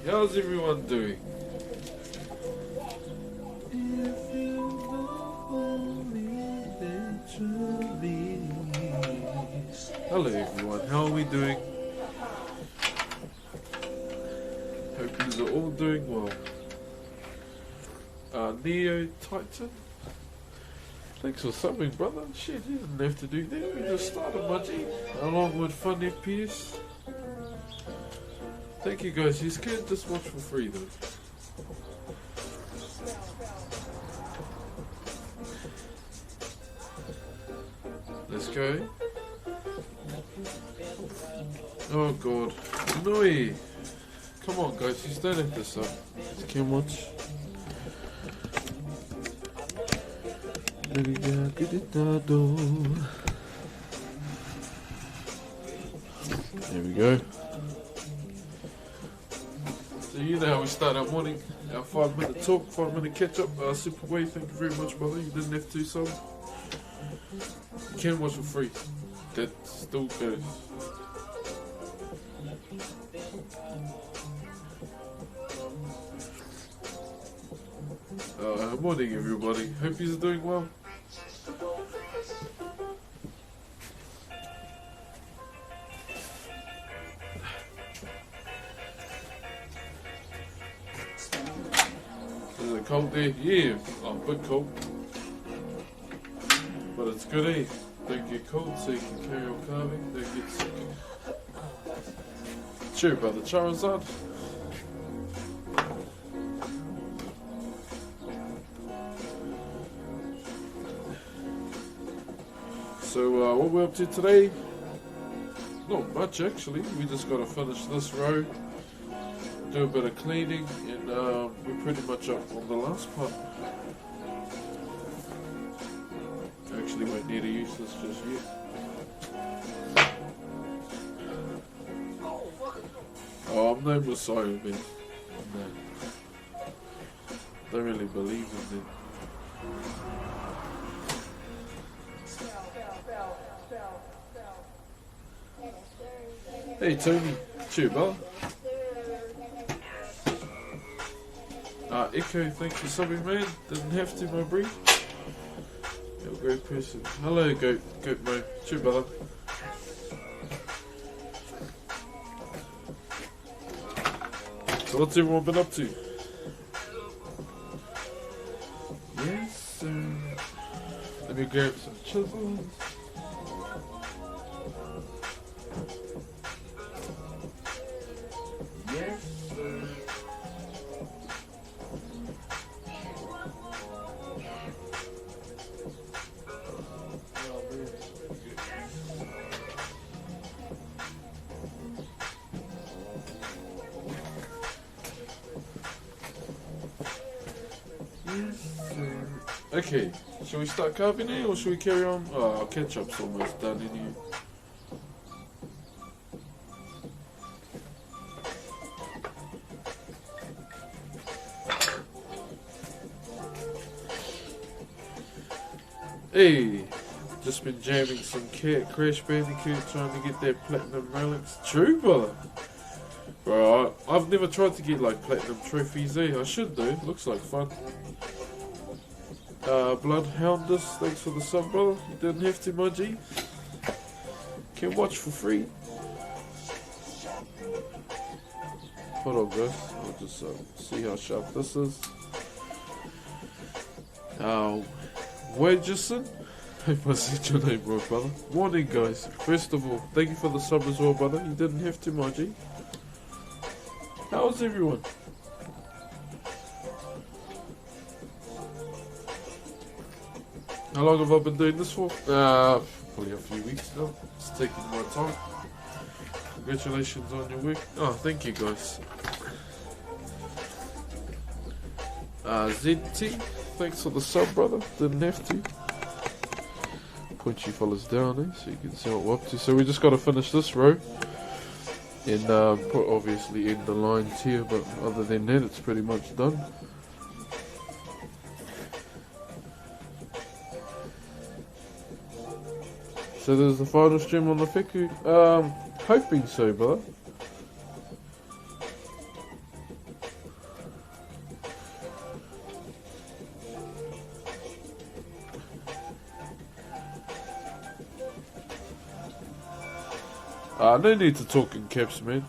How's everyone doing? Hello everyone, how are we doing? Hope you are all doing well. Neo Titan, thanks for subbing, brother. Shit, you didn't have to do that. We just started, Mudgy, along with Fun FPS. Thank you guys, you can just watch for free though. Let's go. Oh god. Noi! Come on guys, you don't have to sub. You can watch. There we go. So you know how we start our morning, our 5-minute talk, 5-minute catch up. Super way, thank you very much, brother. You didn't have to sub. You can watch for free. That still goes. Morning everybody. Hope you're doing well. Is it cold there? Yeah, a bit cold. But it's good, eh? Don't get cold so you can carry on carving, don't get sick. Cheer, brother Charizard. So what we're up to today, not much actually. We just got to finish this row, do a bit of cleaning, and we're pretty much up on the last part. Actually won't need to use this just yet. Oh, I'm no Messiah, man. No. Don't really believe in it. Hey Tony, cheer, brother. Echo, thanks for subbing, man. Didn't have to, my breed. You're a great person. Hello, Goat Mo. Cheer, brother. So what's everyone been up to? Yes, sir. Let me grab some chisels. Okay, shall we start carving here or shall we carry on? Oh, our ketchup's almost done in here. Hey, just been jamming some Crash Bandicoot, trying to get that platinum relics. True, brother. Bro, I've never tried to get like platinum trophies, eh? I should do. Looks like fun. Bloodhoundus, thanks for the sub, brother. You didn't have to, my G. Can watch for free. Hold on, guys. I'll just see how sharp this is. Wagerson. Hope I said your name right, brother. Morning, guys. First of all, thank you for the sub as well, brother. You didn't have to, my G. How's everyone? How long have I been doing this for? Probably a few weeks now. It's taking my time. Congratulations on your work. Oh, thank you guys. ZT, thanks for the sub, brother. Didn't have to. Point you fellas down, eh? So you can see what we're up to. So we just got to finish this row. And obviously end the lines here, but other than that, it's pretty much done. So there's the final stream on the Wheku. Hoping so, brother. No need to talk in caps, man.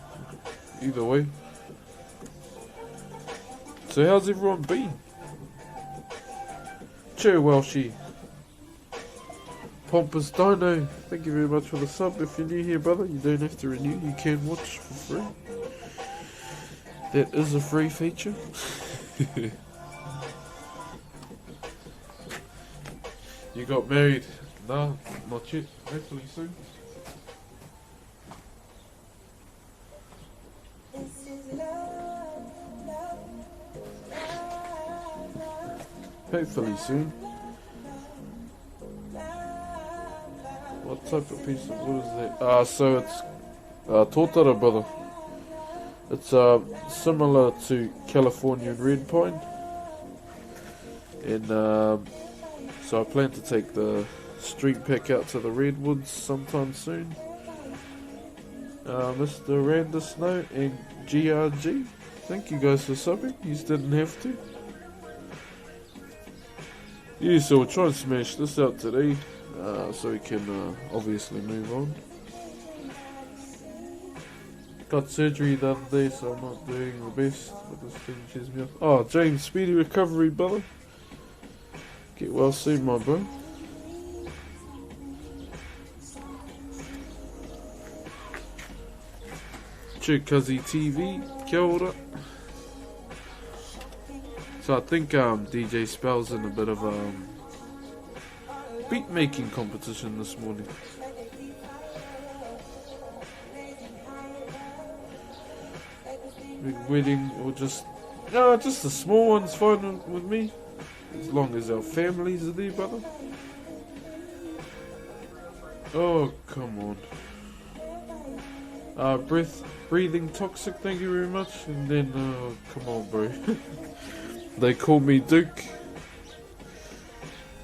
Either way. So how's everyone been? Chur Welshie. Pompous Dino, thank you very much for the sub. If you're new here, brother, you don't have to renew. You can watch for free. That is a free feature. You got married? No, not yet. Hopefully soon. Hopefully soon. What type of piece of wood is that? So it's Totara, brother. It's similar to Californian red pine. And so I plan to take the street pack out to the redwoods sometime soon. Mr. Randa Snow and GRG, thank you guys for subbing. You didn't have to. Yeah, so we'll try and smash this out today, so we can obviously move on. Got surgery the other day, so I'm not doing the best, but this thing cheers me up. Oh, James, speedy recovery, brother. Get well soon, my bro. Cuzzy TV, kia ora. So I think DJ Spell's in a bit of a beat making competition this morning. Big wedding or just a small one's fine with me, as long as our families are there, brother. Oh, come on. Breathing toxic, thank you very much. And then, come on, bro. They call me Duke.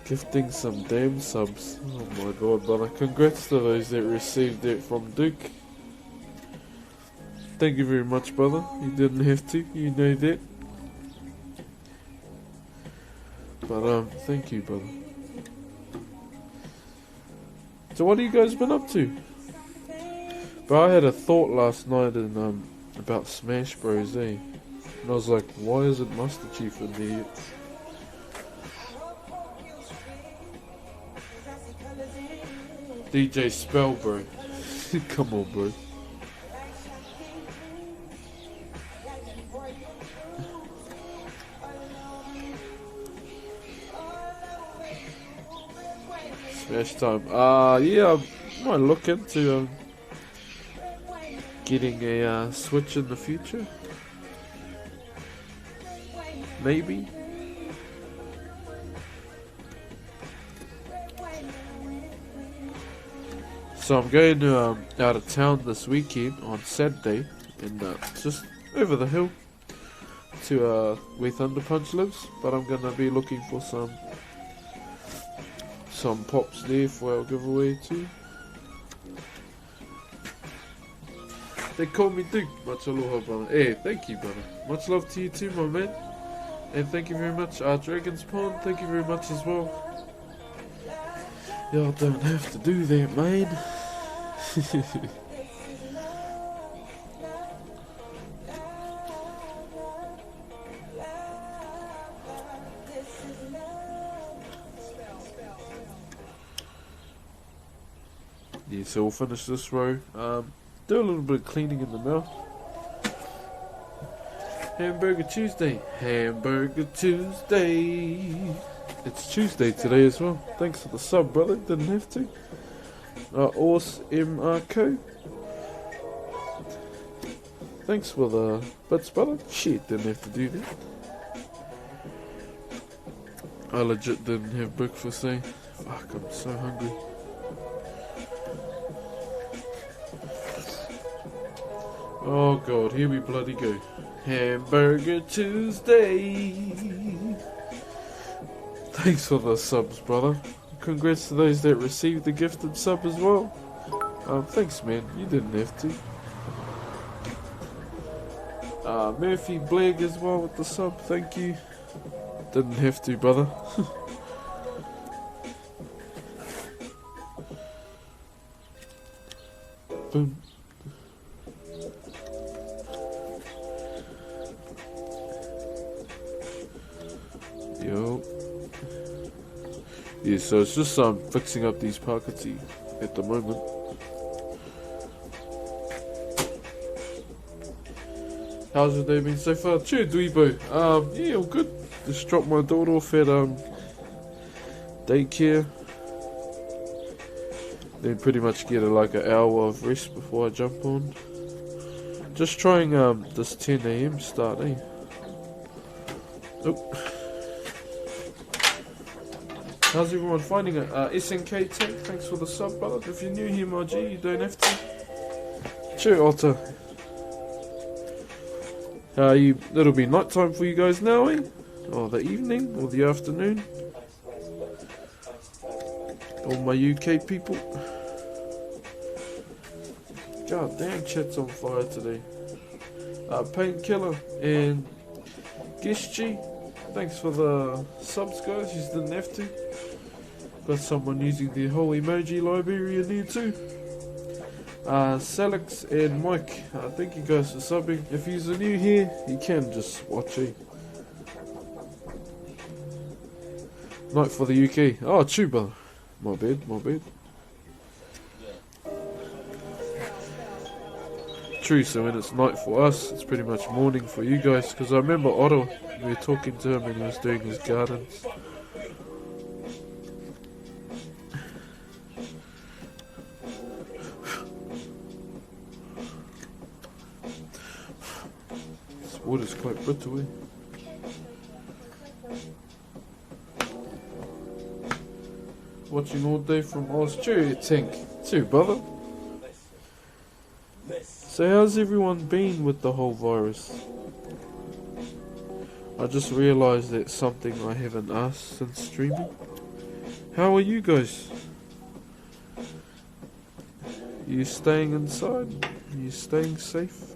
Gifting some damn subs. Oh my god, brother. Congrats to those that received it from Duke. Thank you very much, brother. You didn't have to, you know that. But, thank you, brother. So what have you guys been up to? But I had a thought last night about Smash Bros, eh? And I was like, why isn't Master Chief in there yet? DJ Spell, bro. Come on, bro. Smash time. Yeah, I might look into getting a Switch in the future. Maybe. So I'm going to out of town this weekend on Saturday, and just over the hill to where Thunder Punch lives. But I'm gonna be looking for some pops there for our giveaway too. They call me Duke. Much aloha, brother. Hey, thank you, brother. Much love to you too, my man. And thank you very much, Dragon's Pond, thank you very much as well. Y'all don't have to do that, man. Yeah, so we'll finish this row. Do a little bit of cleaning in the mouth. Hamburger Tuesday. Hamburger Tuesday. It's Tuesday today as well. Thanks for the sub, brother. Didn't have to. Ors MRCO. Thanks for the bits, brother. Shit, didn't have to do that. I legit didn't have breakfast, eh? Fuck, I'm so hungry. Oh god, here we bloody go. Hamburger Tuesday. Thanks for the subs, brother. congrats to those that received the gifted sub as well. Thanks, man. You didn't have to. Murphy Blegg as well with the sub. Thank you. Didn't have to, brother. Boom. Yo. Yeah, so it's just fixing up these pakati at the moment. How's your day been so far? Chur, Dweebo. Yeah, all good. Just dropped my daughter off at daycare. Then pretty much get like an hour of rest before I jump on. Just trying this 10 AM start, eh? Oh. How's everyone finding it? SNK Tech, thanks for the sub, brother. If you're new here, my G, you don't have to. Chur, Otter. It'll be night time for you guys now, eh? Or the evening, or the afternoon. All my UK people. God damn, chat's on fire today. Painkiller and Gishji, thanks for the subs, guys. You didn't have to. Got someone using the whole emoji library in here too. Salix and Mike, thank you guys for subbing. If you're new here, you can just watch it. Night for the UK. Oh, true, brother. My bad. True, so when it's night for us, it's pretty much morning for you guys. Because I remember Otto, we were talking to him and he was doing his gardens. This water's quite brittle, eh? Watching all day from Oz. True, Tank. True, brother. So how's everyone been with the whole virus? I just realised that's something I haven't asked since streaming. How are you guys? You staying inside? You staying safe?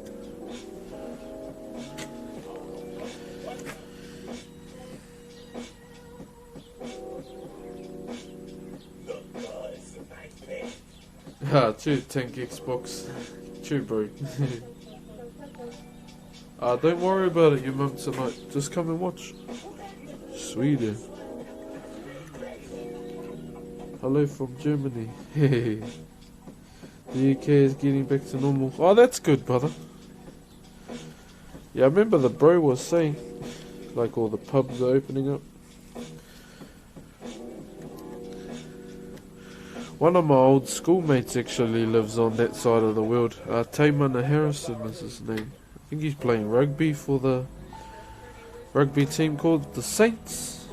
True, Tank Xbox. True, bro. Don't worry about it, your mum tonight. Just come and watch. Sweden. Hello from Germany. The UK is getting back to normal. Oh, that's good, brother. Yeah, I remember the bro was saying, like all the pubs are opening up. One of my old schoolmates actually lives on that side of the world. Taymana Harrison is his name. I think he's playing rugby for the rugby team called the Saints.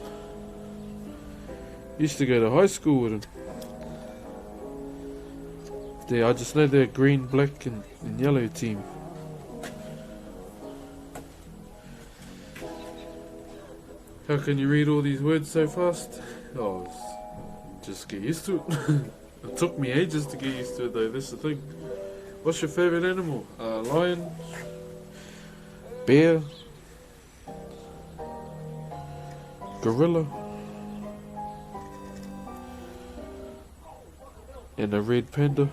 Used to go to high school with him. I just know they're green, black and yellow team. How can you read all these words so fast? Oh, just get used to it. It took me ages to get used to it though, that's the thing. What's your favourite animal? Lion? Bear? Gorilla? And a red panda?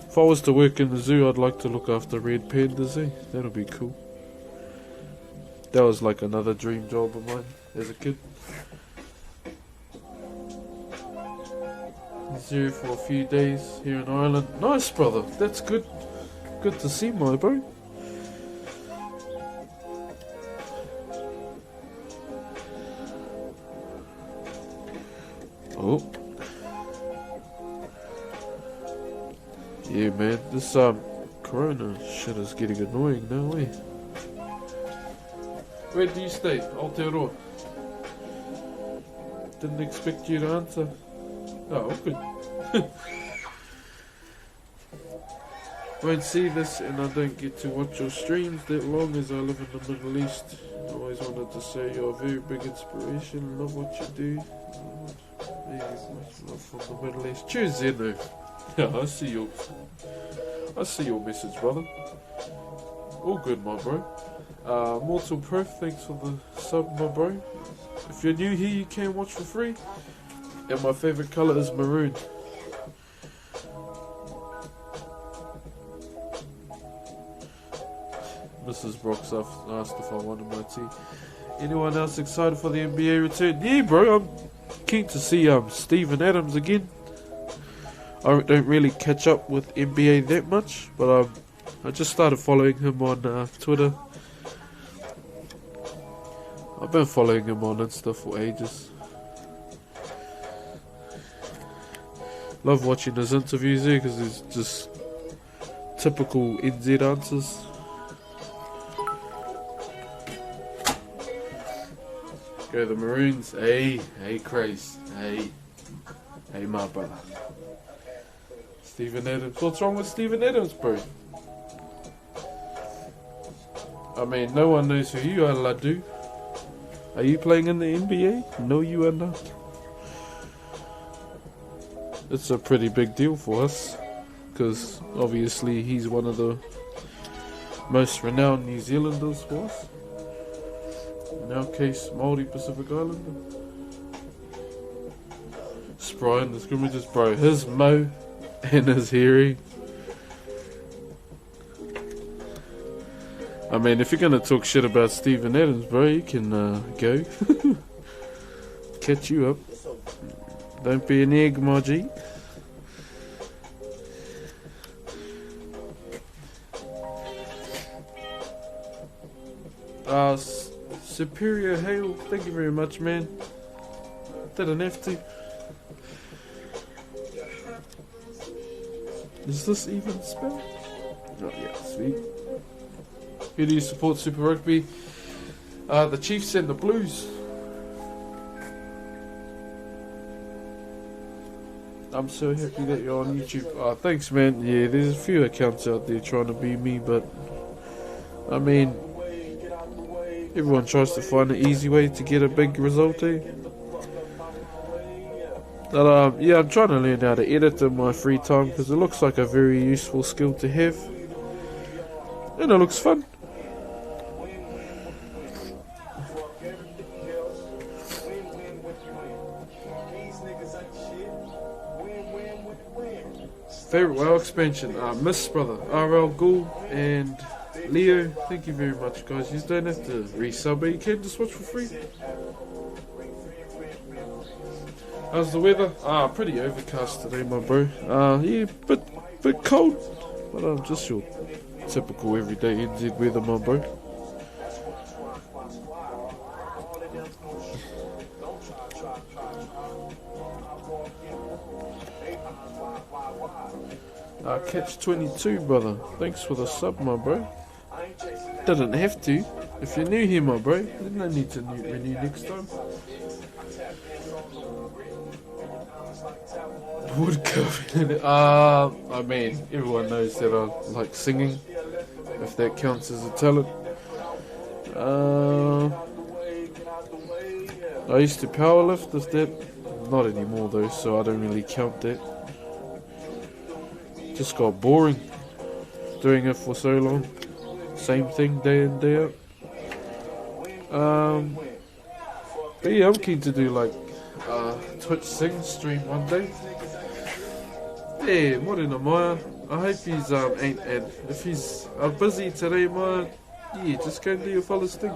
If I was to work in the zoo, I'd like to look after red pandas, eh? That'll be cool. That was like another dream job of mine as a kid. Zoo for a few days here in Ireland. Nice, brother. That's good. Good to see, my bro. Oh. Yeah, man. This corona shit is getting annoying now, eh? Where do you stay? Aotearoa. Didn't expect you to answer. Oh, good. won't see this and I don't get to watch your streams that long as I live in the Middle East. I always wanted to say you're a very big inspiration. Love what you do. Maybe much love from the Middle East. Cheers, Zeno. Yeah, I see your message, brother. All good, my bro. Mortal Proof, thanks for the sub, my bro. If you're new here, you can watch for free. And my favourite colour is maroon. Mrs. Broxh asked if I wanted my tea. Anyone else excited for the NBA return? Yeah, bro, I'm keen to see Steven Adams again. I don't really catch up with NBA that much, but I just started following him on Twitter. I've been following him on Insta for ages. Love watching his interviews there because he's just typical NZ answers. Go the Maroons. Hey Chris. Hey my brother. Steven Adams. What's wrong with Steven Adams, bro? I mean, no one knows who you are, Ladu. Are you playing in the NBA? No, you are not. It's a pretty big deal for us, because obviously he's one of the most renowned New Zealanders for us. In our case, Maori Pacific Islander. Spry in the scrimmages, bro. His mo and his hairy. I mean, if you're gonna talk shit about Steven Adams, bro, you can go. Catch you up. Don't be an egg, my G. Superior Hail, thank you very much, man. Didn't have to. Is this even spelled? Oh yeah, sweet. Who do you support Super Rugby? The Chiefs and the Blues. I'm so happy that you're on YouTube. Oh, thanks, man. Yeah, there's a few accounts out there trying to be me, but I mean, everyone tries to find an easy way to get a big result, eh? But yeah, I'm trying to learn how to edit in my free time because it looks like a very useful skill to have, and it looks fun. Favorite WoW expansion? Miss brother, RL Ghoul and Leo. Thank you very much, guys. You don't have to resub, but you can just watch for free. How's the weather? Pretty overcast today, my bro. Yeah, bit cold, but just your typical everyday NZ weather, my bro. Catch 22, brother. Thanks for the sub, my bro. Didn't have to. If you're new here, my bro, there's no need to renew next time. Woodcarving. I mean, everyone knows that I like singing, if that counts as a talent. I used to powerlift, if that. Not anymore though, so I don't really count that. Just got boring doing it for so long. Same thing day in, day out. But yeah, I'm keen to do like Twitch sing stream one day. Yeah, Morena Maya. I hope he's ain't and if he's busy today, Maya, yeah, just go and do your fella's thing.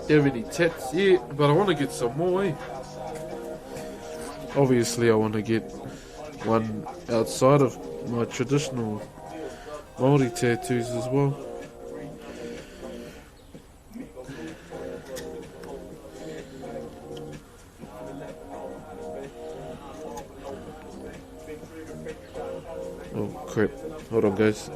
Do you have any tats? Yeah, but I want to get some more, eh? Obviously, I want to get one outside of my traditional Maori tattoos as well. Oh crap, hold on guys.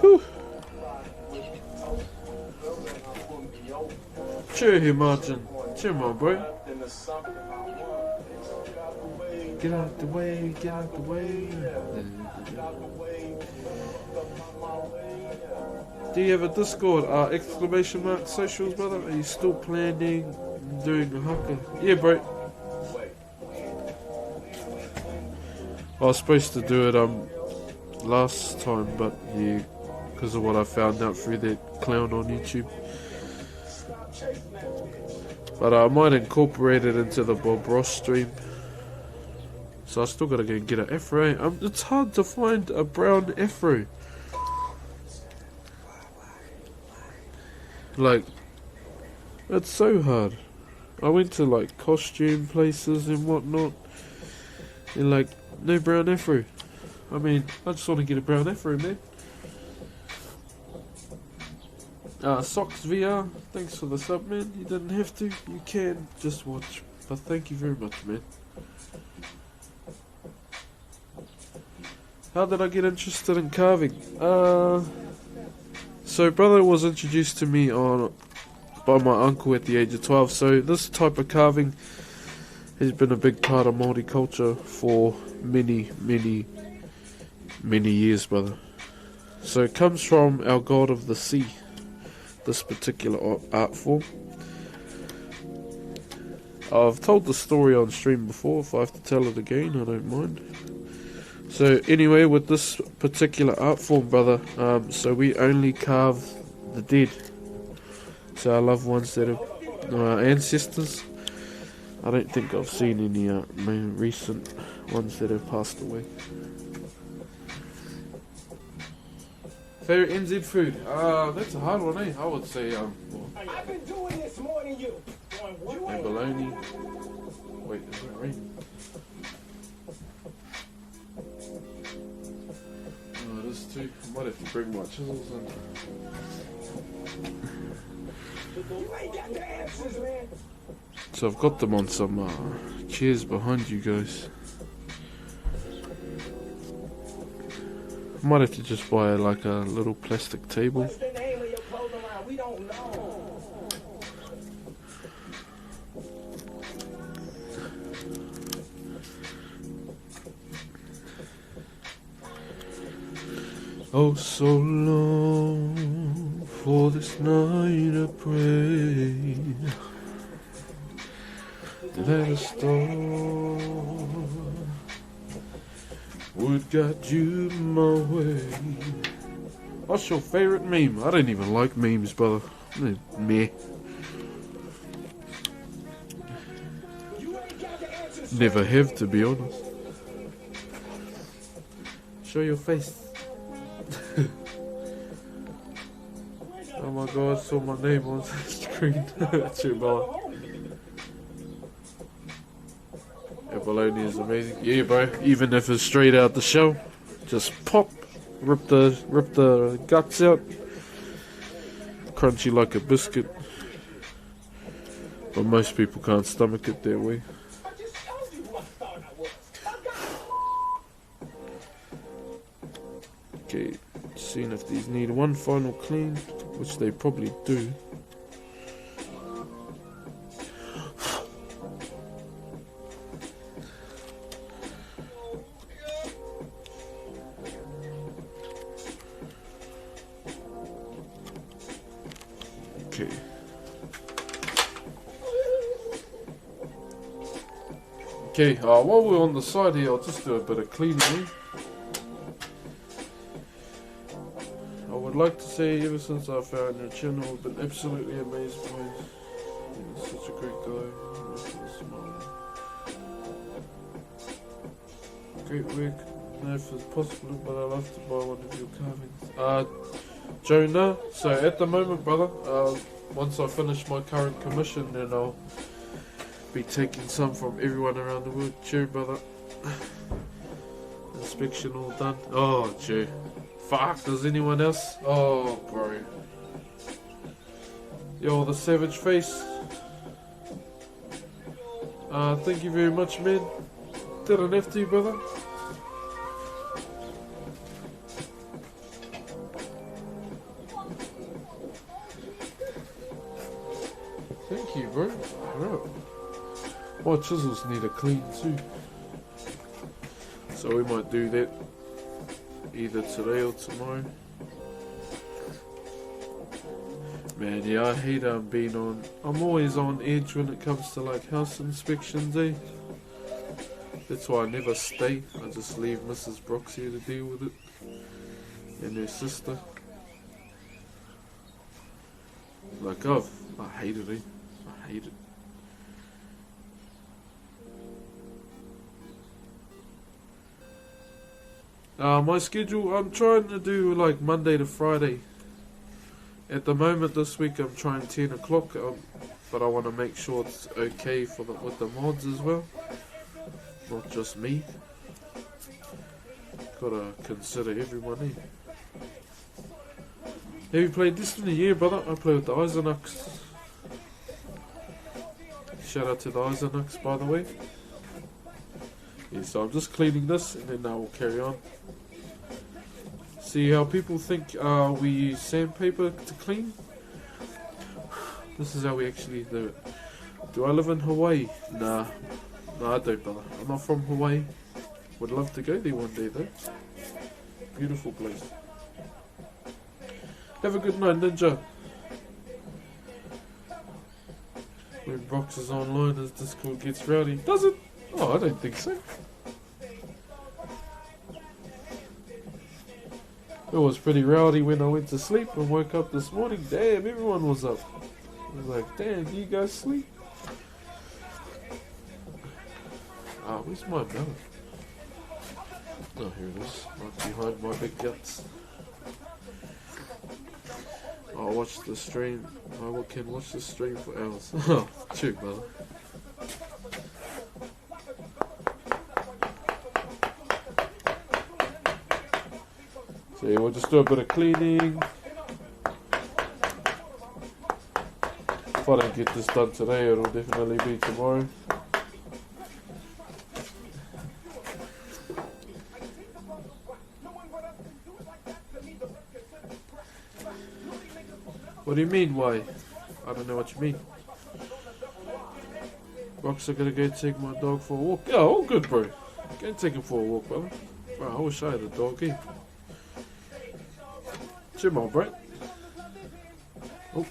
Whew. chur here, Margin. Chur, my bro. Get out the way, get out the way. Do you have a Discord? Exclamation mark socials, brother? Are you still planning doing a haka? Yeah, bro. I was supposed to do it last time, but yeah, because of what I found out through that clown on YouTube. But I might incorporate it into the Bob Ross stream. So I still gotta go and get an afro. It's hard to find a brown afro. Like, it's so hard. I went to like costume places and whatnot, and like, no brown afro. I mean, I just want to get a brown afro, man. Socks VR, thanks for the sub, man. You didn't have to, you can just watch. But thank you very much, man. How did I get interested in carving? So brother was introduced to me by my uncle at the age of 12. So this type of carving has been a big part of Maori culture for many years, brother. So it comes from our god of the sea, this particular art form. I've told the story on stream before. If I have to tell it again, I don't mind. So anyway, with this particular art form, brother, so we only carve the dead. So our loved ones that have our ancestors. I don't think I've seen any recent ones that have passed away. Favorite NZ food? That's a hard one, eh? I would say I've been doing this more than you. bologna. Wait, is that right? Oh, it is too. I might have to bring my chisels in. You ain't got the answers, man. So I've got them on some chairs behind you guys. I might have to just buy like a little plastic table. What's the name of your clothing line? We don't know. Oh, so long for this night I pray that a storm would guide you my way. What's your favourite meme? I don't even like memes, brother. Meh. Never have, to be honest. Show your face. Oh my god, I saw my name on the screen. Too bad. Yeah, bologna is amazing. Yeah, bro. Even if it's straight out the shell, just pop, rip the guts out, crunchy like a biscuit. But most people can't stomach it that way. Okay, seeing if these need one final clean, which they probably do. Okay. Okay, while we're on the side here, I'll just do a bit of cleaning here. I would like to say, ever since I found your channel, I've been absolutely amazed by you. You're such a great guy. Great work. I don't know if it's possible, but I'd love to buy one of your carvings. Jonah, so at the moment, brother, once I finish my current commission, then I'll be taking some from everyone around the world. Cheer, brother. Inspection all done. Oh, cheer. Fuck, does anyone else? Oh, bro. Yo, the savage face. Thank you very much, man. Didn't have to, brother. Okay. thank you, bro. Bro. My chisels need a clean too. So we might do that either today or tomorrow. Man, yeah, I hate being on. I'm always on edge when it comes to like house inspections, eh? That's why I never stay. I just leave Mrs. Broxh here to deal with it. And her sister. Like, I hate it, eh? I hate it. My schedule, I'm trying to do like Monday to Friday. At the moment this week I'm trying 10 o'clock, but I want to make sure it's okay for with the mods as well. Not just me. Gotta consider everyone, eh? Have you played Destiny? Yeah, brother. I play with the Eisenachs. Shout out to the Eisenachs, by the way. Yeah, so I'm just cleaning this and then I will carry on. See how people think we use sandpaper to clean? This is how we actually do it. Do I live in Hawaii? Nah. No, I don't, brother. I'm not from Hawaii. Would love to go there one day though. Beautiful place. Have a good night, Ninja. When Broxh is online, his Discord gets rowdy. Does it? Oh, I don't think so. It was pretty rowdy when I went to sleep and woke up this morning. Damn, everyone was up. I was like, damn, do you guys sleep? Ah, where's my melon? Oh, here it is. Right behind my big guts. I'll watch the stream. I can watch the stream for hours. Oh, true, brother. So yeah, we'll just do a bit of cleaning. If I don't get this done today, it'll definitely be tomorrow. What do you mean, why? I don't know what you mean. Broxh, I gotta go take my dog for a walk. Yeah, all good, bro. Go take him for a walk, brother. Bro, I wish I had a dog, eh? Chill on, bro. Oh.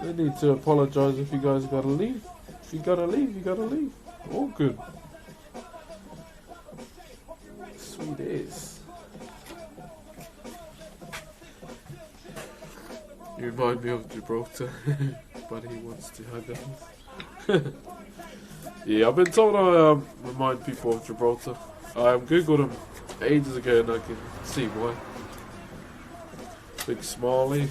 I need to apologise if you guys gotta leave. If you gotta leave, you gotta leave. All good. Sweet ass. You remind me of Gibraltar, but he wants to hug us. Yeah, I've been told I remind people of Gibraltar. I googled him ages ago and I can see why. Big smiley.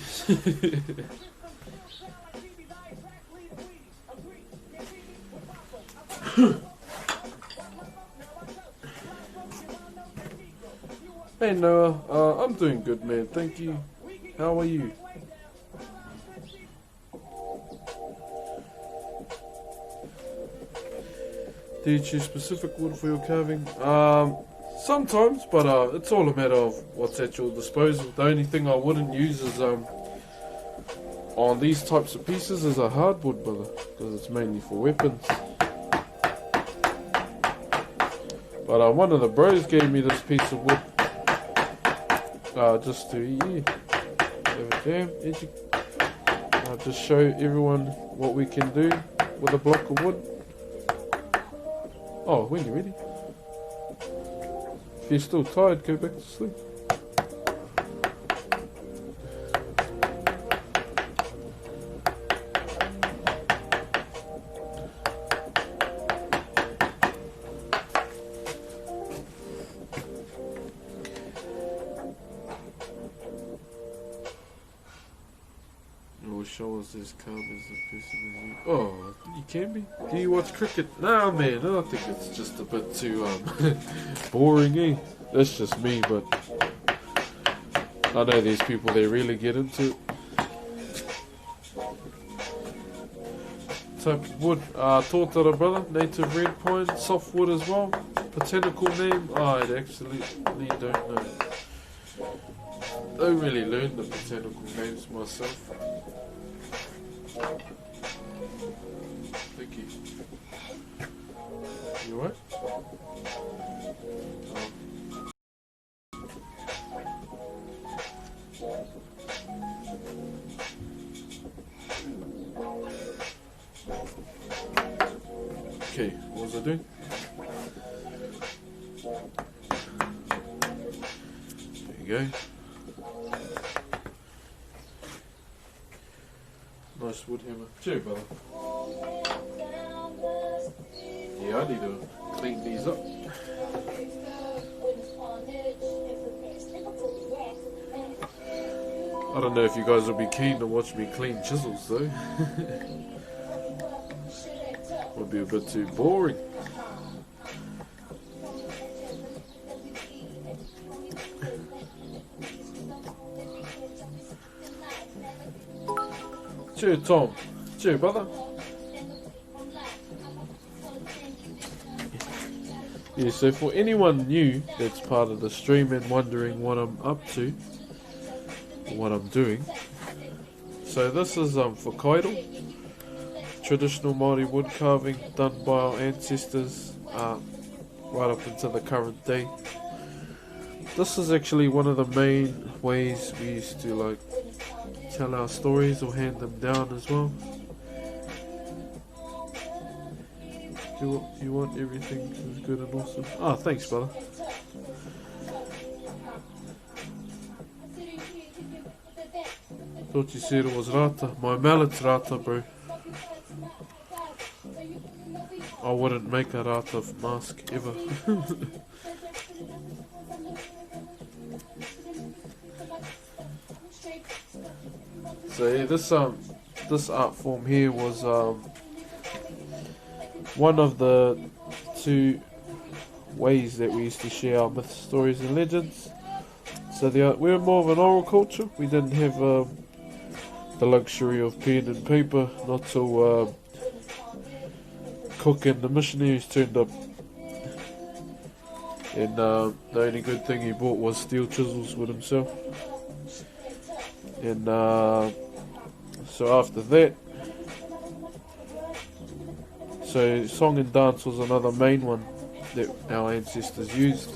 Hey Noah, I'm doing good, man. Thank you. How are you? Do you choose specific wood for your carving? Sometimes, but it's all a matter of what's at your disposal. The only thing I wouldn't use is on these types of pieces is a hardwood, brother, because it's mainly for weapons. But one of the bros gave me this piece of wood, just to I'll just show everyone what we can do with a block of wood. Oh, when you're ready. If you're still tired, go back to sleep. Show us as calm as a person as you. Oh, you can be? Do you watch cricket? Nah, man, I don't think it's just a bit too boring, eh? That's just me, but I know these people, they really get into it. Type of wood, Totara, brother, native red pine, soft wood as well. Botanical name, I actually don't know. don't really learn the botanical names myself. Thank you. You alright? Okay, what was I doing? There you go. Nice wood hammer. Cheer, brother. Yeah, I need to clean these up. I don't know if you guys will be keen to watch me clean chisels though. Would be a bit too boring. Cheer, Tom. Cheer, brother. Yeah, so for anyone new that's part of the stream and wondering what I'm up to, what I'm doing, so this is Whakairo, traditional Maori wood carving done by our ancestors right up into the current day. This is actually one of the main ways we used to like tell our stories or hand them down as well. You want everything is good and awesome. Oh, thanks, brother. Thought you said it was rata. My mallet's rata, bro. I wouldn't make a rata mask ever. So yeah, this art form here was one of the two ways that we used to share our myths, stories and legends. So we're more of an oral culture. We didn't have the luxury of pen and paper, not till Cook and the missionaries turned up. And the only good thing he bought was steel chisels with himself. And so after that, so song and dance was another main one that our ancestors used.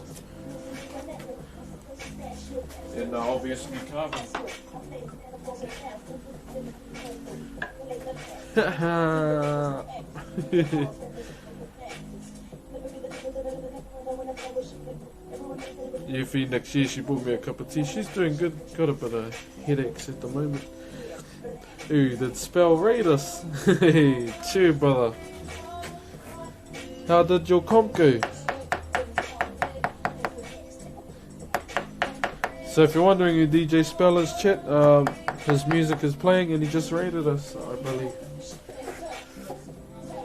And obviously carving. Yuffie next year she bought me a cup of tea. She's doing good. Got a bit of headaches at the moment. Ooh, did Spell raid us? Hey, cheer, brother. How did your comp go? So if you're wondering who DJ Spell is, chat, his music is playing and he just raided us, I believe.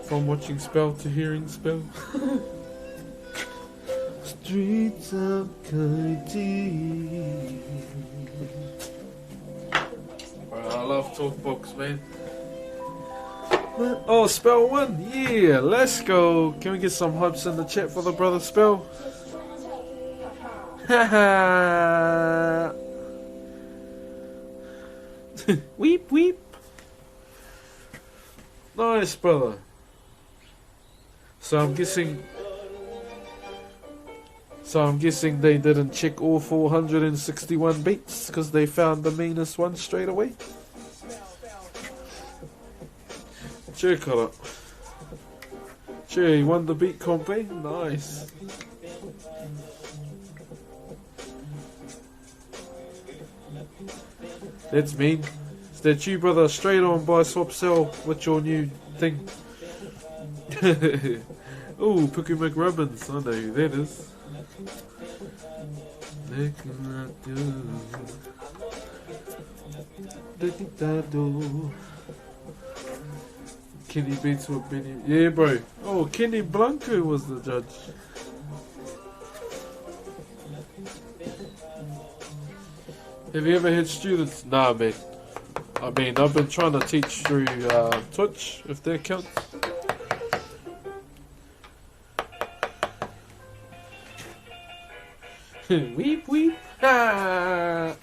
From watching Spell to hearing Spell. Streets of Kaiti. I love talkbooks, man. Oh, Spell won! Yeah, let's go! Can we get some hypes in the chat for the brother Spell? Haha! Weep, weep! Nice, brother. So I'm guessing they didn't check all 461 beats because they found the meanest one straight away. Check it up. Cheer, you won the beat comp, eh? Nice. That's mean. Is that you, brother? Straight on buy, swap, sell. What's your new thing? Ooh, Puku McRubbins. I know who that is. Kenny beats with Benny. Yeah, bro. Oh, Kenny Blanco was the judge. Have you ever had students? Nah, man. I mean, I've been trying to teach through Twitch, if that counts. Weep, weep. Ah.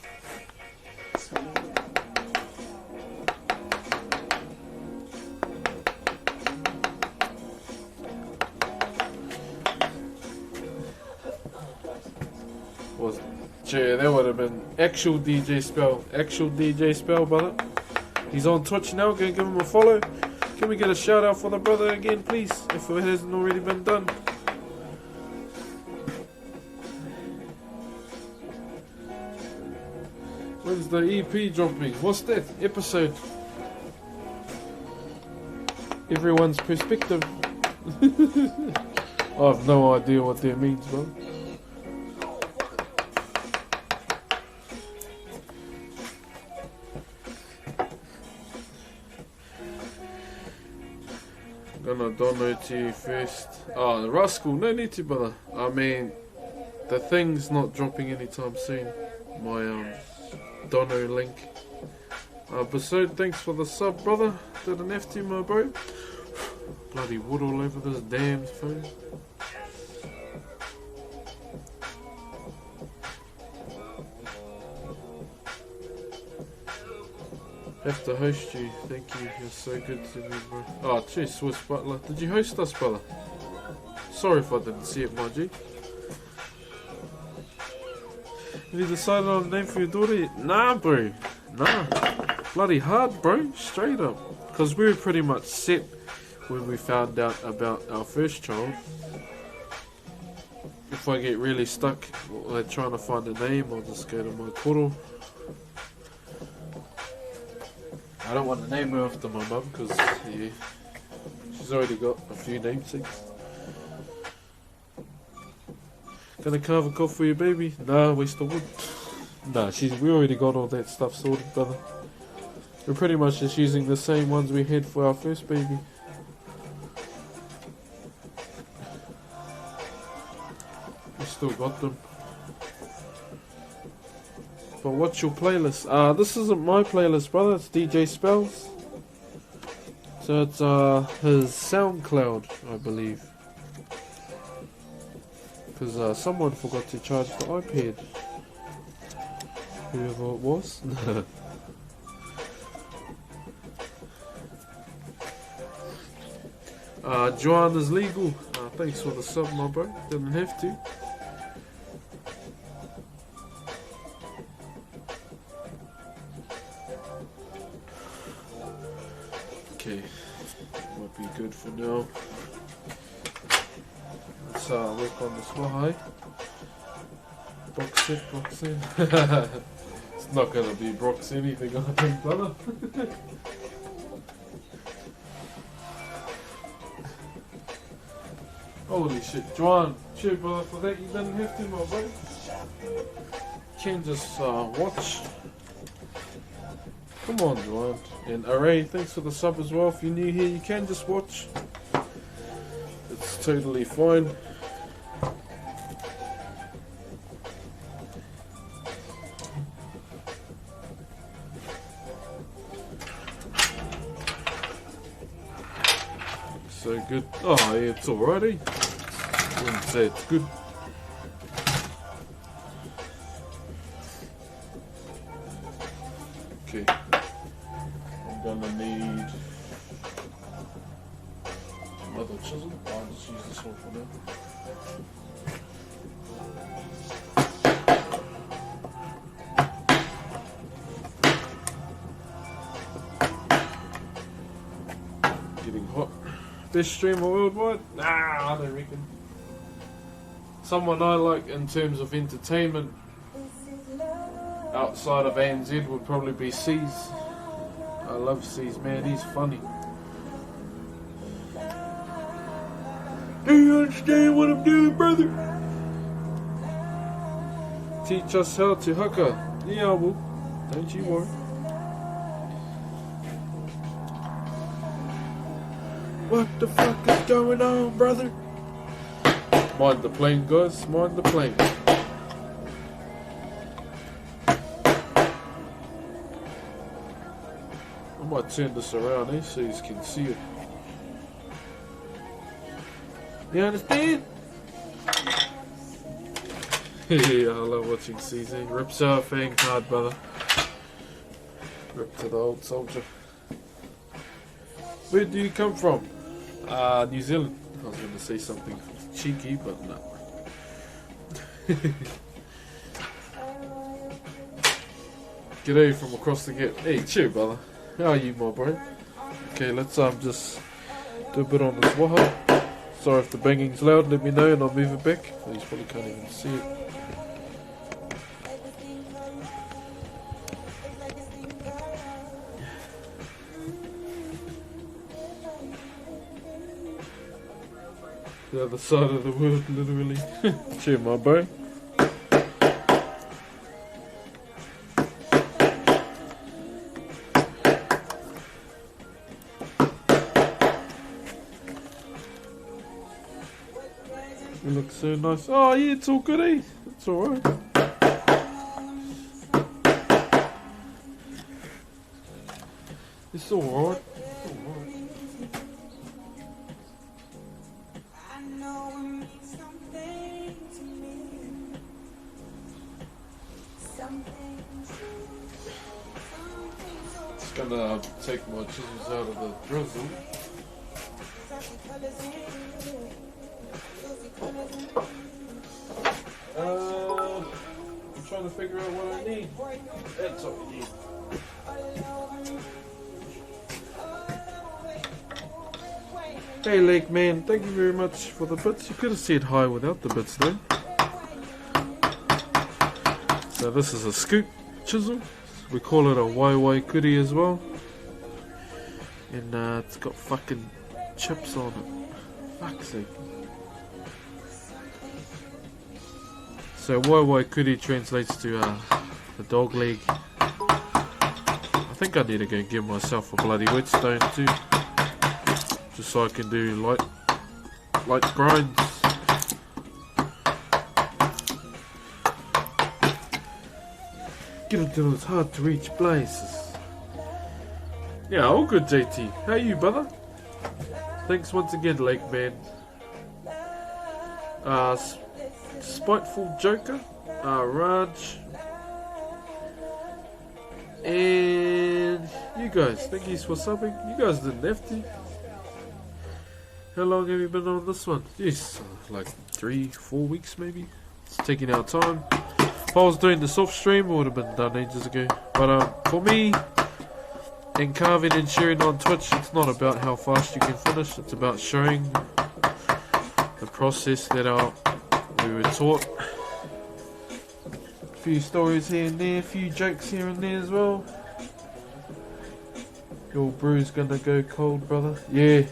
Gee, that would have been actual DJ Spell. Actual DJ Spell, brother. He's on Twitch now. Go give him a follow. Can we get a shout out for the brother again, please? If it hasn't already been done. When's the EP dropping? What's that episode? Everyone's perspective. I have no idea what that means, bro. Gonna donate to you first. Oh, the rascal, no need to, brother. I mean, the thing's not dropping anytime soon. My dono link. Episode, thanks for the sub, brother. Didn't have to, my bro. Bloody wood all over this damn phone. Have to host you, thank you, you're so good to me, bro. Oh, cheers, Swiss Butler. Did you host us, brother? Sorry if I didn't see it, my G. Have you decided on a name for your daughter yet? Nah, bro. Nah. Bloody hard, bro. Straight up. Because we were pretty much set when we found out about our first child. If I get really stuck like trying to find a name, I'll just go to my koro. I don't want to name her after my mum because yeah, she's already got a few namesakes. Gonna carve a cough for your baby? Nah, waste of wood. Nah, we already got all that stuff sorted, brother. We're pretty much just using the same ones we had for our first baby. We still got them. But what's your playlist? This isn't my playlist, brother. It's DJ Spells. So it's his SoundCloud, I believe. Because someone forgot to charge the iPad. Whoever it was. Joanne is legal. Thanks for the sub, my bro. Didn't have to. Okay, might be good for now. Let's work on this one. Broxh. It's not gonna be Broxh anything, I think, brother. Holy shit, Joanne, cheer, brother, for that. You didn't have to, my brother. You can just watch. Come on, Joanne. And Array, thanks for the sub as well. If you're new here, you can just watch. It's totally fine. So good. Oh, yeah, it's alrighty. I wouldn't say it's good. Okay. I'm gonna need another chisel. I'll just use this one for now. Getting hot. Best streamer worldwide? Nah, I don't reckon. Someone I like in terms of entertainment outside of ANZ would probably be C's. I love C's, man, he's funny. Do you understand what I'm doing, brother? Teach us how to haka. Yeah, I will. Don't you worry. What the fuck is going on, brother? Mind the plane, guys. Mind the plane. I might turn this around so you can see it. You understand? Yeah, I love watching CZ. Rips our fang hard, brother. Rip to the old soldier. Where do you come from? New Zealand. I was going to say something cheeky, but no. G'day from across the gate. Hey, cheer, brother. How are you, my bro? Okay, let's just do a bit on this waha. Sorry if the banging's loud, let me know and I'll move it back. You probably can't even see it. The other side of the world, literally. Cheer, my bro. It looks so nice. Oh yeah, it's all good, eh? It's alright. It's alright. Just gonna take my chisels out of the drizzle. I'm trying to figure out what I need. That's all we need. Hey Lake Man, thank you very much for the bits. You could have said hi without the bits though. So this is a scoop chisel. We call it a Whakairo as well. And it's got fucking chips on it. Fuck's sake. So Whakairo translates to the dog leg. I think I need to go give myself a bloody whetstone too. Just so I can do light grinds. Get into those hard to reach places. Yeah, all good JT. How are you, brother? Thanks once again, Lake Man. Spiteful Joker, Raj, and you guys. Thank you for subbing. You guys didn't have to. How long have you been on this one? Yes, like 3-4 weeks maybe. It's taking our time. If I was doing the soft stream, it would have been done ages ago. But for me, in carving and sharing on Twitch, it's not about how fast you can finish. It's about showing the process that we were taught. A few stories here and there, a few jokes here and there as well. Your brew's gonna go cold, brother. Yeah.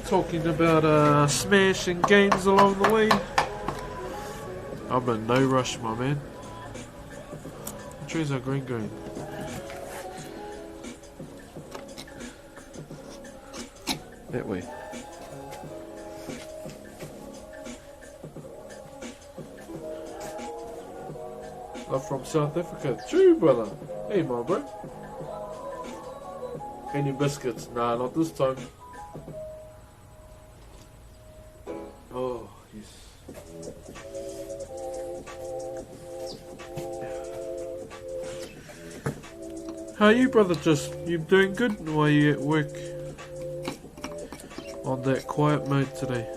Talking about smashing games along the way. I'm in no rush, my man. What trees are green going? That way. I'm from South Africa. True, brother. Hey, my bro. Any biscuits? Nah, not this time. Oh, yes. How are you, brother? You doing good? Or are you at work on that quiet mode today?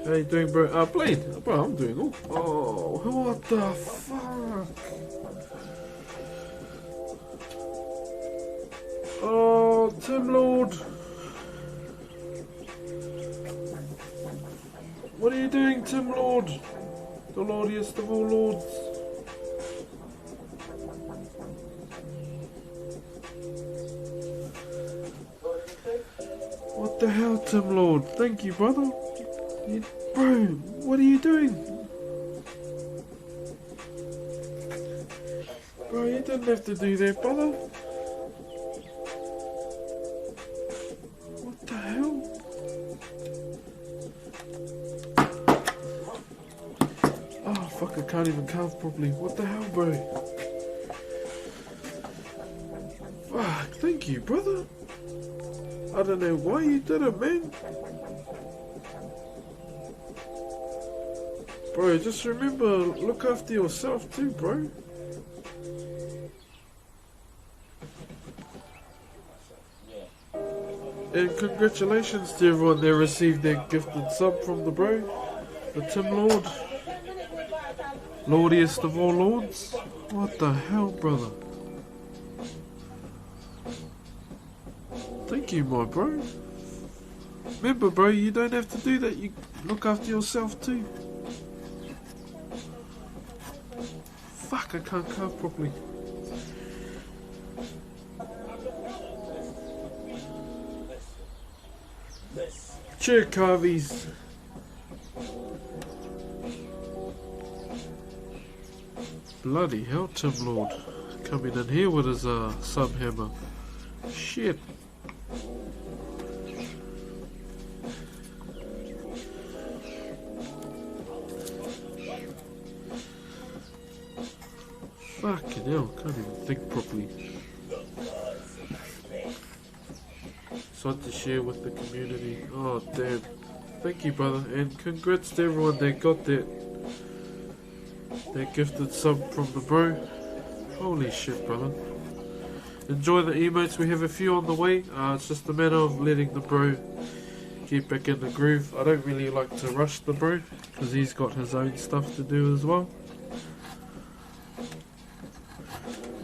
How you doing, bro? Blade. Bro, I'm doing all. Oh, what the fuck? Oh, Tim Lord. What are you doing, Tim Lord? The lordiest of all lords. What the hell, Tim Lord? Thank you, brother. Bro, what are you doing? Bro, you didn't have to do that, brother. What the hell? Oh, fuck, I can't even carve properly. What the hell, bro? Fuck, thank you, brother. I don't know why you did it, man. Bro, just remember, look after yourself too, bro. And congratulations to everyone that received their gifted sub from the bro, the Tim Lord. Lordiest of all lords? What the hell, brother? Thank you, my bro. Remember, bro, you don't have to do that. You look after yourself too. Fuck, I can't carve properly. Chur carvies. Bloody hell, Tim Lord. Coming in here with his sub hammer. Shit. Fucking hell, can't even think properly. Something to share with the community. Oh damn. Thank you, brother, and congrats to everyone that got that gifted sub from the bro. Holy shit, brother. Enjoy the emotes, we have a few on the way. It's just a matter of letting the bro get back in the groove. I don't really like to rush the bro because he's got his own stuff to do as well.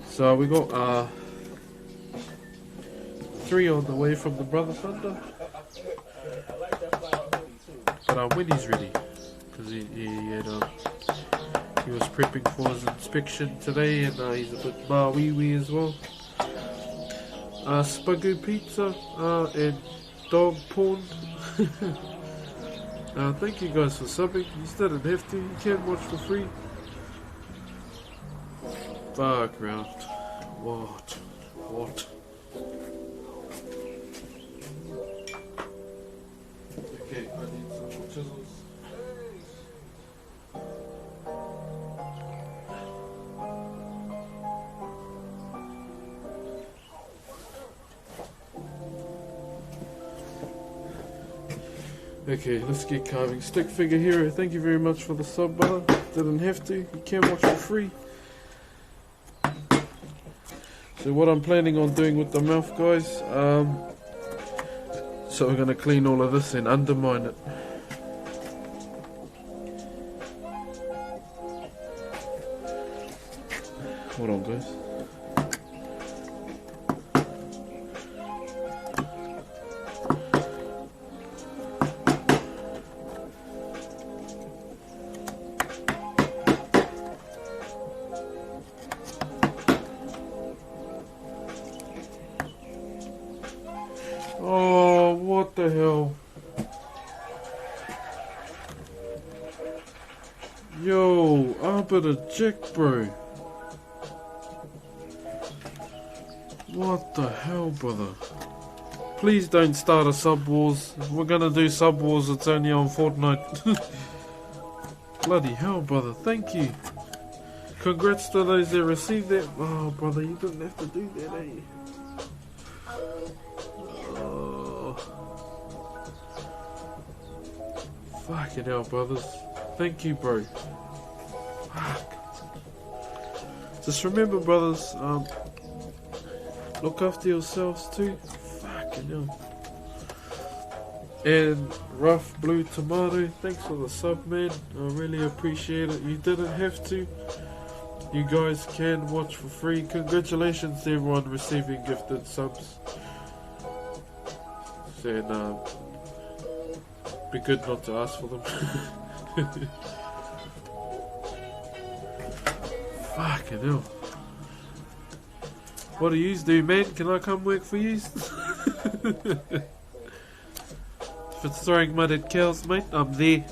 So we got 3 on the way from the Brother Thunder. But when he's ready, because he was prepping for his inspection today, and he's a bit Maori as well. Spagu pizza and dog porn. Thank you guys for subbing. You still don't have to. You can watch for free. Fuck round. What? Okay, I need some more chisels. Okay, let's get carving. Stick Figure Hero, thank you very much for the sub, brother. Didn't have to. You can watch for free. So what I'm planning on doing with the mouth, guys, so we're going to clean all of this and undermine it. Hold on, guys. Oh, what the hell? Yo, up at a jack, bro. What the hell, brother? Please don't start a sub wars. If we're gonna do sub wars, it's only on Fortnite. Bloody hell, brother. Thank you. Congrats to those that received that. Oh, brother, you didn't have to do that, eh? Fucking hell, brothers. Thank you, bro. Fuck. Just remember, brothers, look after yourselves too. Fucking hell. And Rough Blue Tomato, thanks for the sub, man. I really appreciate it. You didn't have to. You guys can watch for free. Congratulations to everyone receiving gifted subs. And be good not to ask for them. Fucking hell. What do yous do, man? Can I come work for yous? If it's throwing mud at cows, mate, I'm there.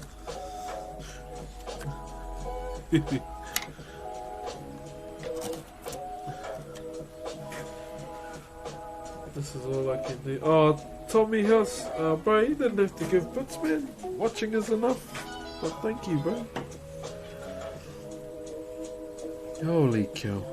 This is all I can do. Oh, Tommy House, bro, you didn't have to give bits, man. Watching is enough. But thank you, bro. Holy cow.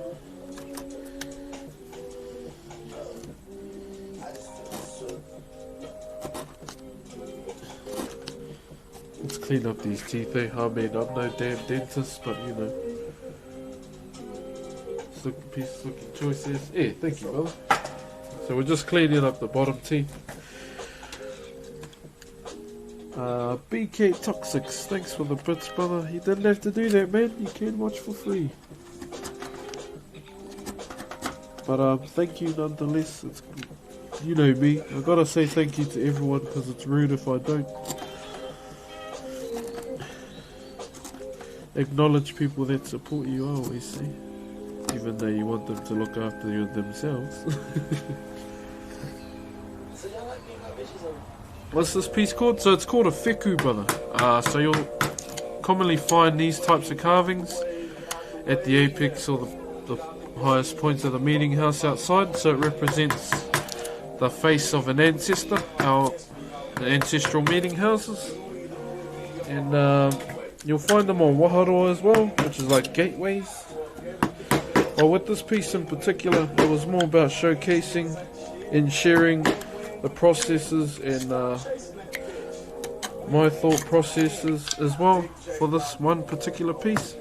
Let's clean up these teeth, eh? I mean, I'm no damn dentist, but you know. This looking piece, looking choices. Yeah, thank you, brother. So we're just cleaning up the bottom teeth. BK Toxics, thanks for the bits, brother. You didn't have to do that, man. You can watch for free. But thank you nonetheless. It's, you know me. I gotta say thank you to everyone because it's rude if I don't acknowledge people that support you. I always say, even though you want them to look after you themselves. What's this piece called? So it's called a Wheku, brother. So you'll commonly find these types of carvings at the apex or the highest points of the meeting house outside. So it represents the face of an ancestor, our ancestral meeting houses. And you'll find them on Whakairo as well, which is like gateways. Well, with this piece in particular, it was more about showcasing and sharing the processes and my thought processes as well for this one particular piece.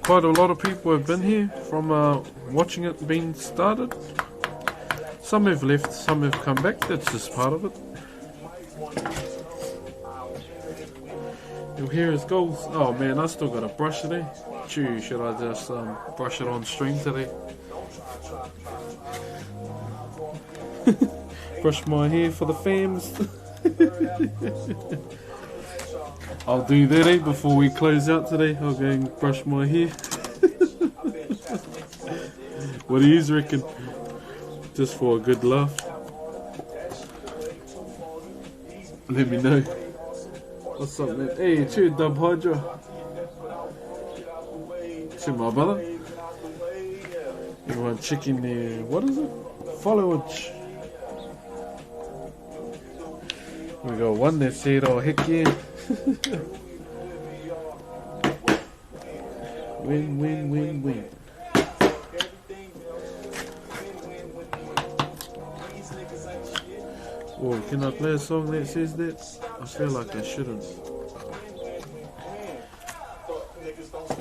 Quite a lot of people have been here from watching it being started. Some have left, some have come back, that's just part of it. You'll hear his goals. Oh man, I still got a brush today. Gee, should I just brush it on stream today? Brush my hair for the fams. I'll do that before we close out today. I'll go and brush my hair. What do you reckon? Just for a good laugh. Let me know. What's up, man? Hey, cheer, Dub Hydra. Cheer, my brother. Everyone checking their, what is it? Followage. We got one that said, oh heck yeah. Win, win, win, win. Oh, can I play a song that says that? I feel like I shouldn't.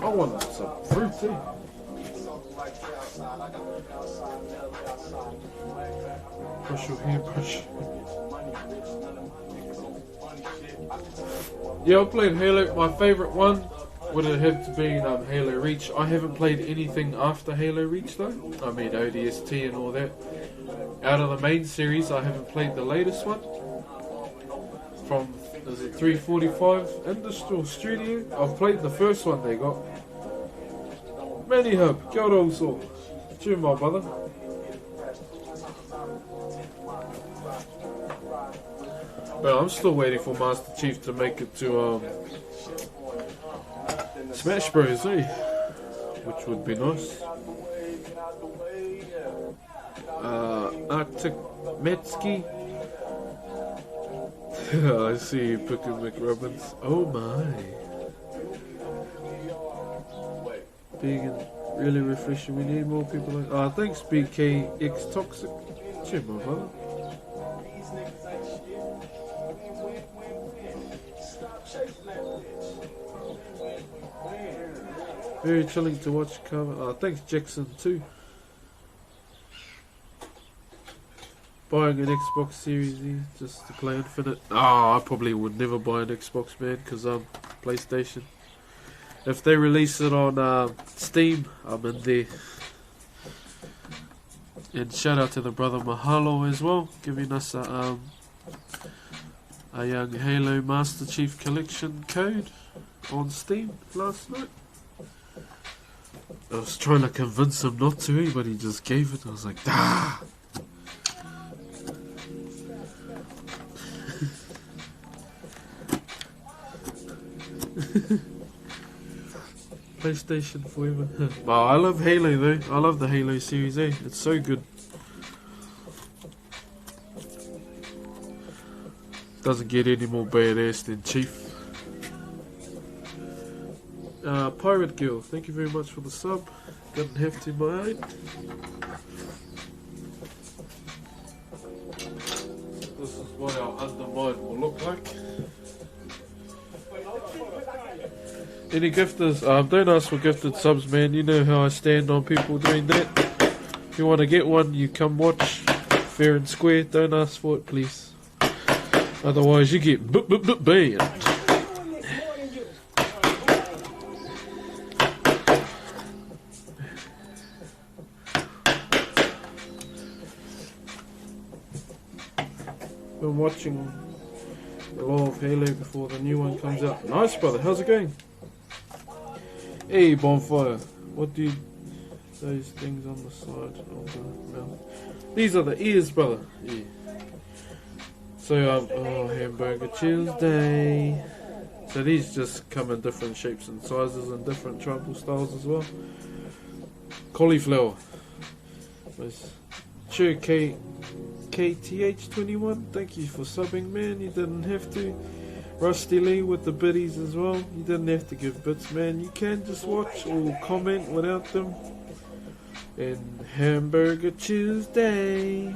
I want some fruit too. Brush your hair, brush. Yeah, I played Halo. My favourite one would have had to be Halo Reach. I haven't played anything after Halo Reach though. I mean ODST and all that. Out of the main series, I haven't played the latest one. From, is it 345 Industrial Studio? I've played the first one they got. Many hope, God also. Cheer, my brother. But I'm still waiting for Master Chief to make it to Smash Bros, eh? Which would be nice. Arctic Metsky. I see you picking McRobbins. Oh my. Big and really refreshing. We need more people like. Thanks BKX Toxic. Cheer, my brother. Very chilling to watch cover. Thanks Jackson too. Buying an Xbox Series E just to play Infinite. I probably would never buy an Xbox, man, because PlayStation. If they release it on Steam, I'm in there. And shout out to the brother Mahalo as well, giving us a young Halo Master Chief Collection code on Steam last night. I was trying to convince him not to, but he just gave it. I was like, ah! PlayStation forever. Wow, I love Halo though. I love the Halo series, eh? It's so good. Doesn't get any more badass than Chief. Pirate Girl, thank you very much for the sub. Didn't have to, mate. This is what our undermine will look like. Any gifters? Don't ask for gifted subs, man. You know how I stand on people doing that. If you want to get one, you come watch. Fair and square. Don't ask for it, please. Otherwise you get banned. Doing this more than you. Been watching the Law of Halo before the new one comes out. Nice, brother. How's it going? Hey, Bonfire. What do you... Those things on the side of the mouth. These are the ears, brother. Yeah. So, oh, Hamburger Tuesday. So these just come in different shapes and sizes and different tribal styles as well. Cauliflower. There's chur KTH21, thank you for subbing, man. You didn't have to. Rusty Lee with the biddies as well. You didn't have to give bits, man. You can just watch or comment without them. And Hamburger Tuesday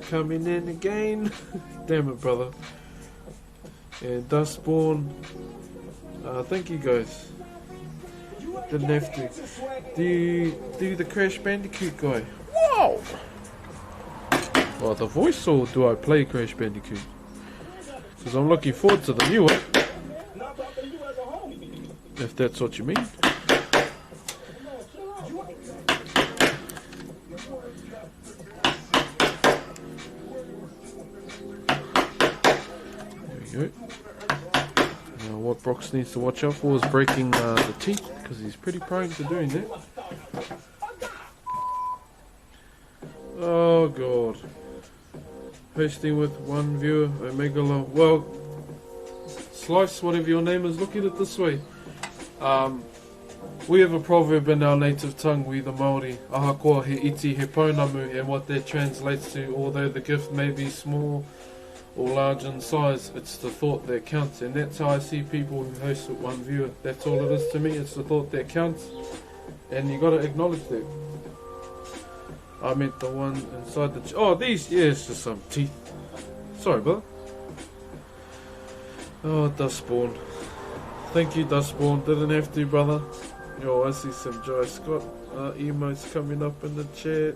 coming in again. Damn it, brother. And Dustborn. Thank you guys. Didn't have to. Do you do the Crash Bandicoot guy? Whoa! Well, the voice, or do I play Crash Bandicoot? Because I'm looking forward to the new one. If that's what you mean. There we go. Now what Broxh needs to watch out for is breaking the teeth, because he's pretty prone to doing that. Oh god. Hosting with one viewer, Omega Love. Well, Slice, whatever your name is, look at it this way. We have a proverb in our native tongue, we the Maori, ahakoa he iti he pounamu, and what that translates to, although the gift may be small or large in size, it's the thought that counts. And that's how I see people who host with one viewer. That's all it is to me, it's the thought that counts, and you gotta acknowledge that. I meant the one inside the... Oh, these... Yeah, it's just some teeth. Sorry, brother. Oh, Dustborn. Thank you, Dustborn. Didn't have to, brother. Yo, I see some Joy Scott emotes coming up in the chat.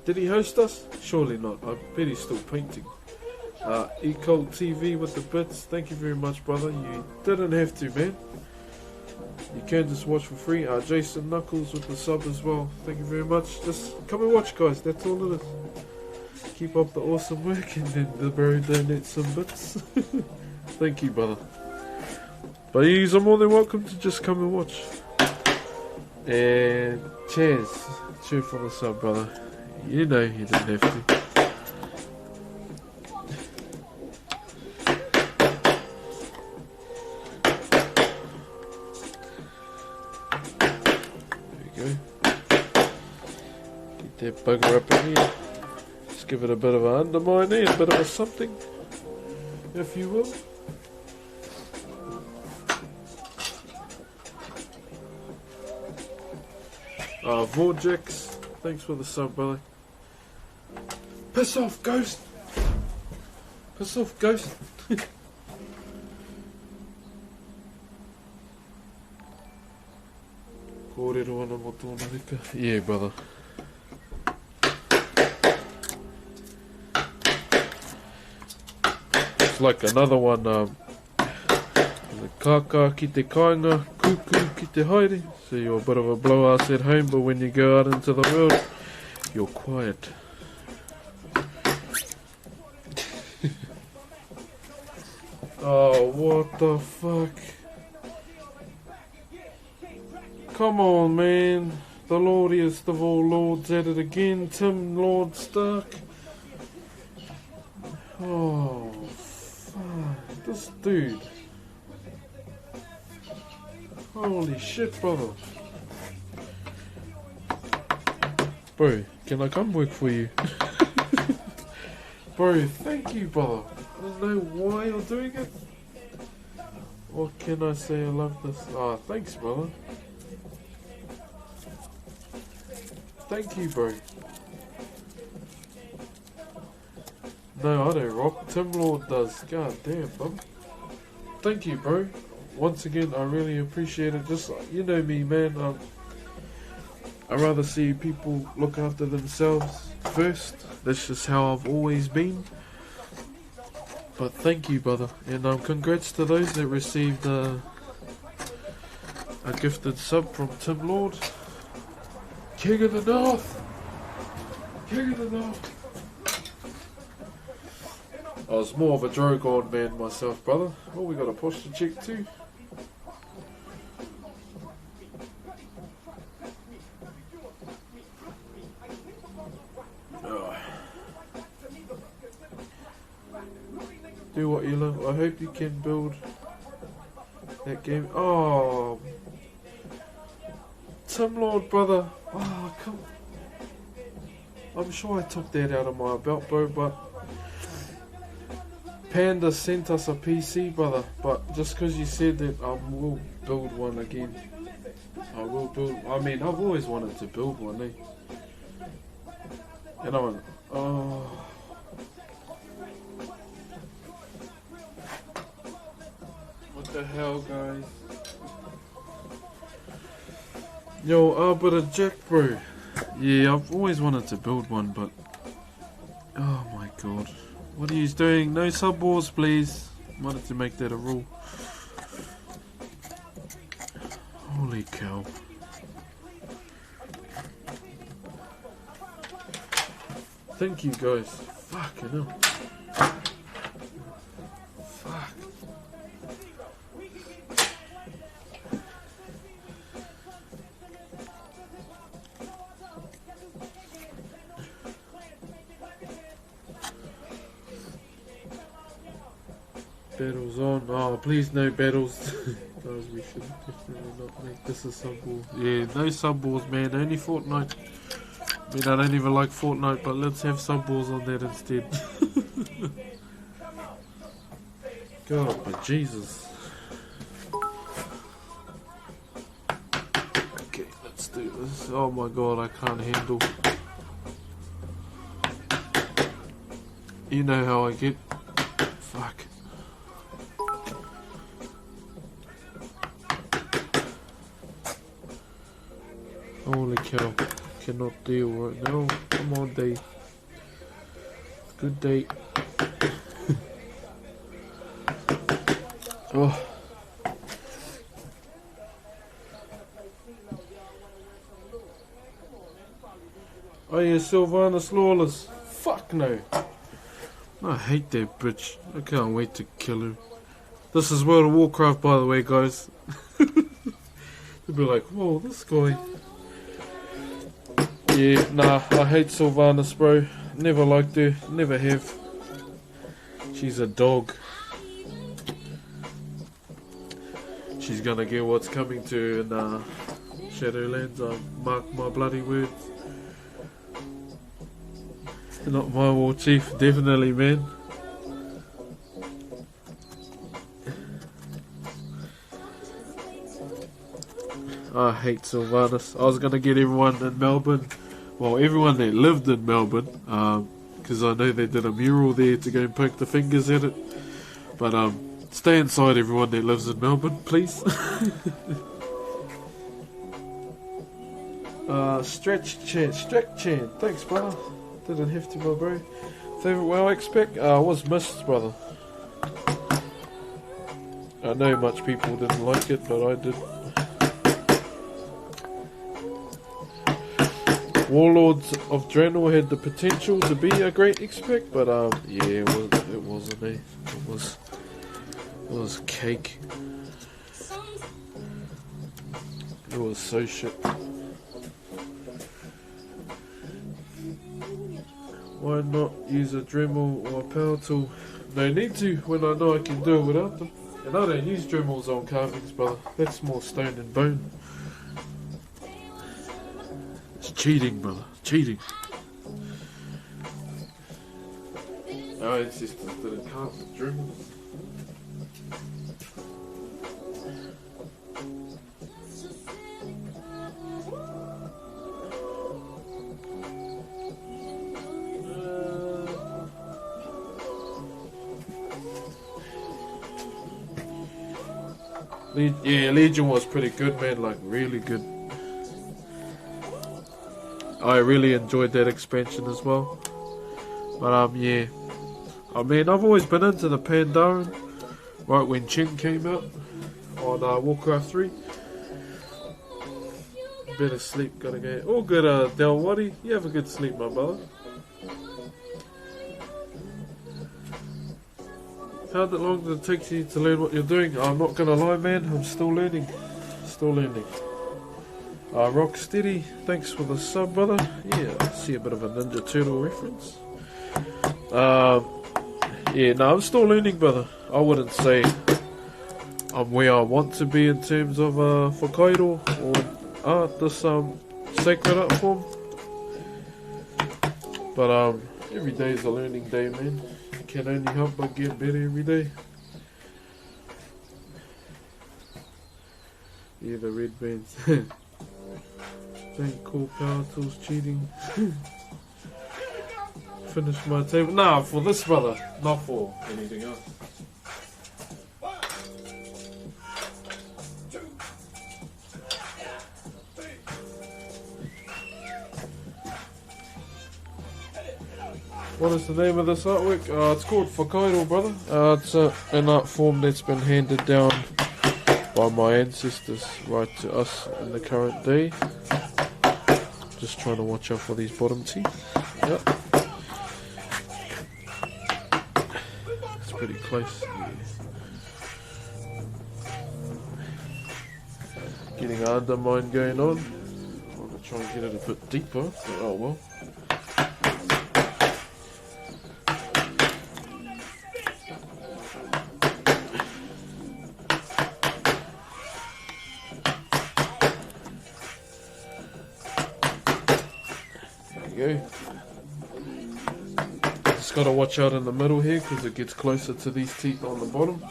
Did he host us? Surely not. I bet he's still painting. Eco TV with the bits. Thank you very much, brother. You didn't have to, man. You can just watch for free. Jason Knuckles with the sub as well. Thank you very much. Just come and watch, guys. That's all it is. Keep up the awesome work, and then the bro donates some bits. Thank you, brother. But you are more than welcome to just come and watch. And cheers. Cheers for the sub, brother. You know you didn't have to. That bugger up in here. Just give it a bit of an undermine there, a bit of a something, if you will. Vorjax, thanks for the sub, brother. Piss off, ghost! Piss off, ghost! Yeah, brother. Like another one, the kaka ki te kāinga, kuku ki te haere. So you're a bit of a blow ass at home, but when you go out into the world, you're quiet. Oh, what the fuck? Come on, man. The lordiest of all lords at it again, Tim Lord Stark. Oh, this dude. Holy shit, brother. Bro, can I come work for you? Bro, thank you, brother. I don't know why you're doing it. What can I say? I love this. Ah, thanks, brother. Thank you, bro. No, I don't rock. Tim Lord does. God damn, bro. Thank you, bro. Once again, I really appreciate it. Just, you know me, man. I rather see people look after themselves first. That's just how I've always been. But thank you, brother, and congrats to those that received a gifted sub from Tim Lord. King of the North! King of the North! I was more of a Drogon man myself, brother. Oh, we got a posture check too. Oh. Do what you love. I hope you can build that game. Oh, Tim Lord, brother. Oh, come. I'm sure I took that out of my belt, bro, but Panda sent us a PC, brother. But just because you said that, I will build one again. I will build. I mean, I've always wanted to build one, eh? And I went, oh. What the hell, guys? Yo, but a jack, bro. Yeah, I've always wanted to build one, but oh my god, what are you doing? No sub wars, please. Wanted to make that a rule. Holy cow. Thank you, guys. Fucking hell. Fuck. Battles on. Oh, please no battles. Guys, we should definitely not make this a sub war. Yeah, no sub wars, man. Only Fortnite. I mean, I don't even like Fortnite, but let's have sub wars on that instead. God, but Jesus. Okay, let's do this. Oh my god, I can't handle. You know how I get. Fuck. Holy cow. Cannot deal right now. Come on, day. Good day. Oh. Oh yeah, Sylvanas Lawless. Fuck no. I hate that bitch. I can't wait to kill her. This is World of Warcraft, by the way, guys. They'll be like, whoa, this guy. Yeah, nah, I hate Sylvanas, bro. Never liked her, never have. She's a dog. She's gonna get what's coming to her in Shadowlands, mark my bloody words. Not my war chief, definitely, man. I hate Sylvanas. I was gonna get everyone in Melbourne. Well, everyone that lived in Melbourne, because I know they did a mural there to go and poke the fingers at it. But stay inside, everyone that lives in Melbourne, please. Stretch Chan, thanks, brother. Didn't have to, my bro. Favorite WoW expect? Was Mists, brother. I know much people didn't like it, but I did. Warlords of Draenor had the potential to be a great expect, but yeah, it wasn't. It was cake. It was so shit. Why not use a Dremel or a power tool? No need to when I know I can do it without them. And I don't use Dremels on carvings, brother. That's more stone and bone. It's cheating, brother. Cheating. Our ancestors didn't carve with Dremels. Yeah, Legion was pretty good, man, like really good. I really enjoyed that expansion as well. But yeah, I mean, I've always been into the Pandaren, right when Chin came out on Warcraft 3. Better sleep, gotta go. All good, Delwadi. You have a good sleep, my brother. How long did it take you to learn what you're doing? I'm not gonna lie, man. I'm still learning. Still learning. Rocksteady, thanks for the sub, brother. Yeah, I see a bit of a Ninja Turtle reference. Yeah, no, I'm still learning, brother. I wouldn't say I'm where I want to be in terms of Whakairo or this sacred art form. But every day is a learning day, man. You can only help but get better every day. Yeah, the red bands. Don't call power tools cheating. Finish my table. Nah, for this, brother, not for anything else. What is the name of this artwork? It's called Whakairo, brother. It's an art form that's been handed down by my ancestors right to us in the current day. Just trying to watch out for these bottom teeth. Yep. It's pretty close. Yeah. Getting an undermine going on. I'm going to try and get it a bit deeper, but oh well. Just gotta watch out in the middle here because it gets closer to these teeth on the bottom.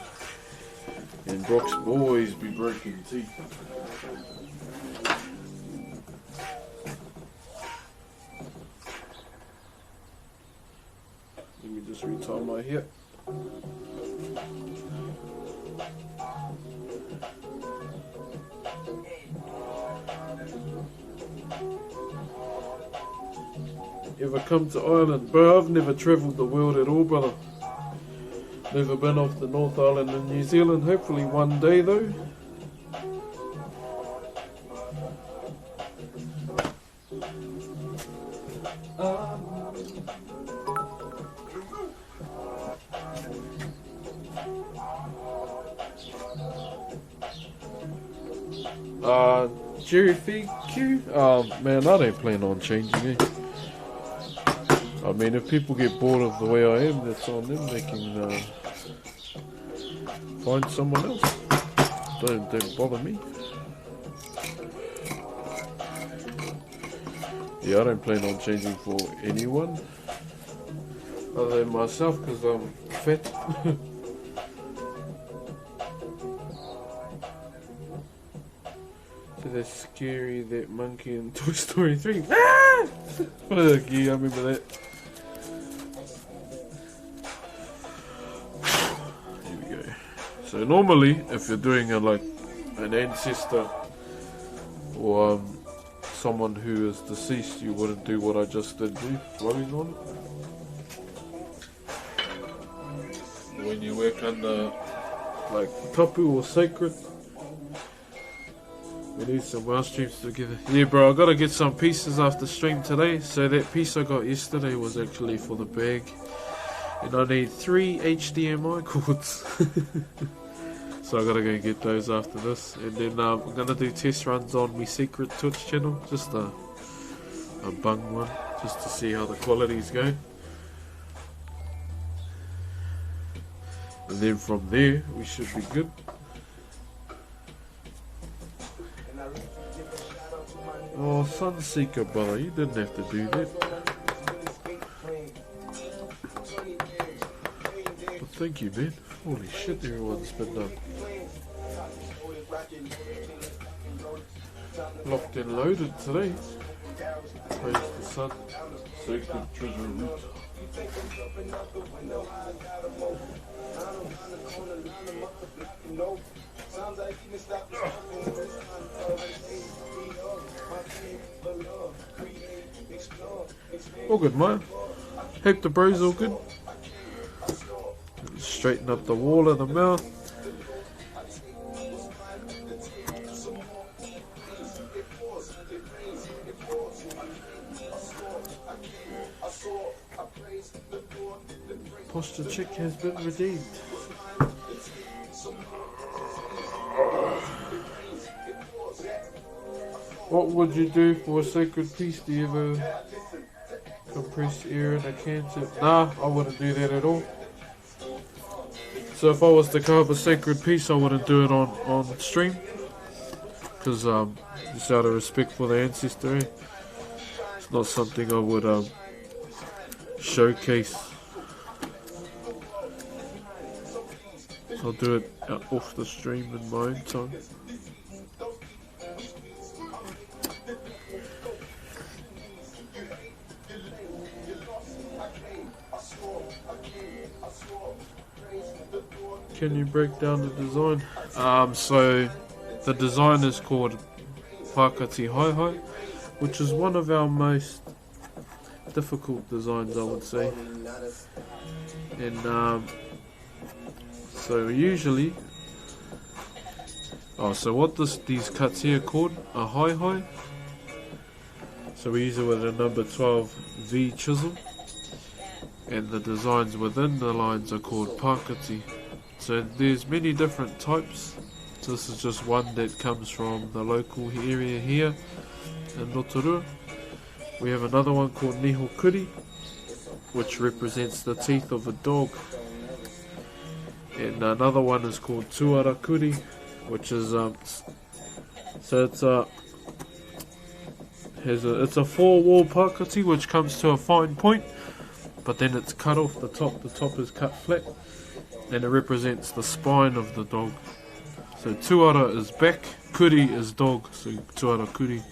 And Broxh always be breaking teeth. Let me just retie my hip. Ever come to Ireland? Bro, I've never travelled the world at all, brother. Never been off the North Island in New Zealand. Hopefully one day, though. Jerry FQ? Oh, man, I don't plan on changing it. I mean, if people get bored of the way I am, that's on them. They can find someone else. Don't bother me. Yeah, I don't plan on changing for anyone other than myself because I'm fat. So that's scary, that monkey in Toy Story 3. Ah! Fuck yeah, I remember that. So normally, if you're doing like an ancestor or someone who is deceased, you wouldn't do what I just did, blowing on it. When you work under like tapu or sacred, we need some well streams together. Yeah, bro, I gotta get some pieces after stream today. So that piece I got yesterday was actually for the bag, and I need 3 HDMI cords. So I gotta go get those after this, and then I'm gonna do test runs on my secret Twitch channel, just a bung one, just to see how the qualities go. And then from there, we should be good. Oh, Sunseeker, brother, you didn't have to do that. But thank you, man. Holy shit, everyone's been done. Locked and loaded today. Praise the sun. Sacred treasure root. All good, man. Hope the bro's all good. straighten up the wall of the mouth. Posture check has been redeemed. What would you do for a sacred piece? Do you ever compress air in a can to... Nah, I wouldn't do that at all. So if I was to carve a sacred piece, I wouldn't do it on stream. Because just out of respect for the ancestor, it's not something I would showcase. I'll do it off the stream in my own time. Can you break down the design? So the design is called Whakati Hai Hai, which is one of our most difficult designs, I would say. And so usually, so what these cuts here are called a Hai Hai. So we use it with a number 12 V chisel, and the designs within the lines are called Pakati. So there's many different types. So this is just one that comes from the local area here in Rotorua. We have another one called Niho Kuri, which represents the teeth of a dog. And another one is called Tuara Kuri, which is so it's a four-wall pakati which comes to a fine point, but then it's cut off the top. The top is cut flat, and it represents the spine of the dog. So tuara is back, kuri is dog. So tuara kuri,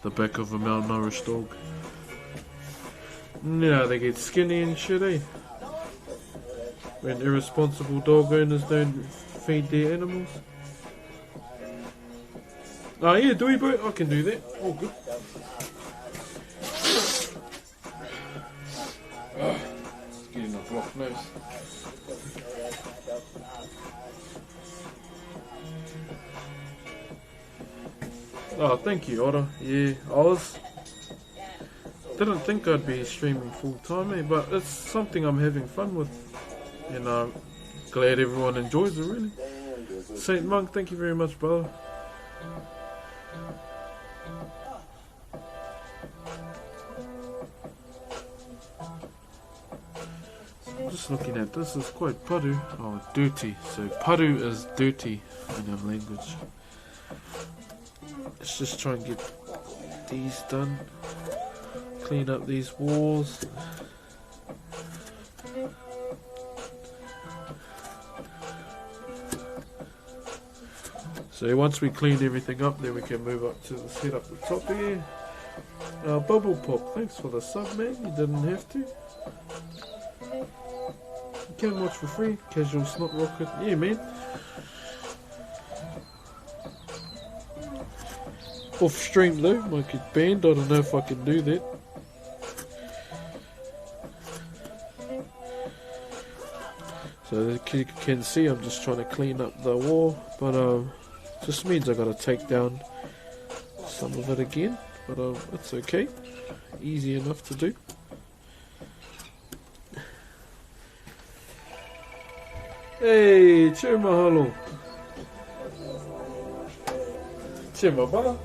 the back of a malnourished dog. Yeah, they get skinny and shit, eh? When irresponsible dog owners don't feed their animals. Oh yeah, do we, bro? I can do that. All good. It's getting a blocked nose. Oh, thank you, Ora. Yeah, didn't think I'd be streaming full time, eh? But it's something I'm having fun with. And I'm glad everyone enjoys it, really. Saint Monk, thank you very much, brother. I'm just looking at this, it's quite paru. Oh, dirty. So paru is dirty in our language. Let's just try and get these done. Clean up these walls. So once we clean everything up, then we can move up to the set up the top here. Bubble Pop, thanks for the sub, man. You didn't have to. You can watch for free. Casual Snot Rocket. Yeah, man. Off stream though, might get banned. I don't know if I can do that. So as you can see, I'm just trying to clean up the wall, but just means I gotta take down some of it again, but it's okay, easy enough to do. Hey, chur mahalo. Chur my brother.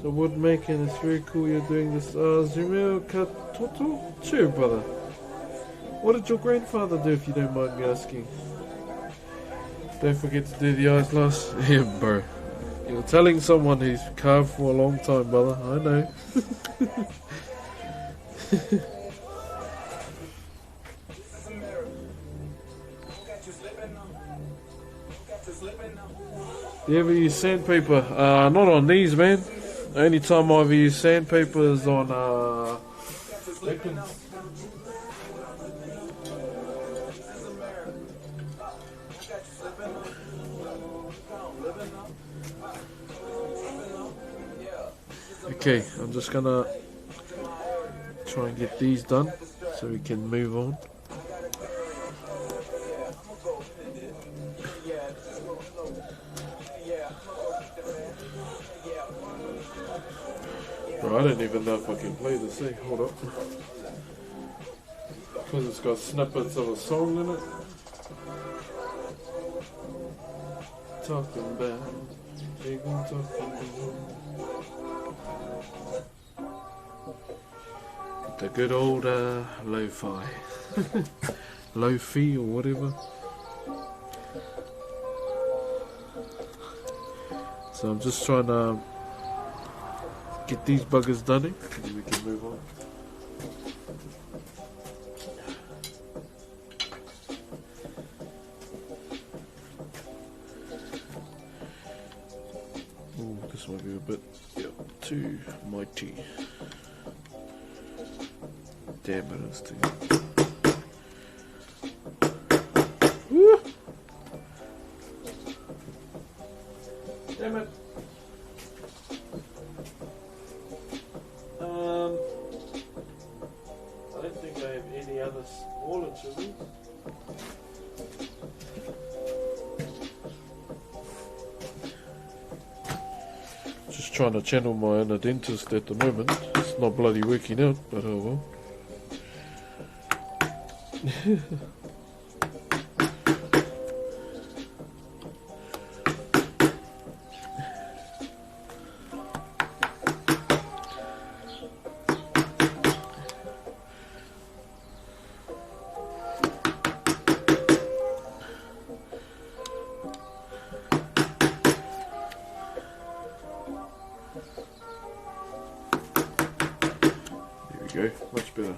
So wood making is very cool. You're doing this Zumeo Katoto? Sure, brother. What did your grandfather do, if you don't mind me asking? Don't forget to do the eyes last. Yeah, bro. You're telling someone who's carved for a long time, brother. I know. Do you ever use sandpaper? Not on these, man. The only time I've used sandpaper is on weapons. Okay, I'm just gonna try and get these done so we can move on. Bro, I don't even know if I can play this, eh? Hold up. Because it's got snippets of a song in it. Talking about, ain't gonna talk about the good old lo-fi. Lo-fi or whatever. So I'm just trying to get these buggers done, and then we can move on. Ooh, this might be a bit too mighty. Damn it, it's too. Woo! Damn it. I don't think I have any other smaller chisels. Just trying to channel my inner dentist at the moment. It's not bloody working out, but oh well. Go, much better.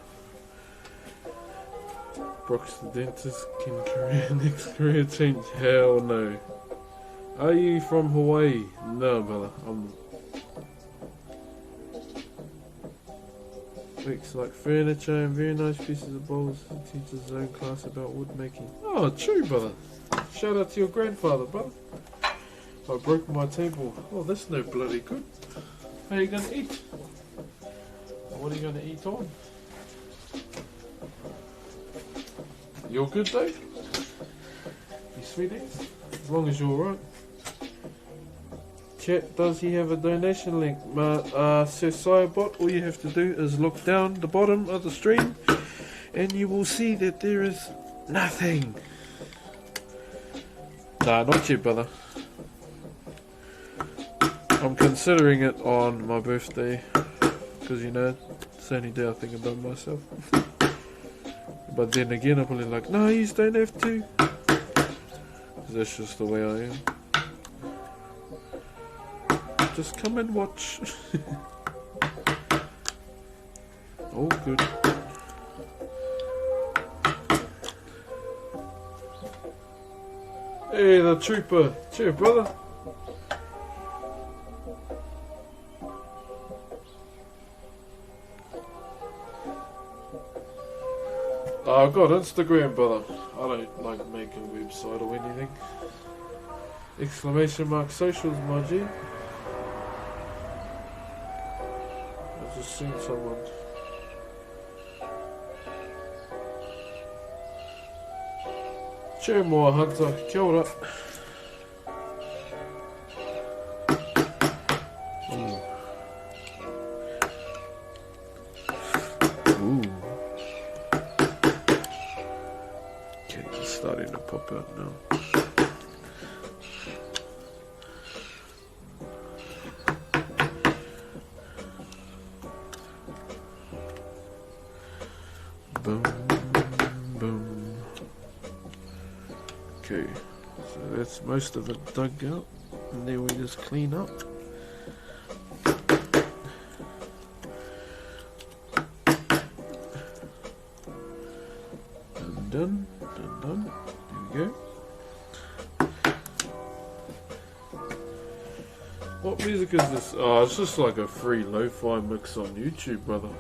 Broxh the dentist can career next career change? Hell no. Are you from Hawaii? No, brother. Makes like furniture and very nice pieces of bowls. He teaches his own class about wood making. Oh, true, brother. Shout out to your grandfather, brother. I broke my table. Oh, that's no bloody good. How are you gonna eat? What are you going to eat on? You're good though? You sweeties? As long as you're alright. Chat, does he have a donation link? Sir Cyberbot, all you have to do is look down the bottom of the stream and you will see that there is nothing. Nah, not yet, brother. I'm considering it on my birthday. Because you know, it's the only day I think about myself. But then again, I'm probably like, no, you don't have to. That's just the way I am. Just come and watch. All good. Hey, the trooper. Cheer, brother. I've got Instagram, brother. I don't like making a website or anything. Exclamation mark socials, my G. I just seen someone. Cheer more, Hunter. Kia ora. Out now. Boom, boom. Okay, so that's most of it dug out, and then we just clean up. Done, done, done. There we go. What music is this? Oh, it's just like a free lo-fi mix on YouTube, brother.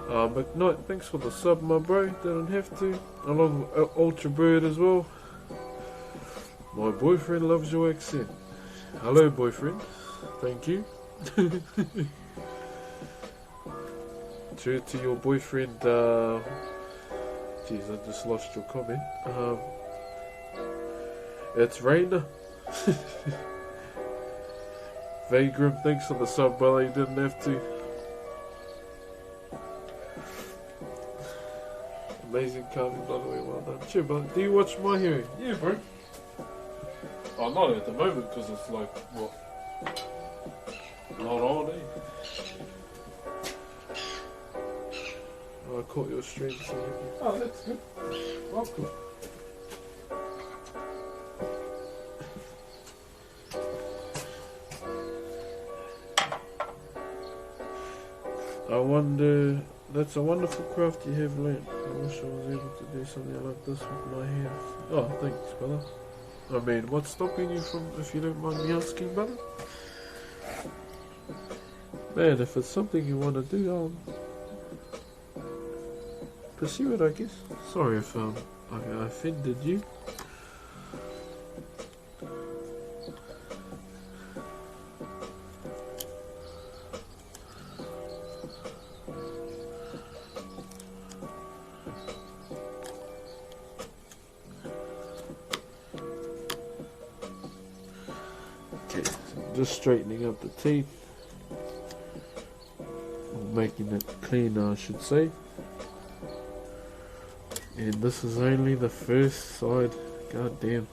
McKnight, thanks for the sub, my bro. Didn't have to. Along with Ultra Bird as well. My boyfriend loves your accent. Hello, boyfriend. Thank you. To your boyfriend, jeez, I just lost your comment. It's Raina. Vagram, thanks for the sub, brother. You didn't have to. Amazing carving, by the way. Well done. Cheer, brother. Do you watch My Hero? Yeah, bro. Oh, not at the moment, because it's like, what? Not on, eh? Oh, I caught your stream, so oh, that's good. Welcome. I wonder, that's a wonderful craft you have learnt. I wish I was able to do something like this with my hands. Oh, thanks, brother. I mean, what's stopping you from, if you don't mind me asking, brother? Man, if it's something you want to do, I'll pursue it, I guess. Sorry if I offended you. Just straightening up the teeth, or making it cleaner, I should say. And this is only the first side. God damn.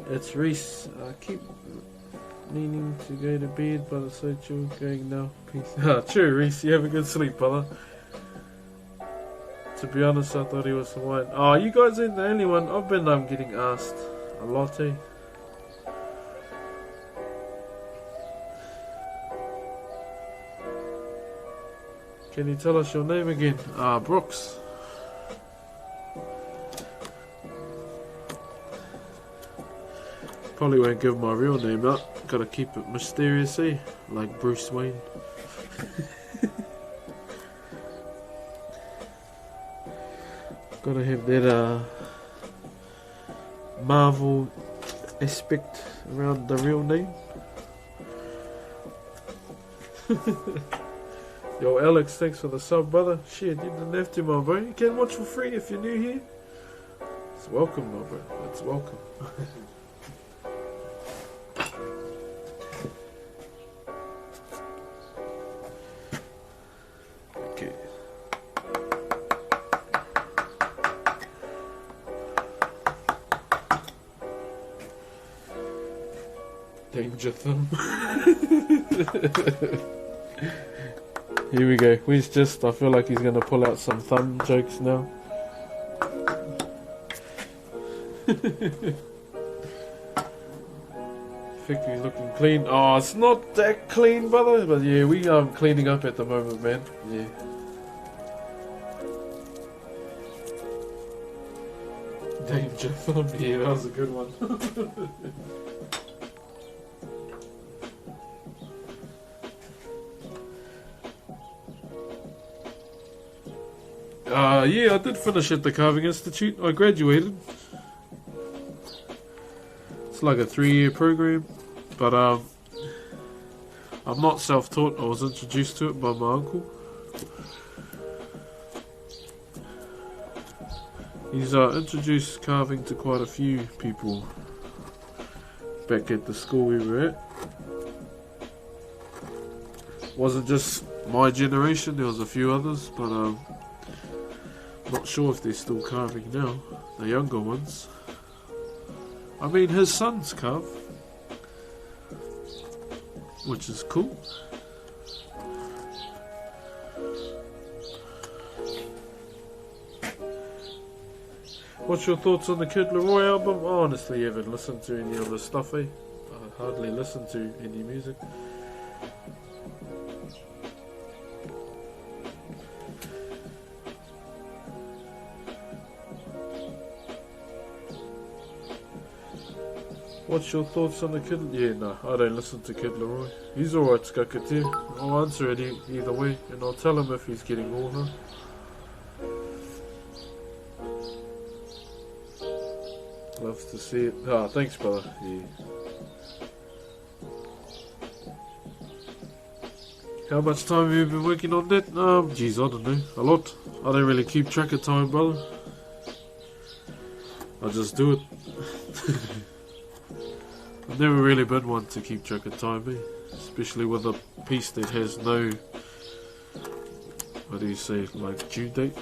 It's Reese. I keep meaning to go to bed, but it's so chill going now. Peace. True, Reese. You have a good sleep, brother. To be honest, I thought he was Hawaiian. Oh, you guys ain't the only one. I've been getting asked a lot, eh? Can you tell us your name again? Broxh. Probably won't give my real name out. Gotta keep it mysterious, eh? Like Bruce Wayne. Gotta have that Marvel aspect around the real name. Yo, Alex, thanks for the sub, brother. Shit, you didn't have to, my bro. You can watch for free if you're new here. It's welcome, my bro. It's welcome. Okay. Danger thumb. Here we go. I feel like he's going to pull out some thumb jokes now. Wheku looking clean. Oh, it's not that clean, brother. But yeah, we are cleaning up at the moment, man. Yeah. Danger thumb. Yeah, that was a good one. Yeah, I did finish at the Carving Institute. I graduated. It's like a 3-year program, but I'm not self-taught. I was introduced to it by my uncle. He's introduced carving to quite a few people back at the school we were at. Wasn't just my generation, there was a few others, but not sure if they're still carving now, the younger ones. I mean, his sons carve, which is cool. What's your thoughts on the Kid Leroy album? I honestly haven't listened to any of the stuff, eh? I hardly listen to any music. What's your thoughts on the Kid? Yeah, no, I don't listen to Kid Leroy. He's alright, Skakati. I'll answer it either way, and I'll tell him if he's getting older. Love to see it. Ah, thanks, brother. Yeah. How much time have you been working on that? Geez, I don't know. A lot. I don't really keep track of time, brother. I just do it. I've never really been one to keep track of time, eh? Especially with a piece that has no, what do you say, like due date?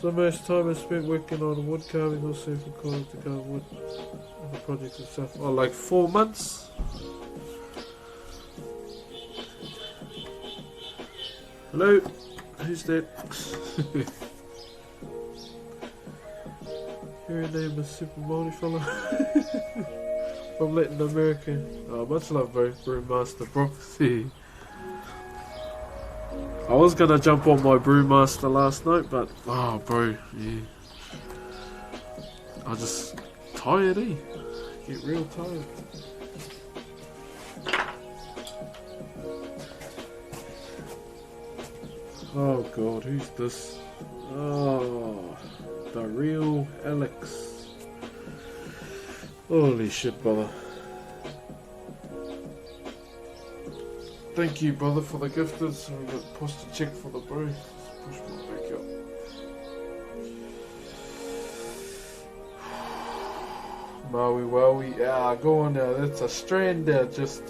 So most time I spent working on wood carving or surfing calling to carve wood on the project and stuff. Oh, like 4 months? Hello? Who's that? Your name is Super Maori fella from Latin America. Oh, much love, bro. Brewmaster Broxh. I was gonna jump on my Brewmaster last night, but oh, bro, yeah. I just tired, eh? Get real tired. Oh god, who's this? Oh, the real Alex. Holy shit, brother. Thank you, brother, for the gifted. So we got posted check for the bro. Let's push my back up. Maui wowie. Ah, go on now. That's a strand there, just.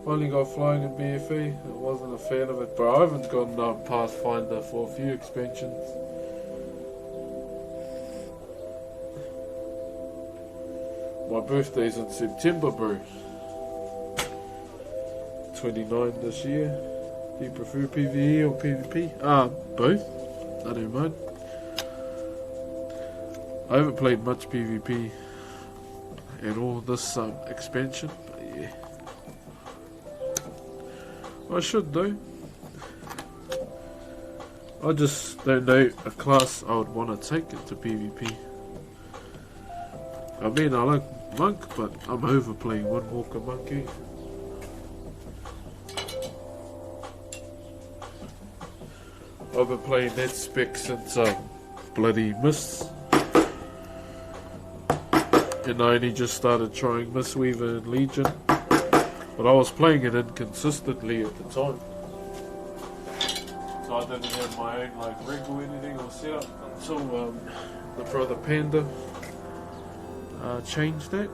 Only got flying in BFE. I wasn't a fan of it, but I haven't gone Pathfinder for a few expansions. My birthday's in September, bro. 29 this year. Do you prefer PvE or PvP? Both. I don't mind. I haven't played much PvP at all this expansion, but yeah. I should though. I just don't know a class I would want to take into PvP. I mean, I like Monk, but I'm over playing Windwalker Monkey. I've been playing that spec since bloody Mists. And I only just started trying Mistweaver and Legion. But I was playing it inconsistently at the time. So I didn't have my own like rig or anything or setup until the brother Panda changed that.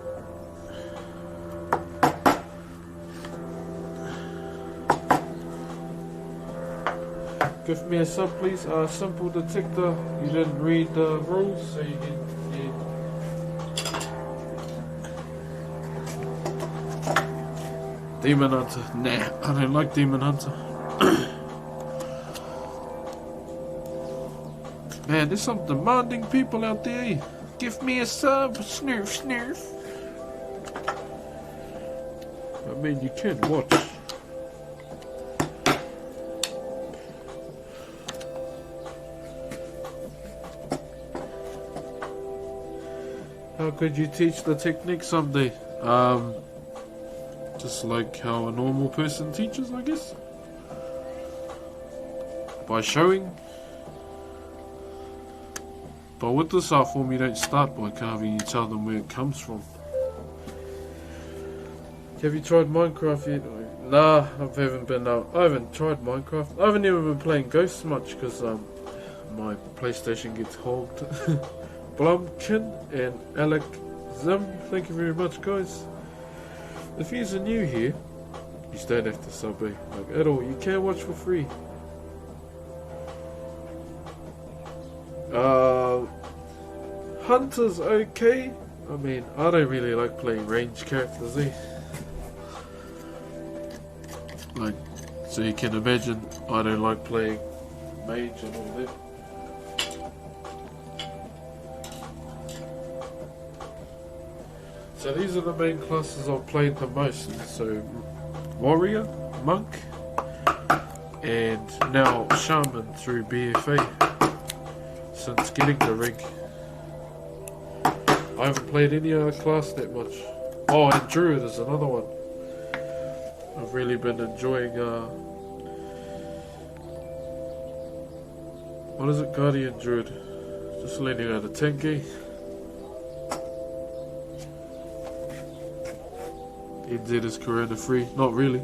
Give me a sub please. Simple detector. You didn't read the rules, so you can. Demon Hunter. Nah, I don't like Demon Hunter. Man, there's some demanding people out there. Give me a sub, snurf, snurf. I mean, you can watch. How could you teach the technique someday? Just like how a normal person teaches, I guess. By showing. But with this art form, you don't start by carving, you tell them where it comes from. Have you tried Minecraft yet? Nah, I haven't been out. I haven't tried Minecraft. I haven't even been playing Ghosts much because my PlayStation gets hogged. Blumkin and Alec Zim, thank you very much, guys. If you're new here, you don't have to sub, like at all. You can watch for free. Hunter's okay. I mean, I don't really like playing ranged characters, eh? Like, so you can imagine, I don't like playing mage and all that. So these are the main classes I've played the most. So Warrior, Monk, and now Shaman through BFA since getting the rig. I haven't played any other class that much. Oh, and Druid is another one. I've really been enjoying what is it, Guardian Druid? Just learning how to tanky. NZ is corona free. Not really.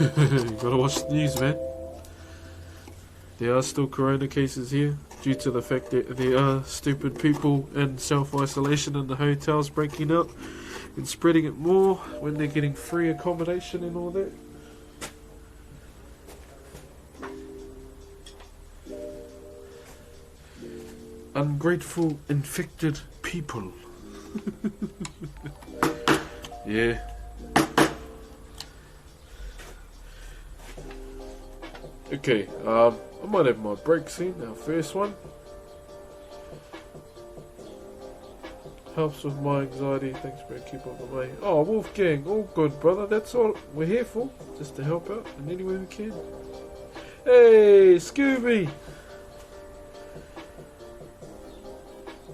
You gotta watch the news, man. There are still corona cases here due to the fact that there are stupid people in self-isolation in the hotels breaking out and spreading it more when they're getting free accommodation and all that. Ungrateful, infected people. Yeah. Okay, I might have my break soon, our first one. Helps with my anxiety, thanks bro, keep up the way. Oh, Wolfgang, all good brother, that's all we're here for, just to help out in any way we can. Hey, Scooby!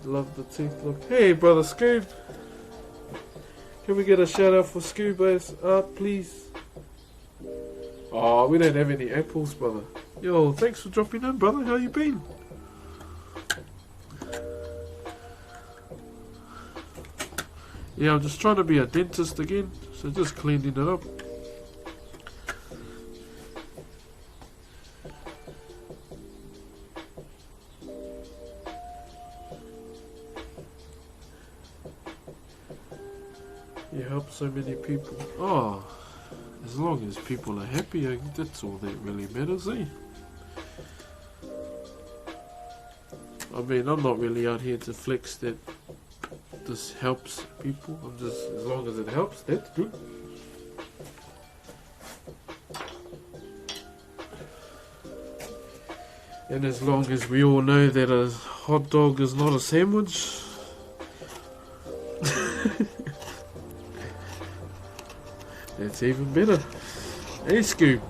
Love the teeth look. Hey brother Scoob! Can we get a shout out for Scooba's art please? Oh, we don't have any apples, brother. Yo, thanks for dropping in, brother. How you been? Yeah, I'm just trying to be a dentist again, so just cleaning it up. You help so many people. Oh. As long as people are happy, that's all that really matters, eh? I mean, I'm not really out here to flex that this helps people. I'm just, as long as it helps, that's good. And as long as we all know that a hot dog is not a sandwich, that's even better. Hey, Scoop.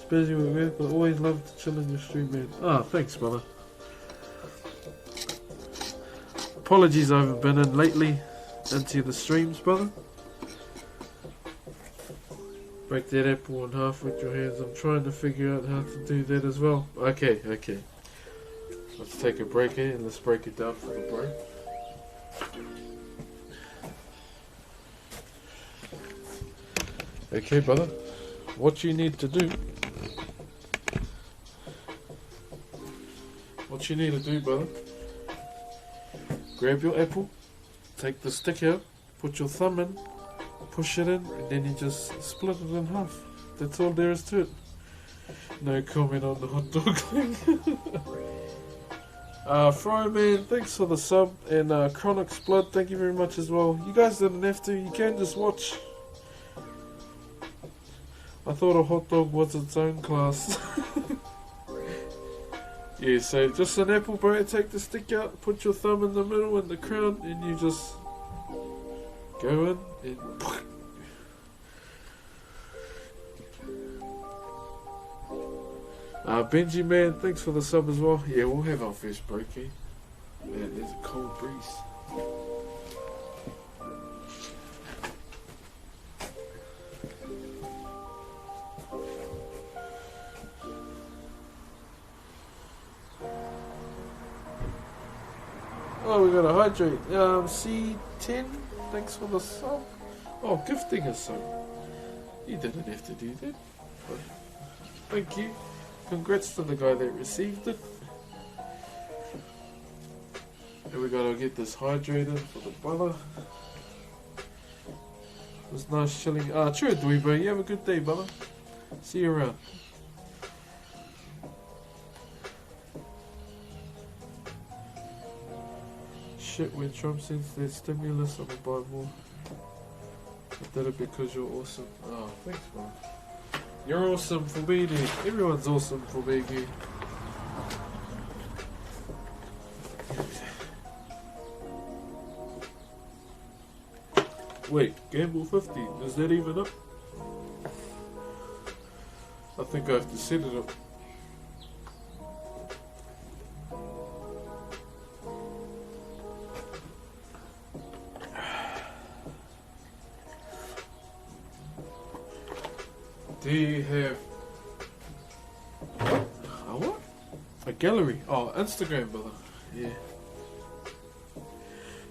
Busy with work, but always love to chill in your stream, man. Ah, thanks, brother. Apologies, I haven't been in lately into the streams, brother. Break that apple in half with your hands. I'm trying to figure out how to do that as well. Okay. Let's take a break here and let's break it down for the break. Okay, brother. What you need to do. Brother. Grab your apple, take the stick out, put your thumb in, push it in, and then you just split it in half. That's all there is to it. No comment on the hot dog thing. Fryman, thanks for the sub, and Chronic's Blood, thank you very much as well. You guys didn't have to, you can just watch. I thought a hot dog was its own class. Yeah, so just an apple, bro, take the stick out, put your thumb in the middle and the crown, and you just go in and... Benji, man, thanks for the sub as well. Yeah, we'll have our first break here. Man, there's a cold breeze. Oh, we gotta hydrate. C10, thanks for the sub. Oh, gifting a sub. You didn't have to do that. But thank you. Congrats to the guy that received it. And we gotta get this hydrated for the brother. It was nice chilling. Chur, Dweebo, you have a good day, brother. See you around. Shit, when Trump sends their stimulus on the Bible, I did it because you're awesome. Oh, thanks, man. You're awesome for being here. Everyone's awesome for being here. Wait, Gamble 50, is that even up? I think I have to set it up. Do you have what? A gallery? Oh, Instagram, brother. Yeah.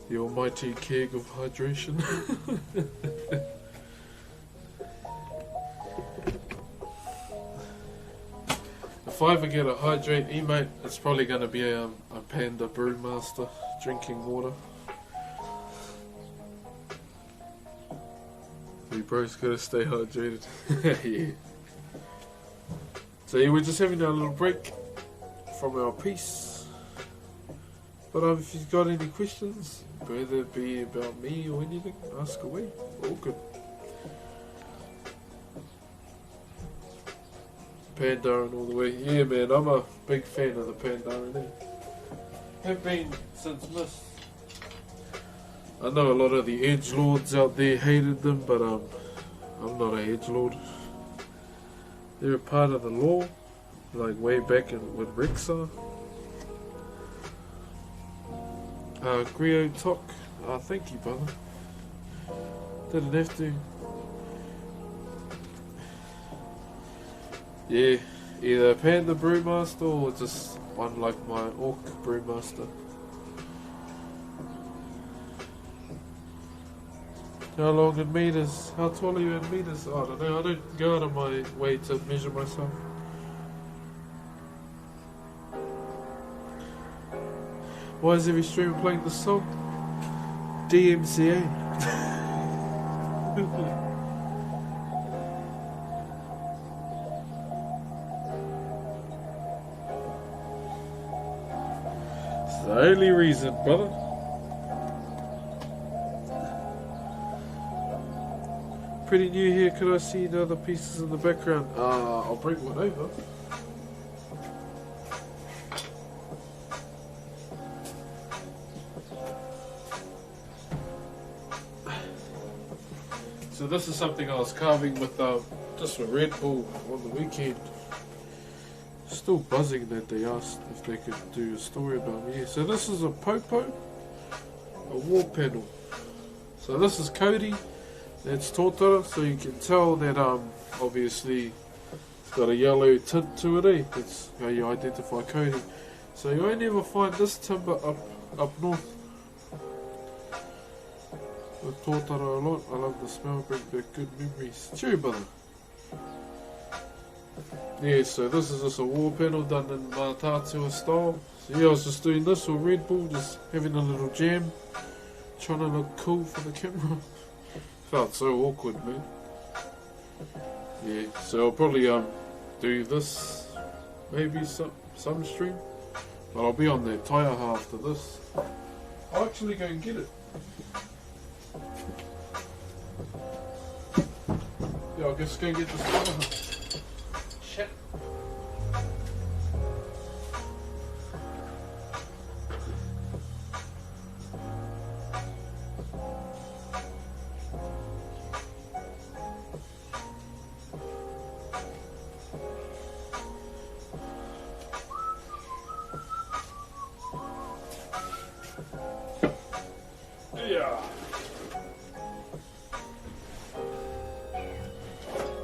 The almighty keg of hydration. If I ever get a hydrate mate, it's probably going to be a Panda Brewmaster drinking water. You bro's got to stay hydrated. Yeah. So yeah, we're just having a little break from our piece. But if you've got any questions, whether it be about me or anything, ask away. All good. Pandaren all the way. Yeah, man, I'm a big fan of the Pandaren. Have been since Miss. I know a lot of the edgelords out there hated them, but I'm not an edgelord. They're a part of the law, like way back with Rexar. Grio Tok, thank you, brother. Didn't have to. Yeah, either Panda Brewmaster or just one like my Orc Brewmaster. How long in meters? How tall are you in meters? I don't know. I don't go out of my way to measure myself. Why is every streamer playing the song? DMCA. It's the only reason, brother. Pretty new here. Could I see the other pieces in the background? I'll bring one over. So this is something I was carving with just for Red Bull on the weekend. Still buzzing that they asked if they could do a story about me. So this is a popo, a wall panel. So this is Cody. That's Totara, so you can tell that obviously it's got a yellow tint to it, eh? That's how you identify Cody. So you only ever find this timber up north. With Totara a lot. I love the smell, bring back good memories. Cheerio, brother. Yeah, so this is just a wall panel done in Mātātua style. So yeah, I was just doing this with Red Bull, just having a little jam, trying to look cool for the camera. Felt so awkward, man. Yeah, so I'll probably do this maybe some stream, but I'll be on that taiaha after this. I'll actually go and get it. Yeah, I'll just go and get this taiaha. Shit.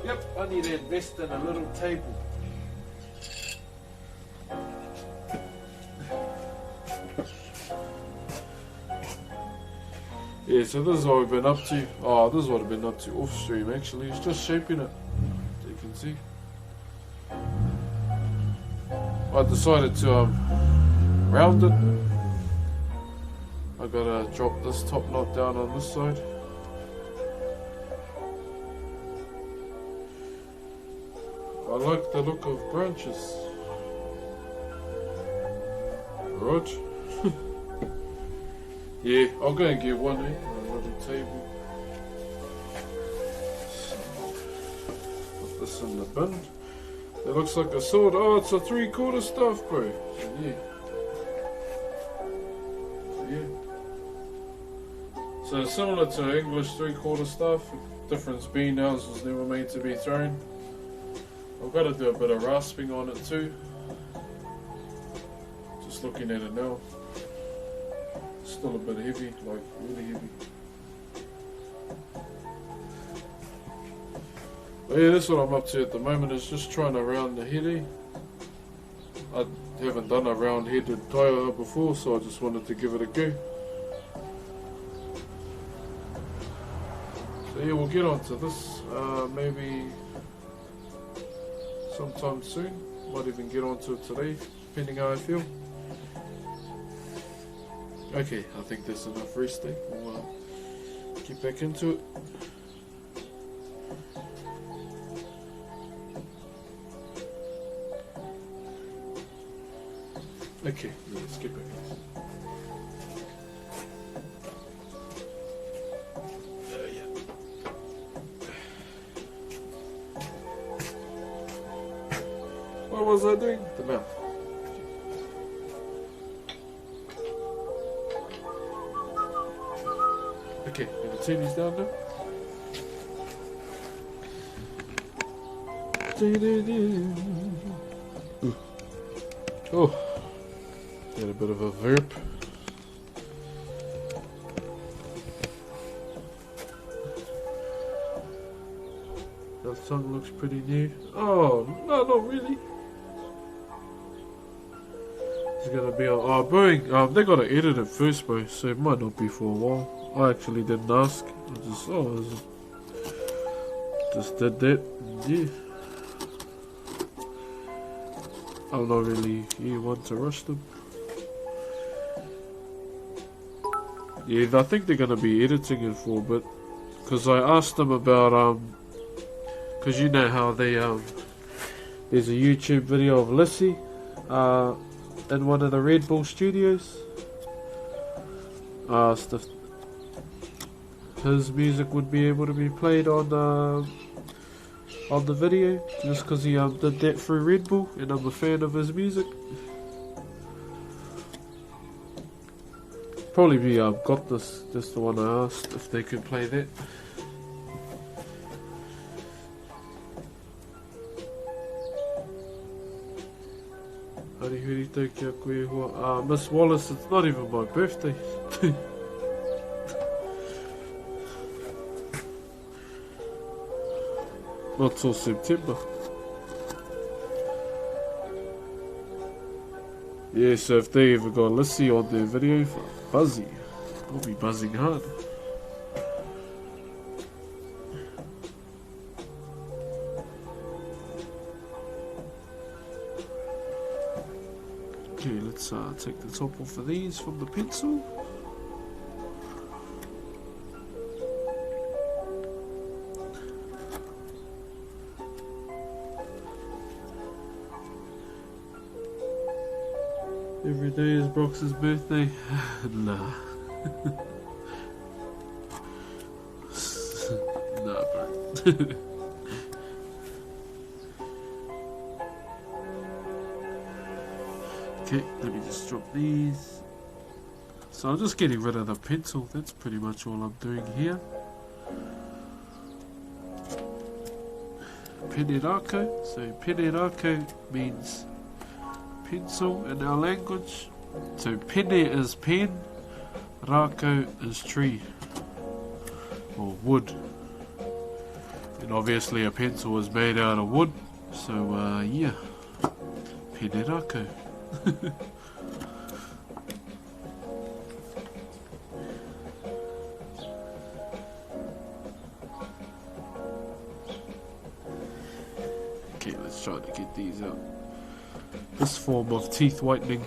Yep, I need to invest in a little table. Yeah, so this is what we've been up to. Oh, this is what I've been up to off stream actually. It's just shaping it, as you can see. I decided to round it. I gotta drop this top knot down on this side. I like the look of branches. Right. Yeah, I'll go and get one, a little table. Put this in the bin. It looks like a sword. Oh, it's a 3/4 staff, bro. Yeah. So similar to English 3/4 staff, difference being ours was never meant to be thrown. I've got to do a bit of rasping on it too. Just looking at it now. Still a bit heavy, like really heavy. But yeah, that's what I'm up to at the moment, is just trying to round the here. I haven't done a round headed taiaha before, so I just wanted to give it a go. So yeah, we'll get on to this maybe sometime soon. Might even get onto it today, depending how I feel. Okay, I think that's enough resting. We'll get back into it. Okay, let's get back into it. What was I doing? The mouth. Okay, gonna turn these down now. Ooh. Oh, get a bit of a verp. That tongue looks pretty new. Oh, no, not really. It's gonna be on Boeing. They gotta edit it first, bro, so it might not be for a while. I actually didn't ask. I just did that. Yeah. I'm not really one to rush them. Yeah, I think they're gonna be editing it for a bit, because I asked them about because you know how they there's a YouTube video of Lissy in one of the Red Bull studios. I asked if his music would be able to be played on the video, just because he did that through Red Bull, and I'm a fan of his music. Probably be got this, just the one I asked if they could play that. Miss Wallace, it's not even my birthday. Not till September. Yeah, so if they ever got Lissy on their video, buzzy. I'll be buzzing hard. Okay, let's take the top off of these from the pencil. Every day is Brox's birthday. Nah. Nah, bro. Okay, let me just drop these. So I'm just getting rid of the pencil. That's pretty much all I'm doing here. Penerako. So penerako means pencil in our language. So pene is pen, rako is tree or wood, and obviously a pencil is made out of wood. So yeah, pene rako. Okay, let's try to get these out. This form of teeth whitening.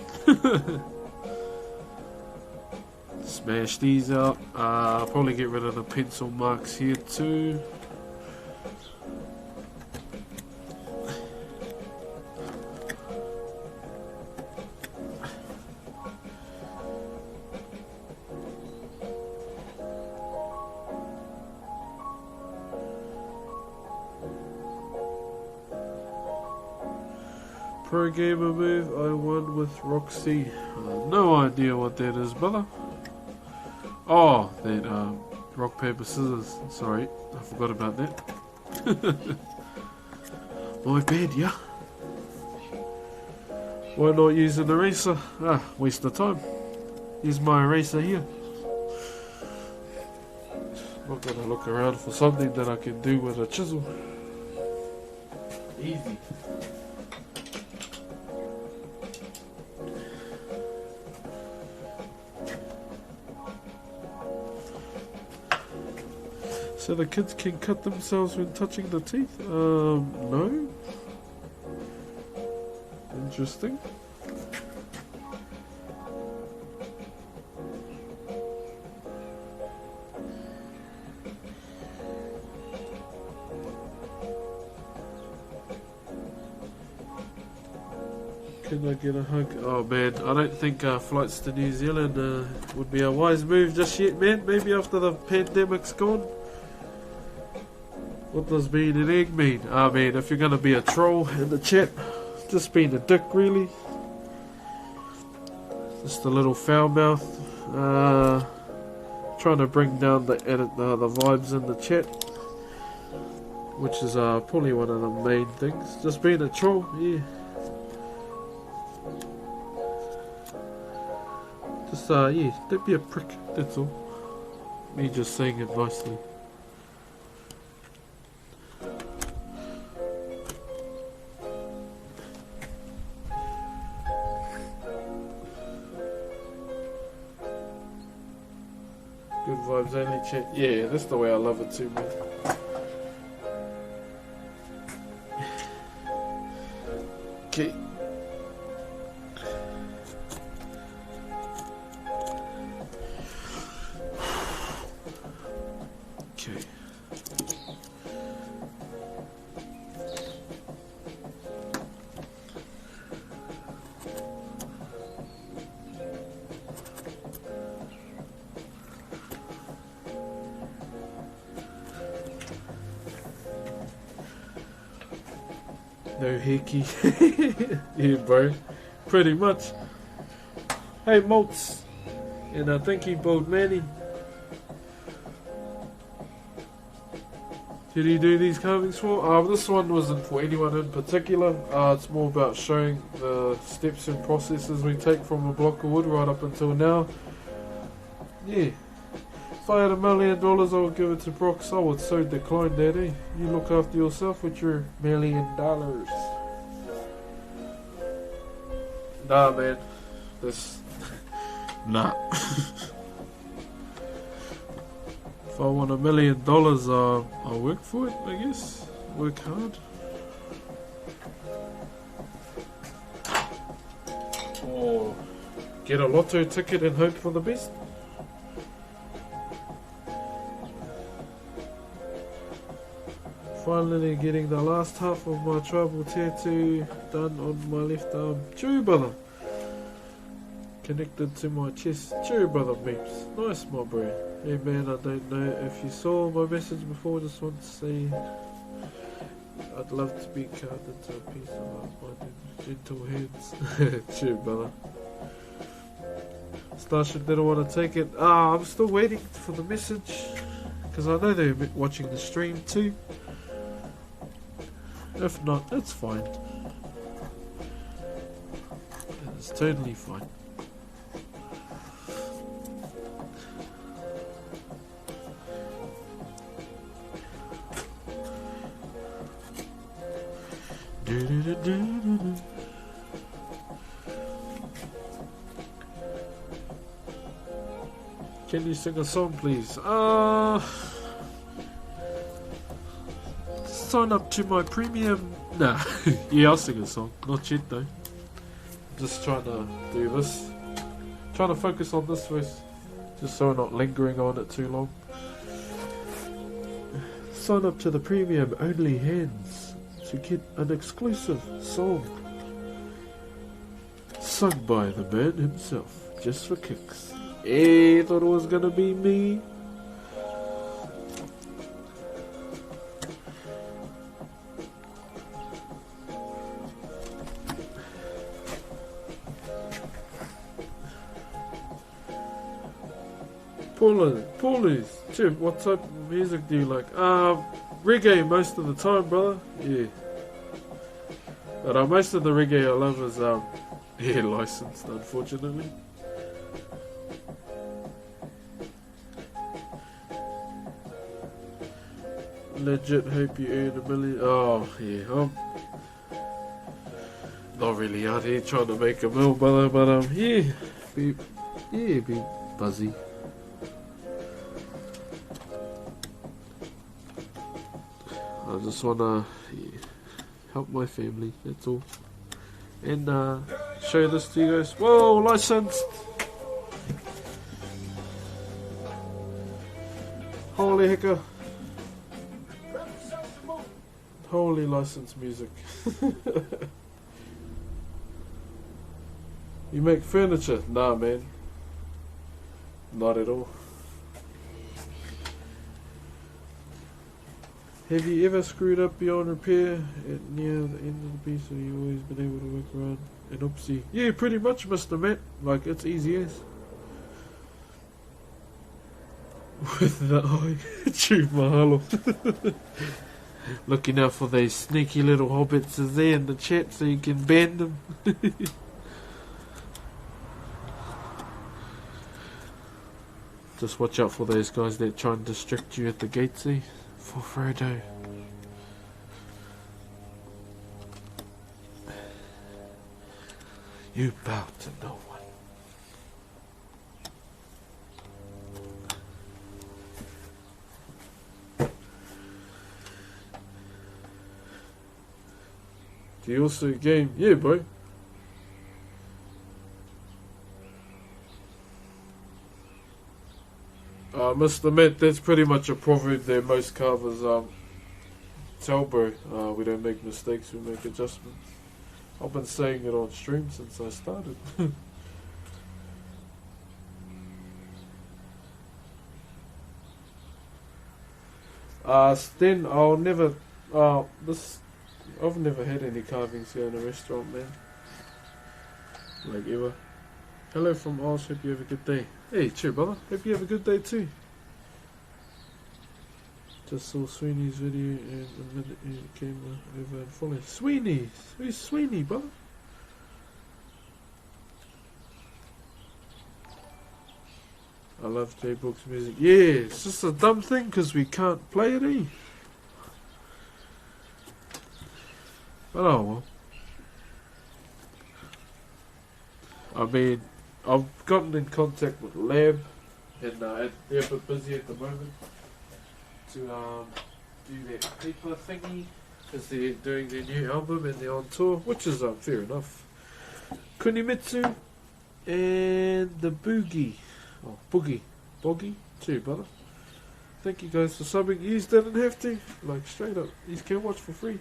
Smash these out. Probably get rid of the pencil marks here too. Pro gamer move, I won with Roxy. No idea what that is, brother. Oh, that rock, paper, scissors. Sorry, I forgot about that. My bad, yeah. Why not use an eraser? Waste of time. Use my eraser here. Not gonna look around for something that I can do with a chisel. Easy. So the kids can cut themselves when touching the teeth? No. Interesting. Can I get a hug? Oh man, I don't think flights to New Zealand would be a wise move just yet, man. Maybe after the pandemic's gone. What does being an egg mean? Ah man, if you're gonna be a troll in the chat, just being a dick really. Just a little foul mouth. Trying to bring down the vibes in the chat, which is probably one of the main things. Just being a troll, yeah. Just yeah, don't be a prick. That's all. Me just saying it nicely. Good vibes only chat. Yeah, that's the way I love it too, man. Okay. Okay. No hickey. Yeah, bro. Pretty much. Hey, Maltz. And thank you, Bold Manny. Did he do these carvings for? This one wasn't for anyone in particular. It's more about showing the steps and processes we take from a block of wood right up until now. Yeah. If I had $1 million, I would give it to Broxh. I would so decline that, eh? You look after yourself with your $1 million. Nah, man. This. Nah. If I want $1 million, I'll work for it, I guess. Work hard. Or get a lotto ticket and hope for the best. Finally getting the last half of my tribal tattoo done on my left arm. Chur, brother. Connected to my chest. Chur, brother, meeps. Nice, my bro. Hey man, I don't know if you saw my message before, just want to say I'd love to be carved into a piece of art by gentle hands. Chur, brother. Starship didn't want to take it. I'm still waiting for the message, because I know they're watching the stream too. If not, it's fine. It's totally fine. Can you sing a song, please? Sign up to my premium. Nah, yeah, I'll sing a song. Not yet though. Just trying to do this. Trying to focus on this first, just so we're not lingering on it too long. Sign up to the premium only hands to get an exclusive song sung by the man himself, just for kicks. Hey, thought it was gonna be me. Paulies, Chip, what type of music do you like? Reggae most of the time, brother. Yeah. But most of the reggae I love is yeah, licensed, unfortunately. Legit hope you earn $1 million. Oh yeah, Not really out here trying to make a meal, brother, but yeah, be buzzy. I just wanna help my family, that's all. And show this to you guys. Whoa, licensed! Holy hecka. Holy licensed music. You make furniture? Nah, man. Not at all. Have you ever screwed up beyond repair at near the end of the piece, or you always been able to work around an oopsie? Yeah, pretty much, Mr. Matt. Like, it's easy as. With the eye. True, mahalo. Looking out for those sneaky little hobbits is there in the chat so you can ban them. Just watch out for those guys that try and distract you at the gate, see? For Frodo. You bow to no one. Do you also game? Yeah, bro. Mr. Matt, that's pretty much a proverb that most carvers tell, bro. We don't make mistakes, we make adjustments. I've been saying it on stream since I started. Sten, I've never had any carvings here in a restaurant, man. Like ever. Hello from Oz, hope you have a good day. Hey, cheer, brother. Hope you have a good day too. Just saw Sweeney's video and a minute he came over and followed. Sweeney! Who's Sweeney, brother? I love J-Book's music. Yeah, it's just a dumb thing because we can't play it, eh? But oh well. I mean, I've gotten in contact with Lab and they're a bit busy at the moment to do that paper thingy because they're doing their new album and they're on tour, which is fair enough. Kunimitsu and the Boogie too, brother. Thank you guys for subbing. You didn't have to, like straight up. You can watch for free.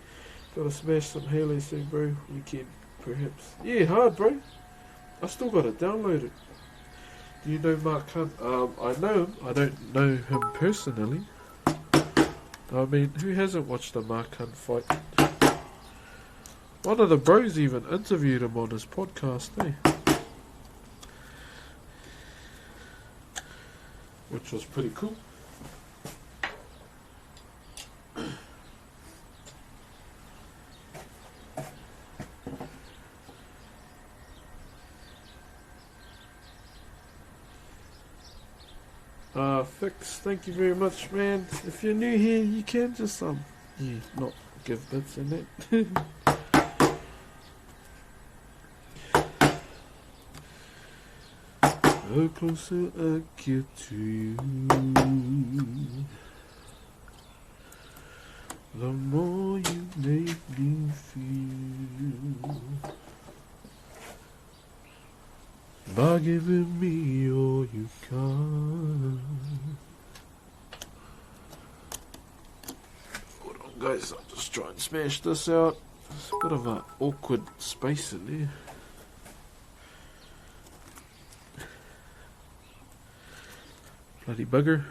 Gotta smash some Halo soon, bro. Weekend, perhaps. Yeah, hard, bro. I still gotta download it. Do you know Mark Hunt? I know him. I don't know him personally. I mean, who hasn't watched a Mark Hunt fight? One of the bros even interviewed him on his podcast, eh? Which was pretty cool. Fix, thank you very much, man. If you're new here, you can just not give bits in it. The closer I get to you, the more you make me feel. By giving me all you can. Hold on, guys, I'll just try and smash this out. There's a bit of an awkward space in there. Bloody bugger.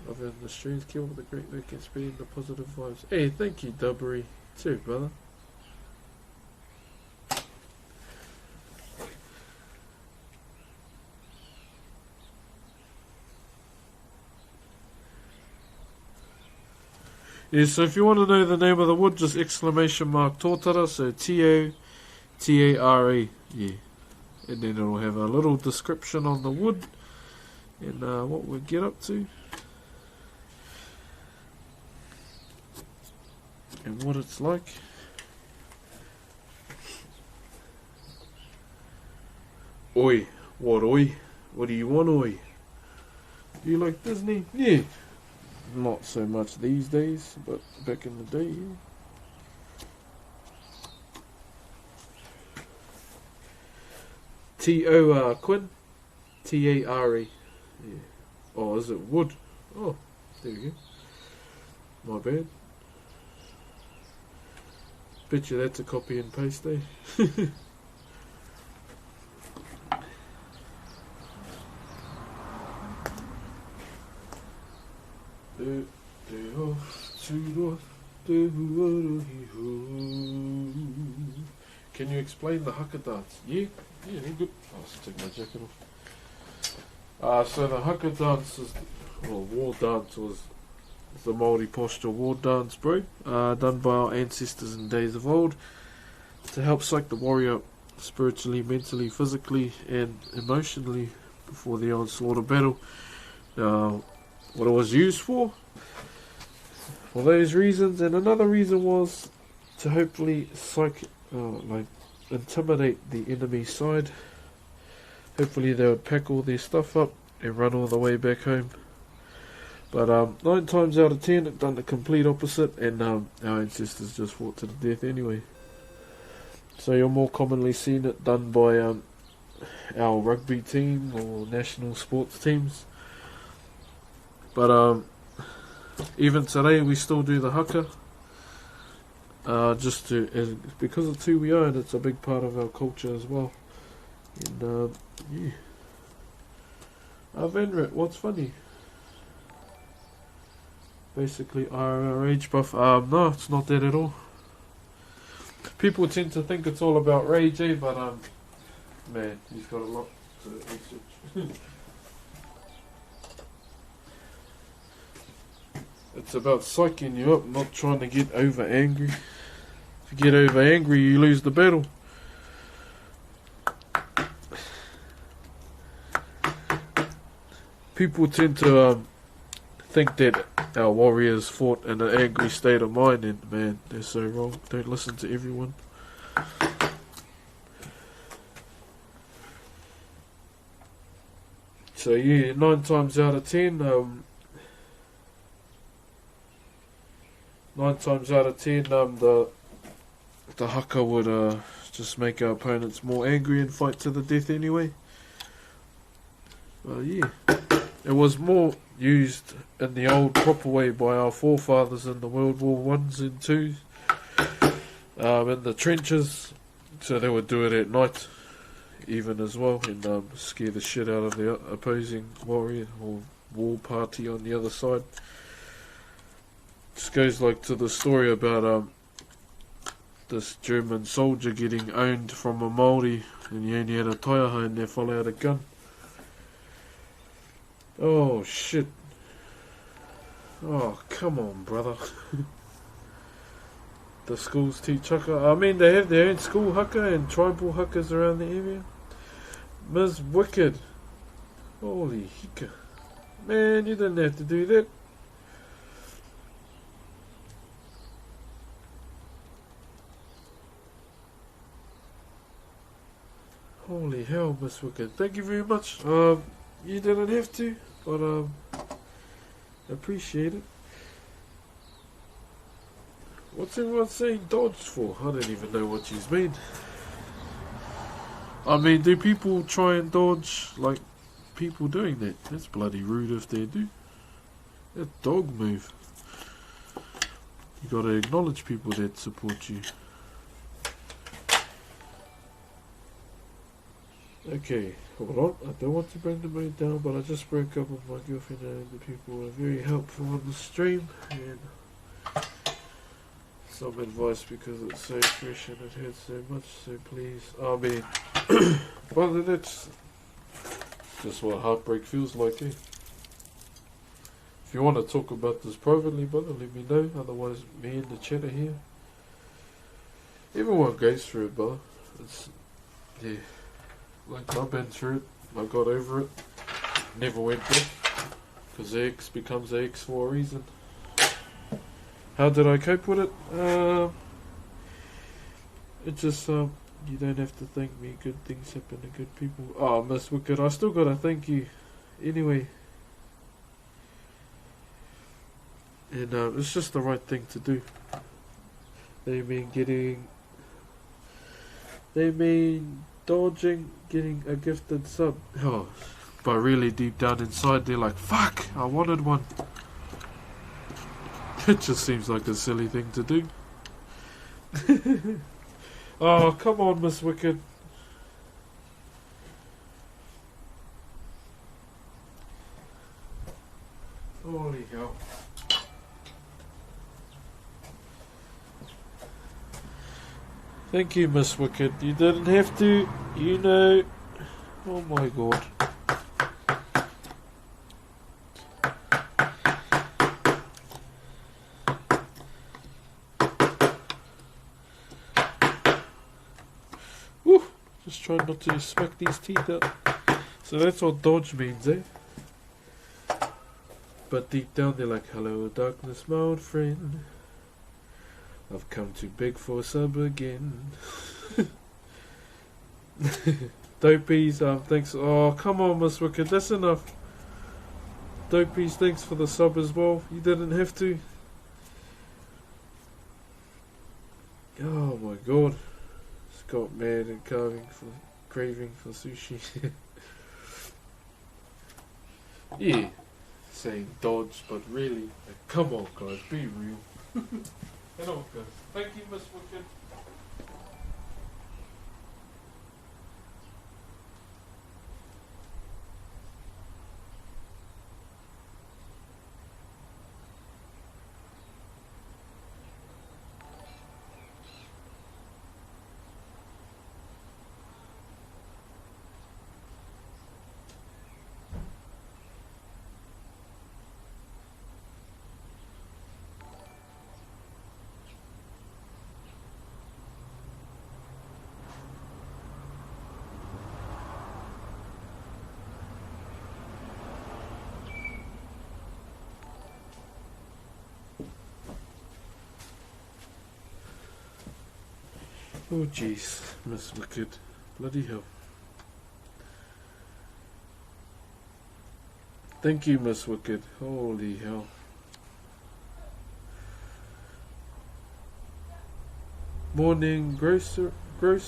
Other than the streams, kill with the great work and spreading the positive vibes. Hey, thank you, Dubbery. Too, brother. Yeah, so if you want to know the name of the wood, just exclamation mark Totara, so Totara, yeah. And then it'll have a little description on the wood and what we get up to. and what it's like. Oi, what oi? What do you want, oi? Do you like Disney? Yeah. Not so much these days, but back in the day, yeah. T-O Quinn? T-A-R-E. Yeah. Oh, is it wood? Oh, there you go. My bad. Bet you that's a copy and paste, eh? Can you explain the haka dance? Yeah, good. I'll just take my jacket off. So the haka dance is, well, war dance was the Maori posture war dance, bro. Done by our ancestors in days of old to help psych the warrior spiritually, mentally, physically, and emotionally before the onslaught of battle. What it was used for those reasons, and another reason was to hopefully intimidate the enemy side. Hopefully they would pack all their stuff up and run all the way back home. But 9 times out of 10 it done the complete opposite, and our ancestors just fought to the death anyway. So you're more commonly seen it done by our rugby team or national sports teams. But even today we still do the haka. Because it's who we are, and it's a big part of our culture as well. And yeah. Venret, what's funny? Basically our age buff. No, it's not that at all. People tend to think it's all about rage, eh? But man, he's got a lot to research. It's about psyching you up, not trying to get over angry. If you get over angry, you lose the battle. People tend to think that our warriors fought in an angry state of mind, and man, they're so wrong. Don't listen to everyone. So yeah, 9 times out of 10, 9 times out of 10, the haka would just make our opponents more angry and fight to the death anyway. Yeah, it was more used in the old proper way by our forefathers in the World War I's and Two's, in the trenches. So they would do it at night, even as well, and scare the shit out of the opposing warrior or war party on the other side. Just goes like to the story about this German soldier getting owned from a Maori, and he only had a taiaha and they fell out a gun. Oh shit. Oh come on, brother. The schools teach haka. I mean, they have their own school haka and tribal hakas around the area. Ms. Wicked. Holy hika. Man, you didn't have to do that. Holy hell, Miss Wicked. Thank you very much. You didn't have to, but appreciate it. What's everyone saying dodge for? I don't even know what you mean. I mean, do people try and dodge like people doing that? That's bloody rude if they do. That dog move. You gotta acknowledge people that support you. Okay, hold on. I don't want to bring the mood down, but I just broke up with my girlfriend and the people were very helpful on the stream, and some advice because it's so fresh and it hurts so much, so please. I mean, brother, that's just what heartbreak feels like, eh? If you want to talk about this privately, brother, let me know. Otherwise, me and the chat are here. Everyone goes through it, brother. It's, yeah. Like, I've been through it, I got over it, never went back, because X becomes X for a reason. How did I cope with it? It just, you don't have to thank me. Good things happen to good people. Oh, Miss Wicked, I still gotta thank you. Anyway. And it's just the right thing to do. They mean dodging getting a gifted sub. Oh, but really deep down inside they're like, fuck, I wanted one. It just seems like a silly thing to do. Oh, come on, Miss Wicked. Holy hell. Thank you, Miss Wicked. You didn't have to, you know. Oh my god. Woo! Just try not to smack these teeth out. So that's what dodge means, eh? But deep down they're like, hello darkness, my old friend. I've come too big for a sub again. Dopies, thanks. Oh, come on, Miss Wicked, that's enough. Dopies, thanks for the sub as well. You didn't have to. Oh my god. Just got mad and craving for sushi. Yeah, saying dodge, but really, like, come on guys, be real. Hello guys. Thank you, Miss Wicked. Oh jeez, Miss Wicked. Bloody hell. Thank you, Miss Wicked. Holy hell. Morning, Gross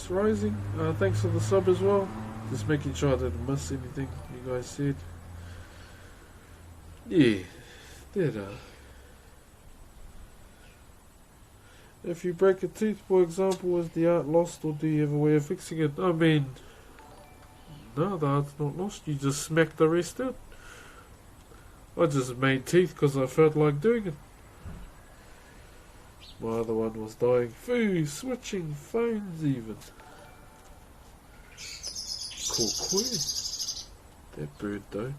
Rising. Thanks for the sub as well. Just making sure I didn't miss anything you guys said. Yeah, that if you break a tooth, for example, is the art lost or do you have a way of fixing it? I mean, no, the art's not lost. You just smack the rest out. I just made teeth because I felt like doing it. My other one was dying. Foo, switching phones even. Cool. That bird though.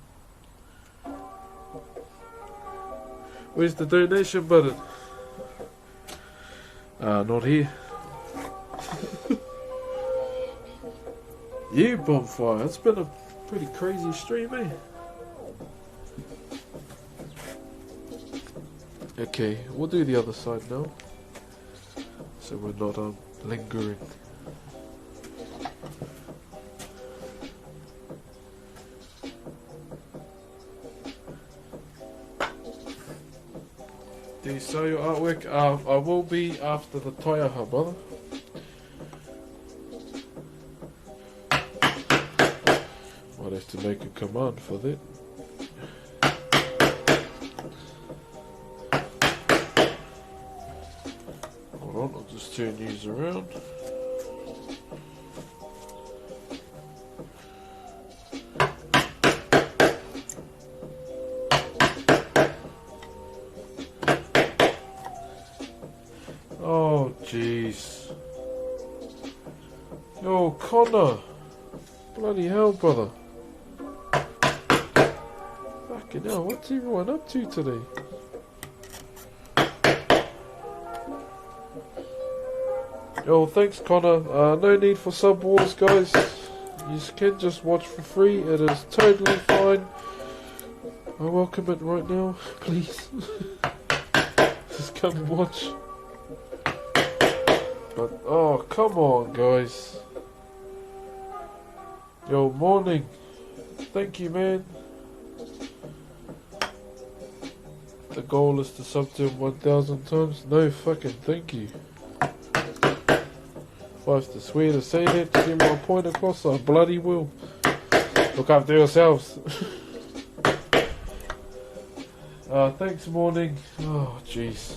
Where's the donation button? Not here. Yeah, Bonfire. It's been a pretty crazy stream, eh? Okay, we'll do the other side now. So we're not lingering. Do you sell your artwork? I will be after the Taiaha, brother. Might have to make a command for that. Hold on, I'll just turn these around. Oh, jeez. Yo, Connor. Bloody hell, brother. Fucking hell, what's everyone up to today? Yo, thanks, Connor. No need for sub wars, guys. You can just watch for free. It is totally fine. I welcome it right now, please. just come and watch. But, oh, come on, guys. Yo, morning. Thank you, man. The goal is to sub to him 1,000 times. No fucking thank you. If I have to swear to say that to get my point across, I bloody will. Look after yourselves. Thanks, morning. Oh, jeez.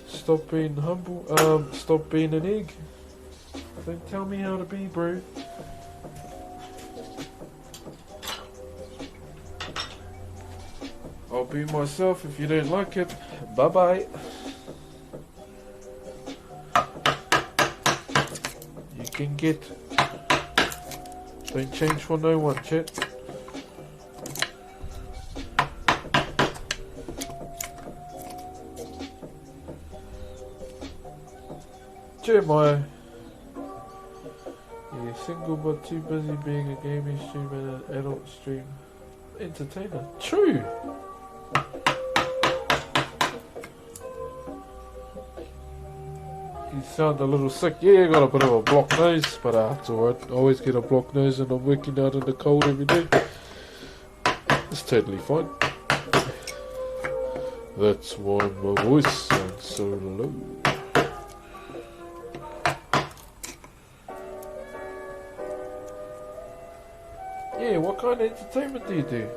Stop being humble. Stop being an egg. Don't tell me how to be, bro. I'll be myself. If you don't like it, bye bye. You can get. Don't change for no one, chat. Jeremiah. Yeah, single but too busy being a gaming streamer and an adult stream entertainer. True. You sound a little sick. Yeah, I got a bit of a blocked nose, but it's alright. I always get a blocked nose and I'm working out in the cold every day. It's totally fine. That's why my voice sounds so low. Yeah, what kind of entertainment do you do?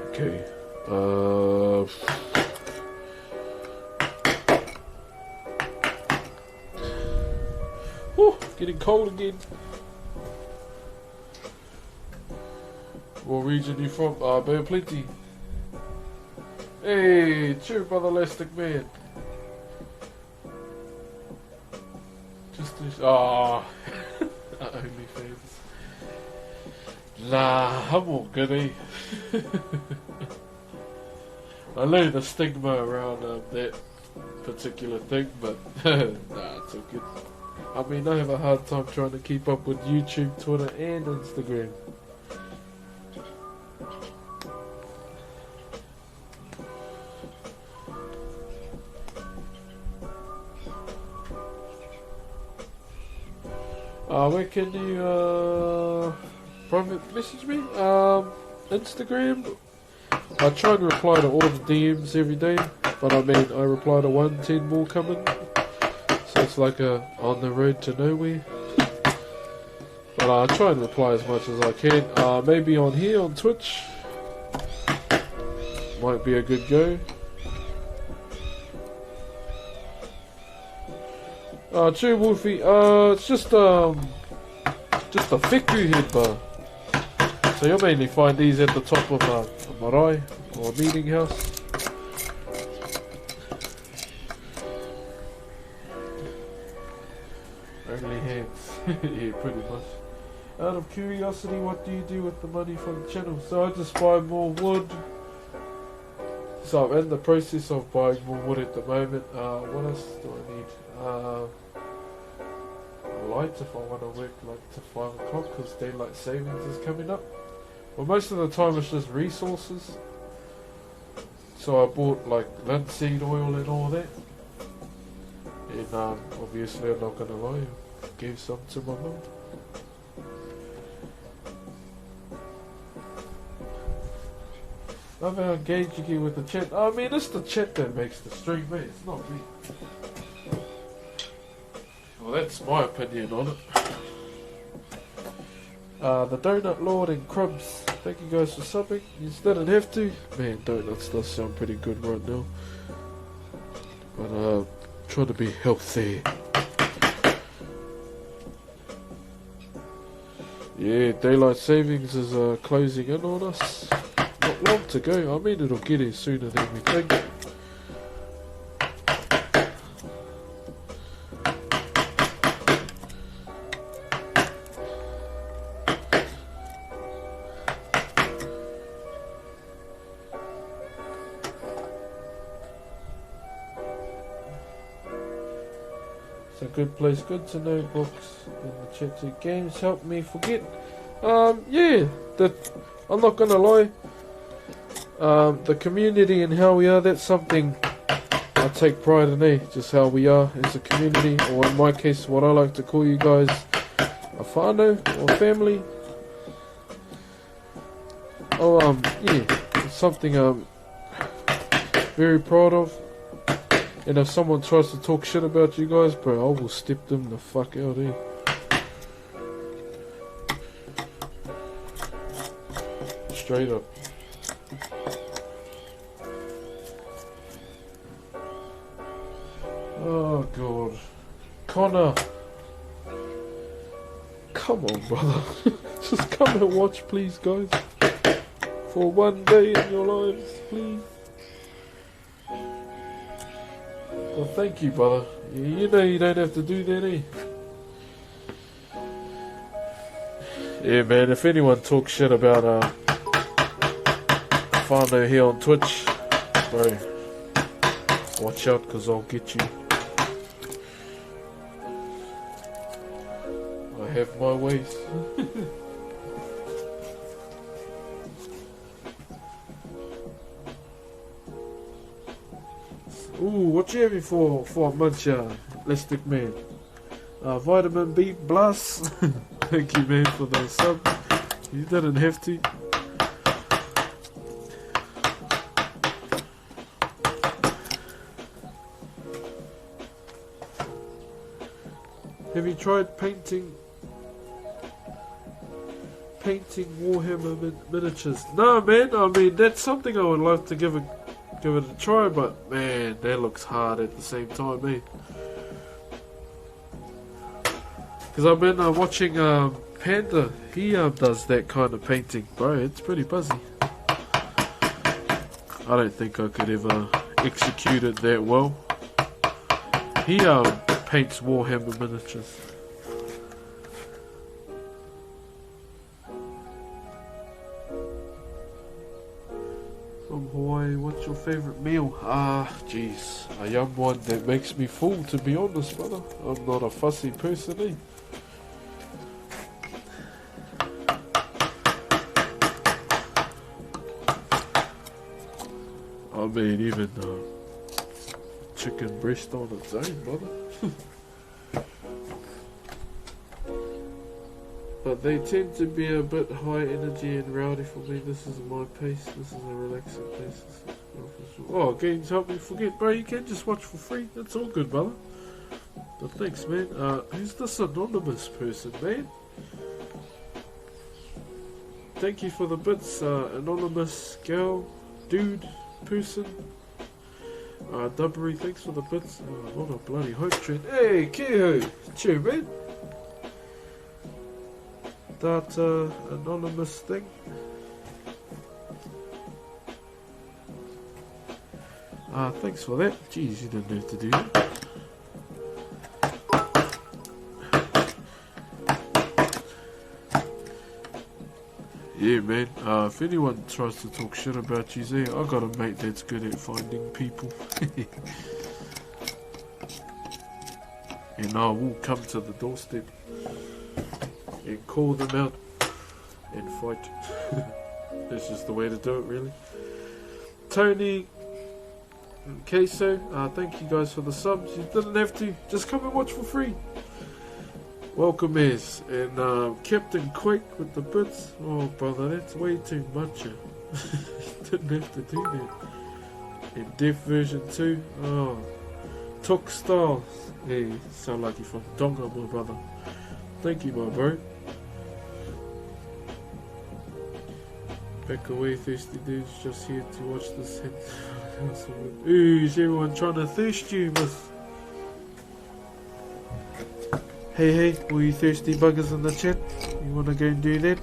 Okay. Whew, getting cold again. What region you from? Bay of Plenty. Hey, chur, brother Elastic Man. Just OnlyFans. Nah, I'm all good, eh? I know the stigma around that particular thing, but nah, it's all good. I mean, I have a hard time trying to keep up with YouTube, Twitter, and Instagram. Where can you private message me? Instagram. I try and reply to all the DMs every day, but I mean I reply to 1, 10 more coming, so it's like a on the road to nowhere. But I try and reply as much as I can. Maybe on here on Twitch might be a good go. True Wolfie, it's just a Wheku head bar. So you'll mainly find these at the top of a marae or a meeting house. Only hands. Yeah, pretty much. Out of curiosity, what do you do with the money from the channel? So I just buy more wood. So I'm in the process of buying more wood at the moment. What else do I need? Light if I want to work like to 5 o'clock because daylight savings is coming up. Well, most of the time it's just resources. So I bought like linseed oil and all that. And obviously I'm not going to lie, I gave some to my mum. Love how engaged you get with the chat. I mean, it's the chat that makes the stream, mate. It's not me. Well, that's my opinion on it. The Donut Lord and Crumbs. Thank you guys for subbing. You didn't have to. Man, donuts does sound pretty good right now. But try to be healthy. Yeah, daylight savings is closing in on us. Not long to go. I mean, it'll get here sooner than we think. good place. Good to know, Broxh. In the chat too. Games help me forget. Yeah, I'm not gonna lie. The community and how we are, that's something I take pride in, just how we are as a community, or in my case, what I like to call you guys, a whānau, or family. Yeah, it's something I'm very proud of. And if someone tries to talk shit about you guys, bro, I will step them the fuck out, Straight up. Oh god. Connor. Come on, brother. Just come and watch, please, guys. For one day in your lives, please. Well, thank you, brother. You know you don't have to do that, Yeah, man, if anyone talks shit about whānau here on Twitch, bro, watch out, because I'll get you. I have my ways. Ooh, what you having for lunch, Elastic Man? Vitamin B plus. Thank you, man, for the sub. You didn't have to. Have you tried painting Warhammer miniatures? No, man. I mean, that's something I would love to give it a try, but man, that looks hard at the same time, Because I've been watching Panda. He does that kind of painting, bro. It's pretty buzzy. I don't think I could ever execute it that well. He paints Warhammer miniatures. From Hawaii, what's your favourite meal? Jeez, a yum one that makes me full, to be honest, brother. I'm not a fussy person, I mean, even chicken breast on its own, brother. But they tend to be a bit high energy and rowdy for me. This is my pace. This is a relaxing pace. Oh, games help me forget, bro. You can just watch for free. That's all good, brother. But thanks, man. Who's this anonymous person, man? Thank you for the bits, anonymous girl, dude, person. Dubbery, thanks for the bits. What a bloody hope trend. Hey, Keho! Cheer, man. That anonymous thing. Thanks for that. Jeez, you didn't have to do that. Yeah, man. If anyone tries to talk shit about you, I got a mate that's good at finding people. And I will come to the doorstep and call them out and fight. That's just the way to do it, really. Tony and Queso, thank you guys for the subs. You didn't have to. Just come and watch for free. Welcome, Ez. And Captain Quake with the bits. Oh, brother, that's way too much. Didn't have to do that. And Deaf version 2. Oh. Took Styles. Hey, sound like you're from Tonga, my brother. Thank you, my bro. Back away, thirsty dudes, just here to watch this hit. Ooh, is everyone trying to thirst you, miss? Hey, all you thirsty buggers in the chat, you wanna go and do that?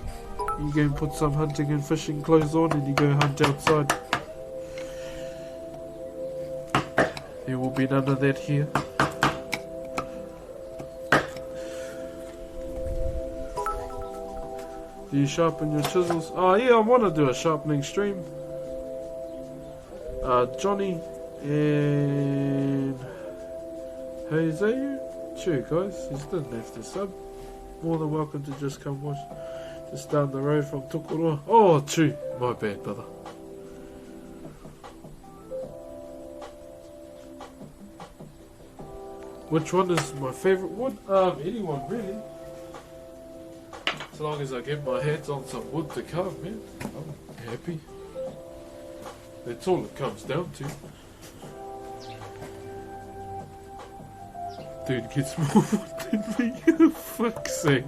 You go and put some hunting and fishing clothes on and you go hunt outside. There will be none of that here. Do you sharpen your chisels? Oh yeah, I want to do a sharpening stream. Johnny and Jose chur, guys. You didn't have to sub. More than welcome to just come watch. Just down the road from Totara. Oh, chur. My bad, brother. Which one is my favourite wood? Anyone really. As long as I get my hands on some wood to carve, man, I'm happy. That's all it comes down to. Dude gets more wood than me. Fuck's sake.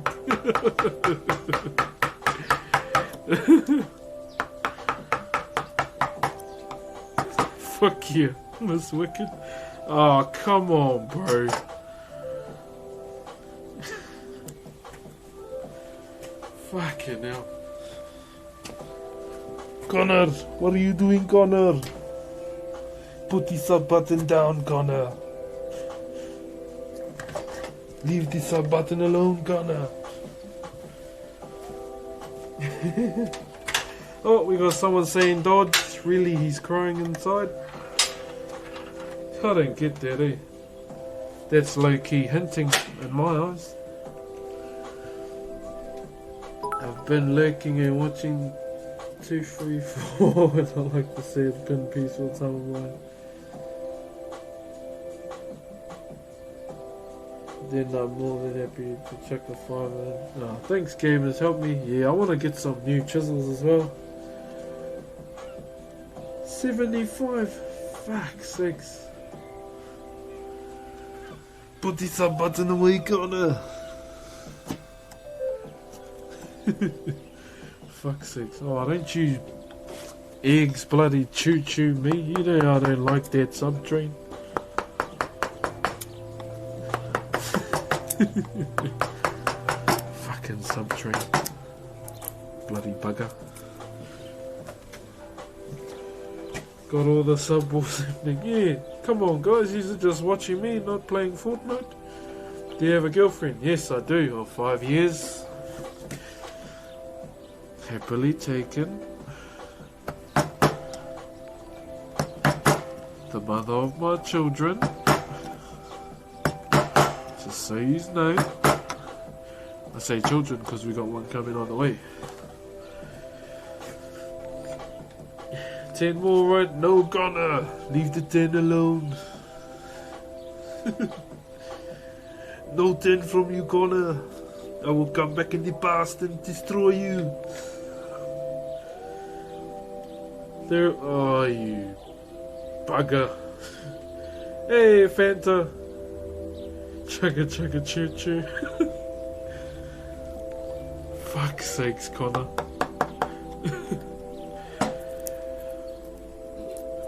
Fuck you, Miss Wicked. Oh, come on, bro. Fucking hell. Connor, what are you doing, Connor? Put the sub button down, Connor. Leave the sub button alone, Connor. Oh, we got someone saying dodge. Really, he's crying inside. I don't get that, eh? That's low-key hinting in my eyes. I've been lurking and watching 2, 3, 4, and I like to see it's been peaceful time of mine. Then I'm more than happy to check the 5 in. Oh, thanks, gamers, help me. Yeah, I want to get some new chisels as well. 75. Fuck sakes. Put the sub button away, Connor. Fuck's sakes. Oh, don't you eggs bloody choo-choo me. You know I don't like that sub train. Fucking sub train. Bloody bugger. Got all the sub wars happening. Yeah, come on guys, you're just watching me, not playing Fortnite. Do you have a girlfriend? Yes, I do, of 5 years. Happily taken. The mother of my children. Just so you know. I say children because we got one coming on the way. 10 more, right? No, Connor. Leave the 10 alone. No 10 from you, Connor. I will come back in the past and destroy you. There are you, bugger. Hey, Fanta. Chugga chugga choo choo. Fuck's sakes, Connor.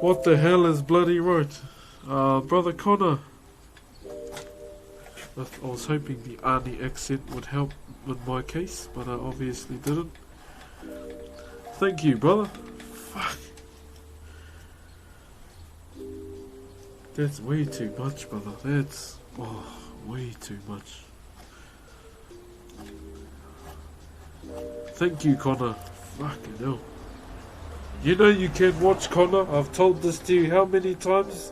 What the hell is bloody right? Brother Connor. I was hoping the Arnie accent would help with my case, but I obviously didn't. Thank you, brother. Fuck. That's way too much, brother. That's way too much. Thank you, Connor. Fucking hell. You know you can watch, Connor. I've told this to you how many times?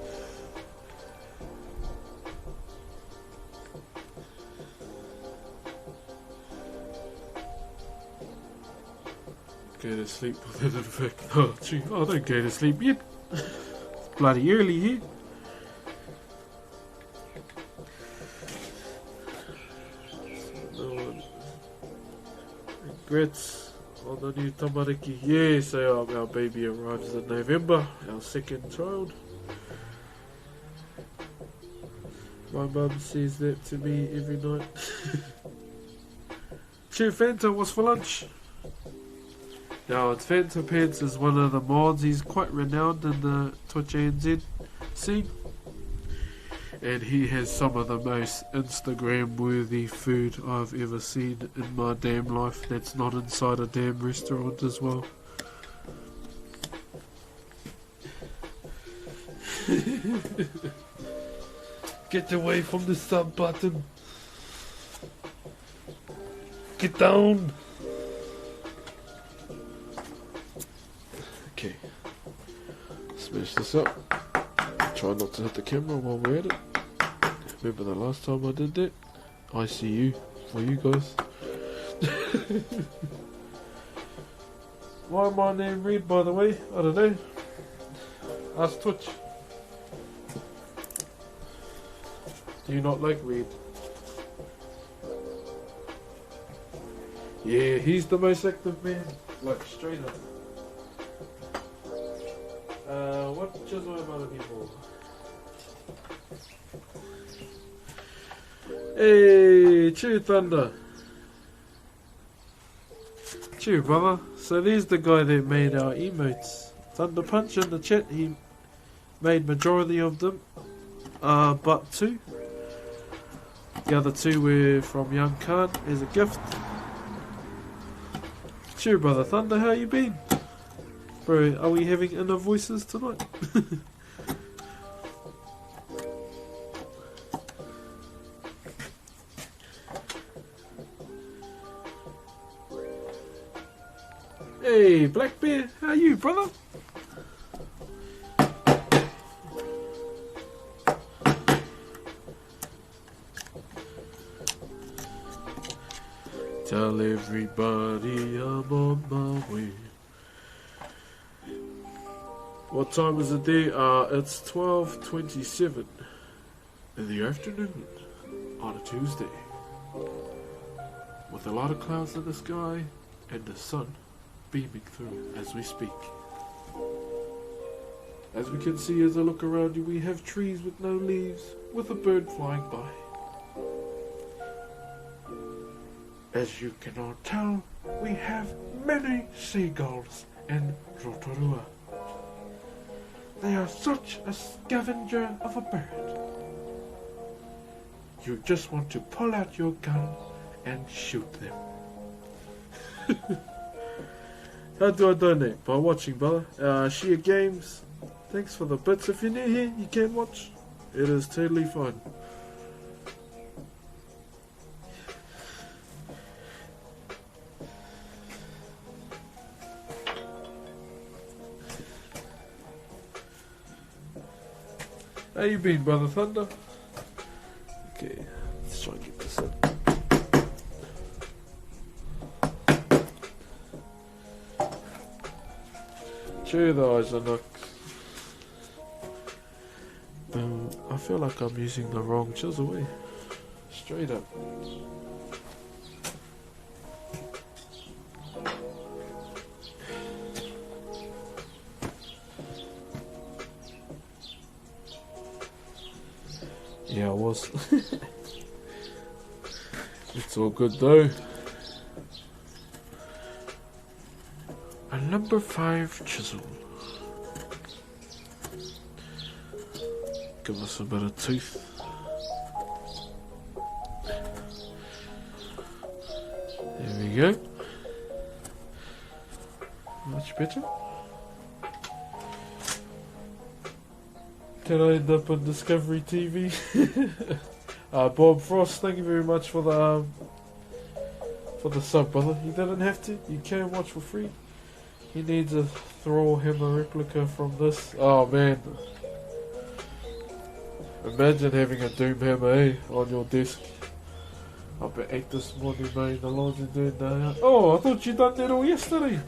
Go to sleep with it in fact. Oh, gee, I don't go to sleep yet. It's bloody early here. No one regrets on the new tamariki. Yeah, so our baby arrives in November, our second child. My mum says that to me every night. Chur Fanta, what's for lunch? Now, it's Fanta Pants is one of the mods. He's quite renowned in the Twitch ANZ scene. And he has some of the most Instagram-worthy food I've ever seen in my damn life. That's not inside a damn restaurant as well. Get away from the sub button. Get down. Okay. Smash this up. Try not to hit the camera while we're at it. Remember the last time I did that? ICU for you guys. Why my name Reed, by the way? I don't know. Ask Twitch. Do you not like Reed? Yeah, he's the most active man. Like, straight up. What chisel am I looking for? Hey, cheer Thunder. Cheer, brother. So there's the guy that made our emotes. Thunder Punch in the chat. He made majority of them. But 2. The other 2 were from Young Khan as a gift. Cheer, brother Thunder. How you been? Bro, are we having inner voices tonight? Hey, Black Bear, how you, brother? Tell everybody I'm on my way. What time is it there? It's 12:27 in the afternoon on a Tuesday, with a lot of clouds in the sky and the sun beaming through as we speak. As we can see as I look around you, we have trees with no leaves, with a bird flying by. As you cannot tell, we have many seagulls in Rotorua. They are such a scavenger of a bird. You just want to pull out your gun and shoot them. How do I donate? By watching, brother. Shear Games, thanks for the bits. If you're new here, you can watch. It is totally fine. How you been, brother Thunder? Okay, let's try and get this in. Cheer the eyes are knocked. I feel like I'm using the wrong chisel, eh? Straight up. Yeah, I was. It's all good though. A number 5 chisel. Give us a bit of tooth. There we go. Much better. Can I end up on Discovery TV? Bob Frost, thank you very much for the sub, brother. You didn't have to. You can watch for free. He needs a Thor Hammer replica from this. Oh man. Imagine having a Doom Hammer, eh, on your desk. Up at 8 this morning, mate. The lawns are doing that. Oh, I thought you done that all yesterday.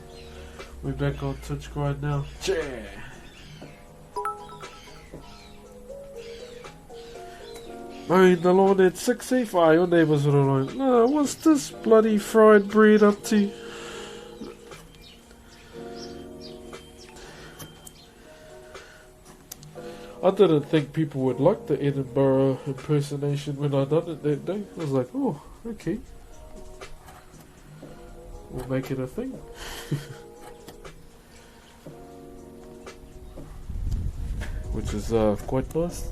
We're back on Twitch right now. Yeah. Mowing the lawn at 6 your neighbours are all like, no, what's this bloody fried bread up to? I didn't think people would like the Edinburgh impersonation when I done it that day. I was like, oh, okay. We'll make it a thing. Which is quite nice.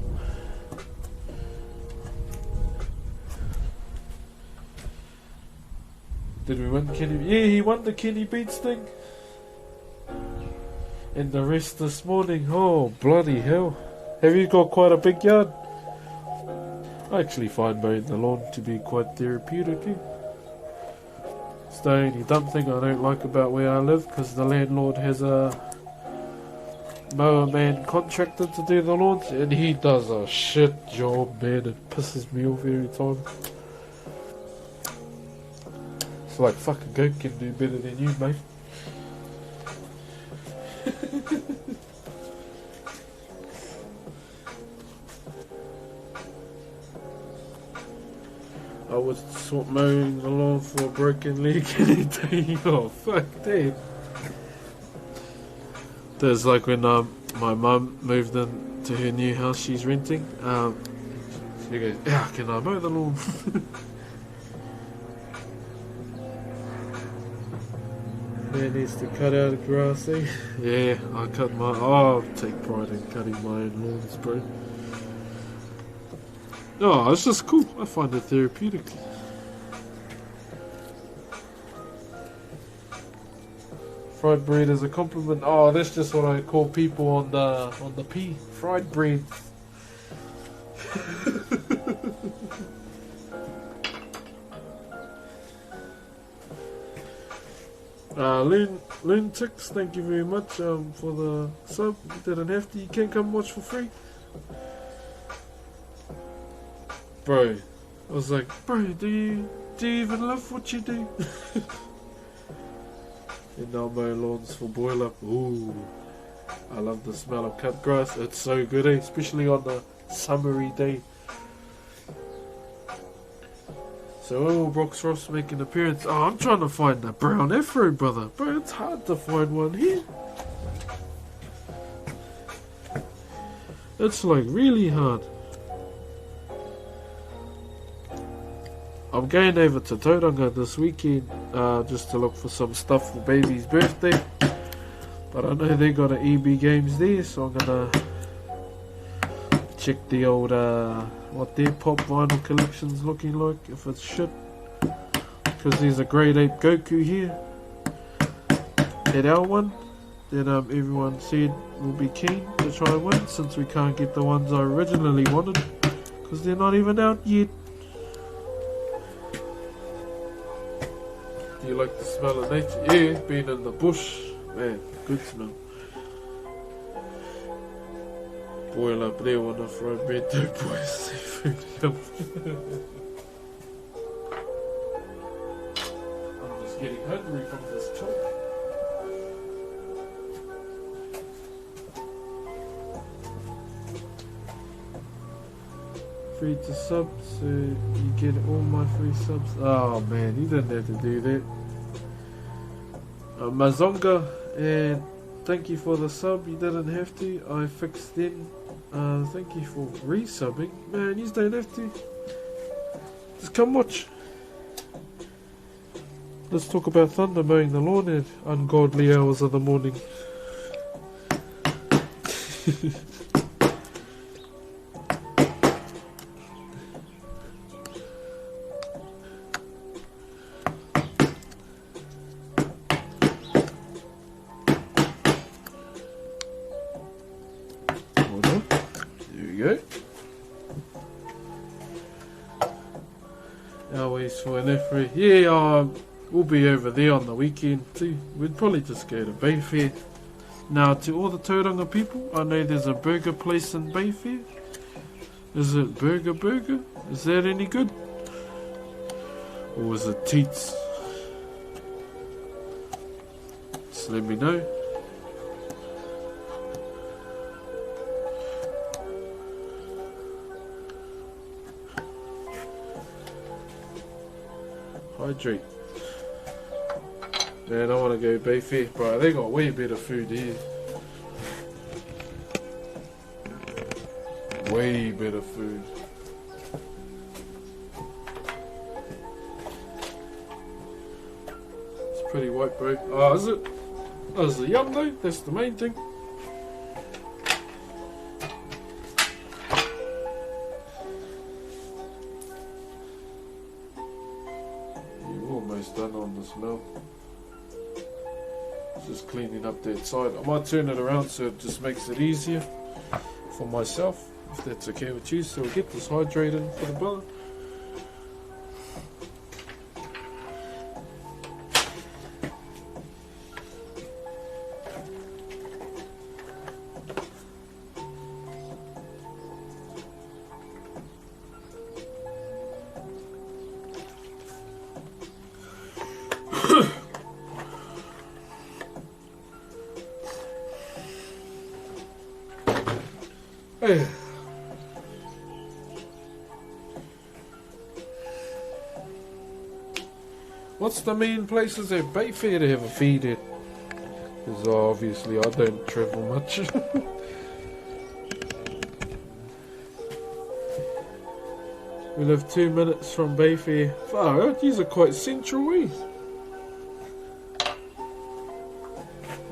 Did we win Kenny? Yeah, he won the Kenny Beats thing. And the rest this morning. Oh, bloody hell. Have you got quite a big yard? I actually find mowing the lawn to be quite therapeutic. It's the only dumb thing I don't like about where I live, because the landlord has a mower man contracted to do the lawns, and he does a shit job, man. It pisses me off every time. It's like, fucking goat can do better than you, mate. I was mowing the lawn for a broken leg any day. Oh, fuck that. There's like when my mum moved into her new house she's renting. She goes, "Yeah, can I mow the lawn?" Man needs to cut out the grass, eh? Yeah, I cut my. Oh, I take pride in cutting my own lawns, bro. Oh, it's just cool. I find it therapeutic. Fried bread is a compliment. Oh, that's just what I call people on the P. Fried bread. Loon Ticks, thank you very much for the sub. You didn't have to. You can come watch for free. Bro, I was like, bro, do you even love what you do? And I'll mow lawns for boil up. Ooh, I love the smell of cut grass. It's so good, eh? Especially on a summery day. So when will Broxh Ross make an appearance? Oh, I'm trying to find a brown afro, brother. Bro, it's hard to find one here. It's like really hard. I'm going over to Totara this weekend just to look for some stuff for baby's birthday. But I know they got an EB Games there, so I'm gonna check the old what their pop vinyl collection's looking like, if it's shit. Because there's a grade 8 Goku here at our one that everyone said will be keen to try and win, since we can't get the ones I originally wanted because they're not even out yet. Do you like the smell of nature? Yeah, being in the bush, man, good smell. Boil up there on the fried bread too, boys. Seafood. I'm just getting hungry from this chop. Free to sub, so you get all my free subs. Oh man, you didn't have to do that. Mazonga, and thank you for the sub. You didn't have to. I fixed them. Thank you for resubbing. Man, you don't have to. Just come watch. Let's talk about Thunder mowing the lawn at ungodly hours of the morning. Yeah, we'll be over there on the weekend too. We'd probably just go to Bayfair. Now, to all the Tauranga people, I know there's a burger place in Bayfair. Is it Burger? Is that any good? Or is it Teats? Just let me know. Hydrate. Man, I want to go Bayfair, bro. They got way better food here. Way better food. It's pretty white, bro. Oh, is it? Oh, is it yum though? That's the main thing. Done on the smell. Just cleaning up that side. I might turn it around so it just makes it easier for myself, if that's okay with you. So we'll get this hydrated for the brother. Hey. What's the main places at Bayfair to have a feed at? Because obviously I don't travel much. We live 2 minutes from Bayfair. Far out, these are quite central ways.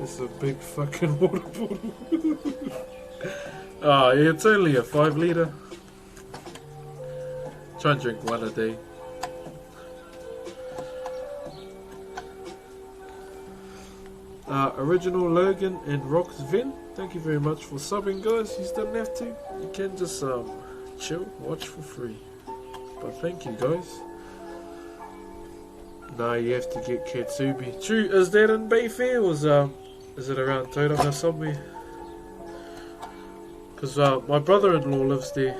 It's a big fucking water bottle. Oh yeah, it's only a 5 litre. Try and drink one a day. Original Logan and Rocks Vin, thank you very much for subbing, guys. You don't have to. You can just chill, watch for free. But thank you, guys. Nah, you have to get Katsubi. True, is that in Bayfair or is it around Totara somewhere? Because my brother-in-law lives there.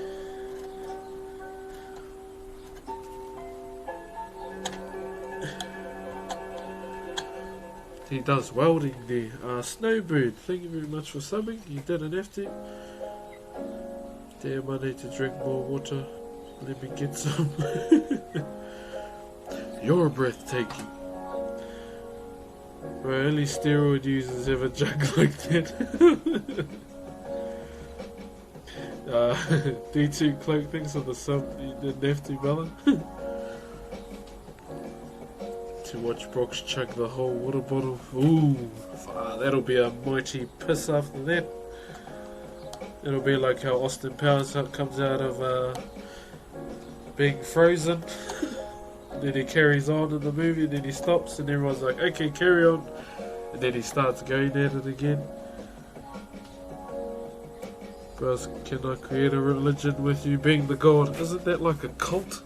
He does welding there. Snowbird, thank you very much for subbing. You didn't have to. Damn, I need to drink more water. Let me get some. You're breathtaking. Bro, only steroid users ever jug like that. D2 Cloak, thanks for the sub. You didn't have to, brother. To watch Broxh chug the whole water bottle. Ooh, that'll be a mighty piss after that. It'll be like how Austin Powers comes out of being frozen. Then he carries on in the movie, and then he stops, and everyone's like, okay, carry on. And then he starts going at it again. Bros, can I create a religion with you being the god? Isn't that like a cult?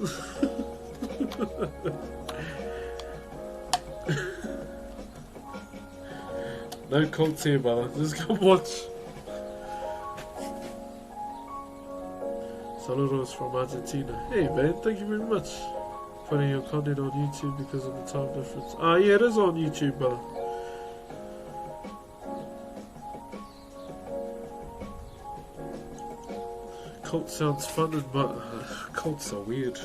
No cults here, brother. Just come watch. Saludos from Argentina. Hey man, thank you very much. Putting your content on YouTube because of the time difference. Yeah, it is on YouTube, brother. Cult sounds fun, but cults are weird.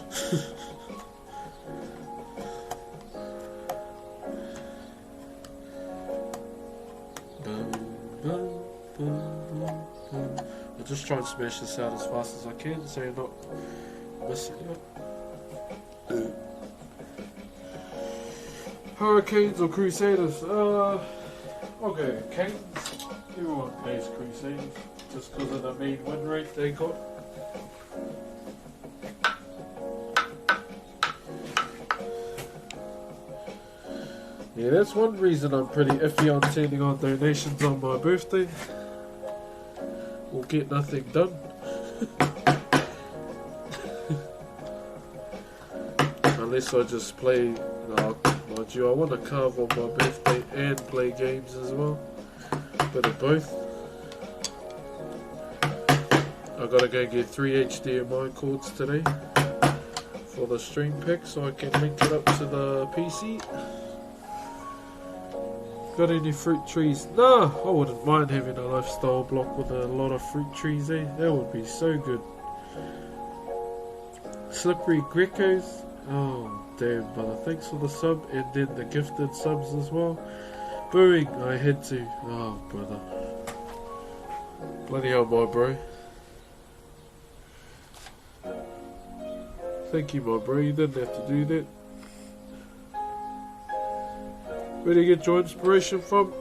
I'll just try and smash this out as fast as I can so you're not missing out. Hurricanes or Crusaders? I'll go Canes. Everyone plays Crusaders just because of the main win rate they got. Yeah, that's one reason I'm pretty iffy on sending on donations on my birthday. We'll get nothing done. Unless I just play, mind you, I want to carve on my birthday and play games as well. Bit of both. I gotta go get 3 HDMI cords today for the stream pick so I can link it up to the PC. Got any fruit trees? Nah, I wouldn't mind having a lifestyle block with a lot of fruit trees there. That would be so good. Slippery Grecos. Oh, damn, brother. Thanks for the sub and then the gifted subs as well. Booing, I had to. Oh, brother. Bloody hell, my bro. Thank you, my bro. You didn't have to do that. Where do you get your inspiration from?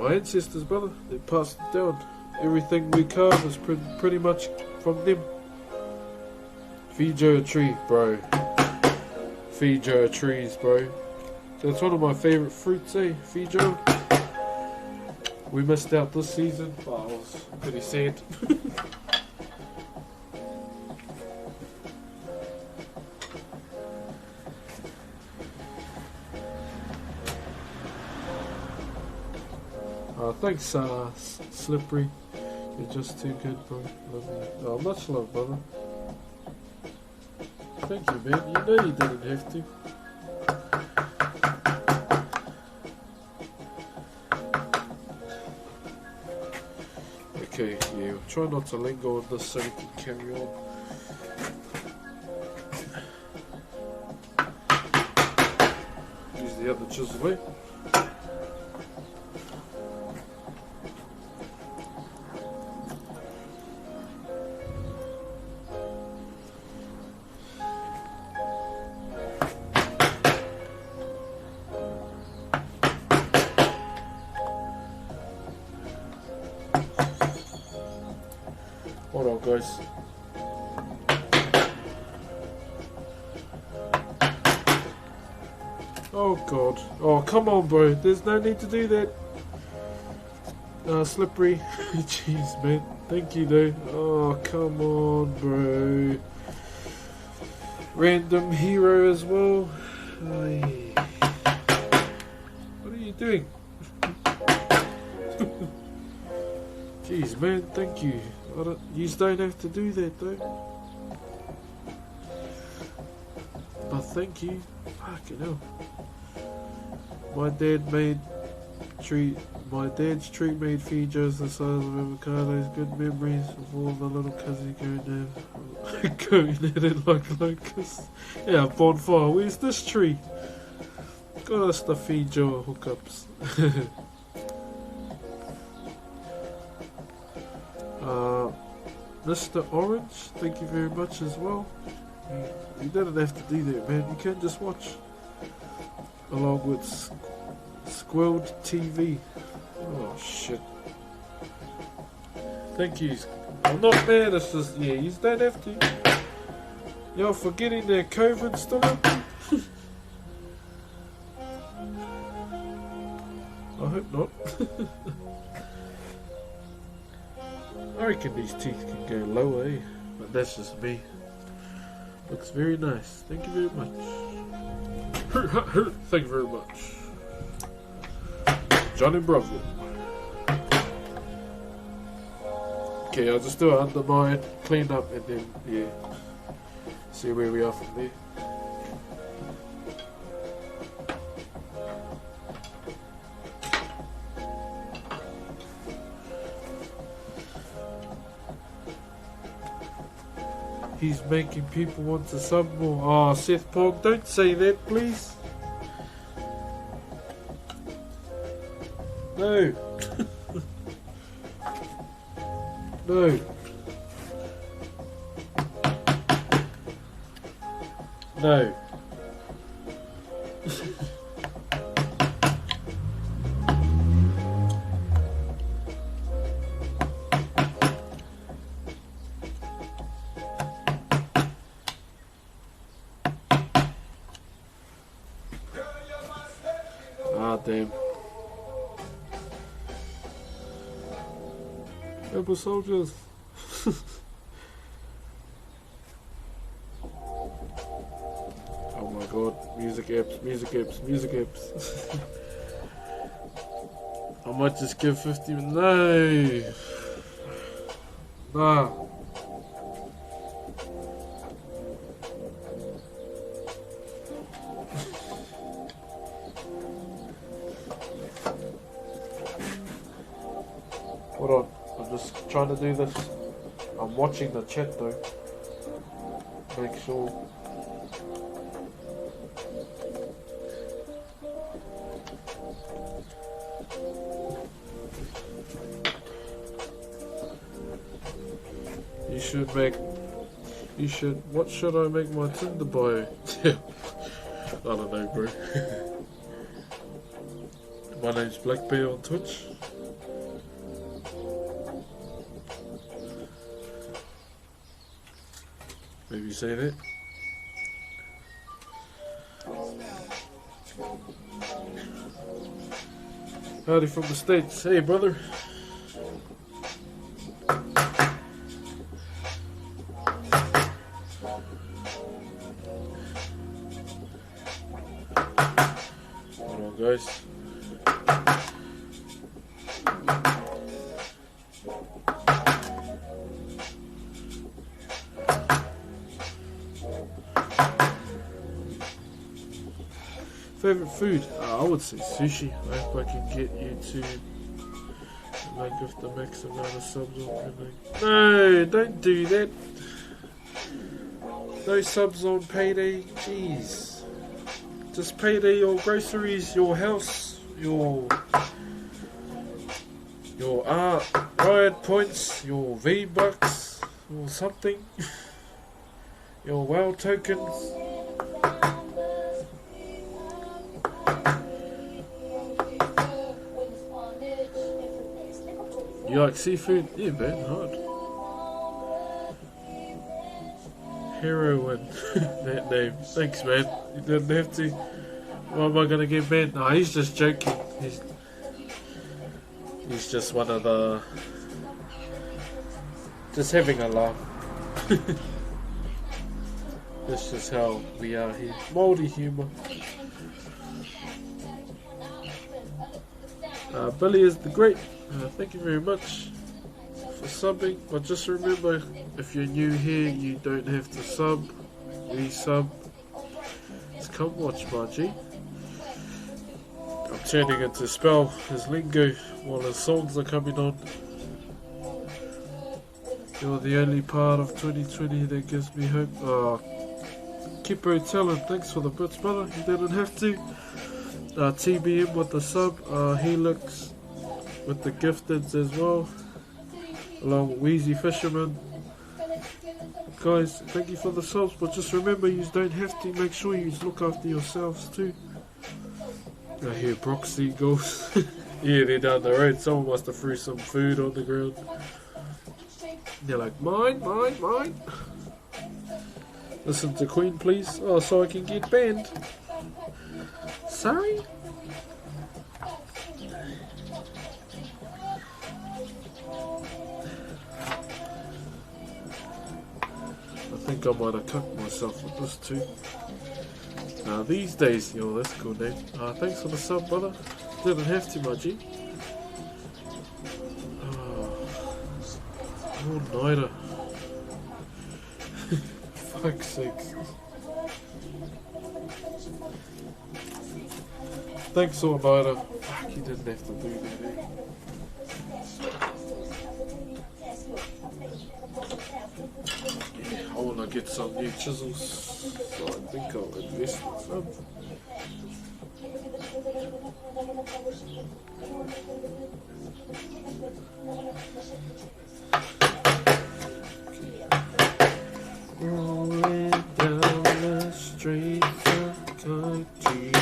My ancestors, brother. They passed it down. Everything we carve is pretty much from them. Fijo tree, bro. Fijo trees, bro. That's one of my favourite fruits, eh? Fijo. We missed out this season, but I was pretty sad. Thanks, Slippery. You're just too good, bro. Love you. Oh, much love, brother. Thank you, man. You know you didn't have to. Okay, yeah, try not to linger on this so we can carry on. Use the other chisel, eh? Hold on, guys. Oh god. Oh, come on, bro. There's no need to do that. Slippery. Jeez, man. Thank you, though. Oh, come on, bro. Random hero as well. Aye. What are you doing? Jeez, man. Thank you. You don't have to do that, though. But thank you. Fucking hell. My dad's tree made Fijos the size of avocados. Good memories of all the little cousins going at it like locusts. Yeah, bonfire. Where's this tree? Got us the Fijo hookups. Mr. Orange, thank you very much as well. You didn't have to do that, man. You can just watch along with Squilled TV. Oh shit. Thank you. I'm not mad, it's just, yeah, you don't have to. You're forgetting that COVID still up. I hope not. I reckon these teeth can go lower, eh? But that's just me. Looks very nice. Thank you very much. Thank you very much. Johnny Bravo. Okay, I'll just do it under mine, clean up, and then, yeah, see where we are from there. He's making people want to sub more. Oh, Seth Pog, don't say that, please. No. No. No. Ah, damn. Rebel soldiers. Oh my god, music apps, music apps, music apps. I might just give 50. No. Nah. Hold on, I'm just trying to do this. I'm watching the chat though. Make sure. What should I make my Tinder bio? I don't know, bro. My name's Black Bear on Twitch. Maybe say that. Howdy from the States. Hey, brother. Hold on, guys. Favorite food? I would say sushi. I hope I can get you to Like if the max amount of subs on payday. No, don't do that. No subs on payday. Jeez. Just payday your groceries, your house, your riot points, your V-Bucks or something. Your WoW tokens. You like seafood? Yeah, man, hard. Heroin. That name. Thanks, man. You didn't have to. Why am I gonna get banned? No, he's just joking. He's just one of the... Just having a laugh. That's just how we are here. Maori humour. Billy is the great. Thank you very much for subbing. But just remember, if you're new here, you don't have to sub. Resub. Just come watch, my G. I'm turning into spell his lingo while his songs are coming on. You're the only part of 2020 that gives me hope. Kippo Talent, thanks for the bits, brother. You didn't have to. TBM with the sub. Helix with the gifteds as well. Along with Wheezy Fisherman. Guys, thank you for the subs, but just remember, you don't have to. Make sure you look after yourselves too. I hear Broxy goes. Yeah, they're down the road. Someone must have threw some food on the ground. They're like, mine, mine, mine. Listen to Queen, please. Oh, so I can get banned. Sorry? I think I might have cooked myself with this too. Now these days, yo, that's a cool name. Thanks for the sub, brother. Didn't have to, my G. All-nighter. Fuck's sakes. Thanks, all-nighter. Fuck, you didn't have to do that, eh? Yeah, I want to get some new chisels, so I think I'll invest in some. Rolling down the streets of country.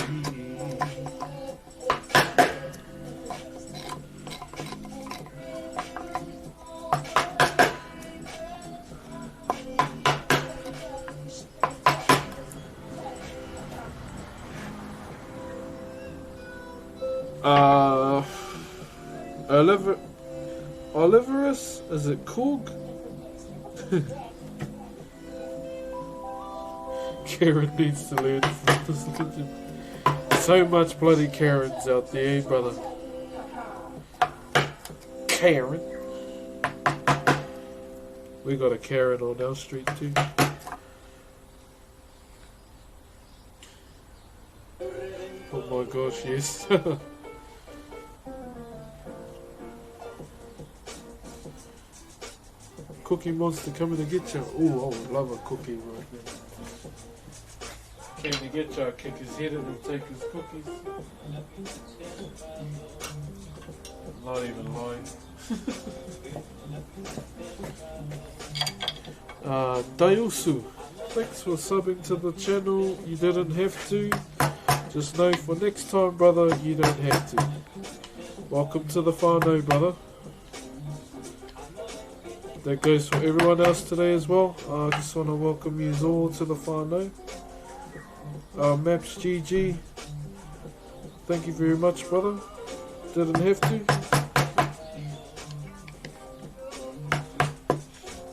Oliverus? Is it Korg? Karen needs to learn this. So much bloody Karens out there, brother. Karen. We got a Karen on our street too. Oh my gosh, yes. Cookie Monster coming to get you. Oh, I would love a cookie right now. Came to get you, I'll kick his head in and take his cookies. I'm not even lying. Dayusu, thanks for subbing to the channel. You didn't have to. Just know for next time, brother, you don't have to. Welcome to the whānau, brother. That goes for everyone else today as well. I just want to welcome you all to the whānau. Maps GG, thank you very much, brother. Didn't have to.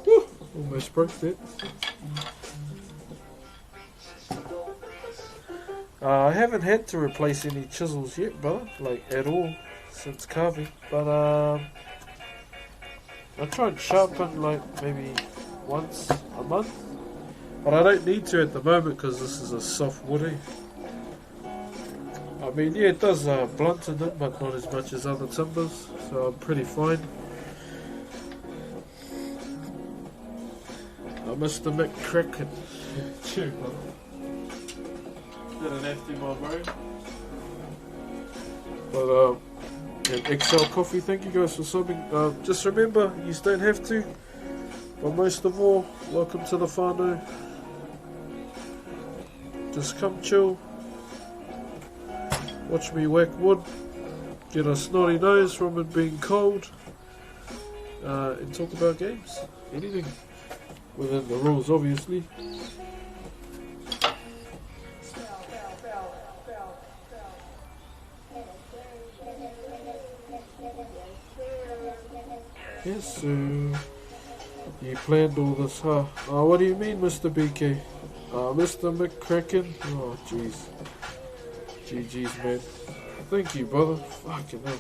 Woo, almost broke that. I haven't had to replace any chisels yet, brother, like at all, since carving. But I try and sharpen like maybe once a month. But I don't need to at the moment because this is a soft wood. I mean, yeah, it does blunt in it, but not as much as other timbers, so I'm pretty fine. Mr. McCracken. Cheer, brother. Didn't have to, my bro. But, and XL Coffee, thank you guys for subbing. Just remember, you don't have to. But most of all, welcome to the whānau. Just come chill. Watch me whack wood. Get a snotty nose from it being cold. And talk about games. Anything. Within the rules, obviously. Yes, sir. You planned all this, huh? What do you mean, Mr. BK? Mr. McCracken? Oh, jeez. GG's, man. Thank you, brother. Fucking hell.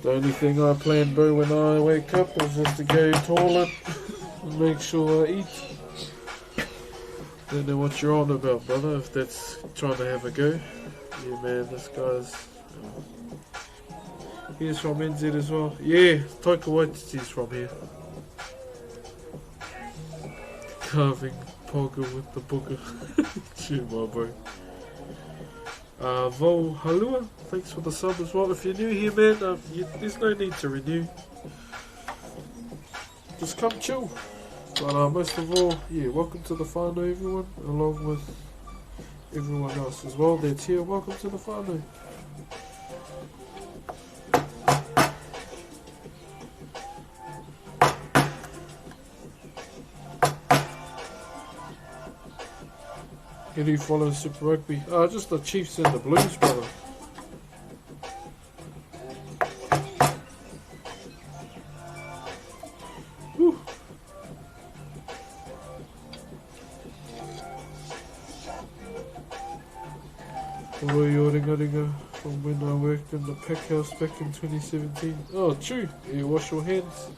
The only thing I plan, bro, when I wake up is just to go toilet and make sure I eat. Don't know what you're on about, brother, if that's trying to have a go. Yeah, man, this guy's... He's from NZ as well. Yeah, Taika Waititi's from here. Carving pogo with the booger. Cheer, my bro. Vol Halua, thanks for the sub as well. If you're new here, man, there's no need to renew. Just come chill. But most of all, yeah, welcome to the whānau, everyone, along with everyone else as well that's here. Welcome to the whānau. Who do you follow Super Rugby? Just the Chiefs and the Blues, brother. Whew. Ringa from when I worked in the pack house back in 2017. Oh, true. You wash your hands.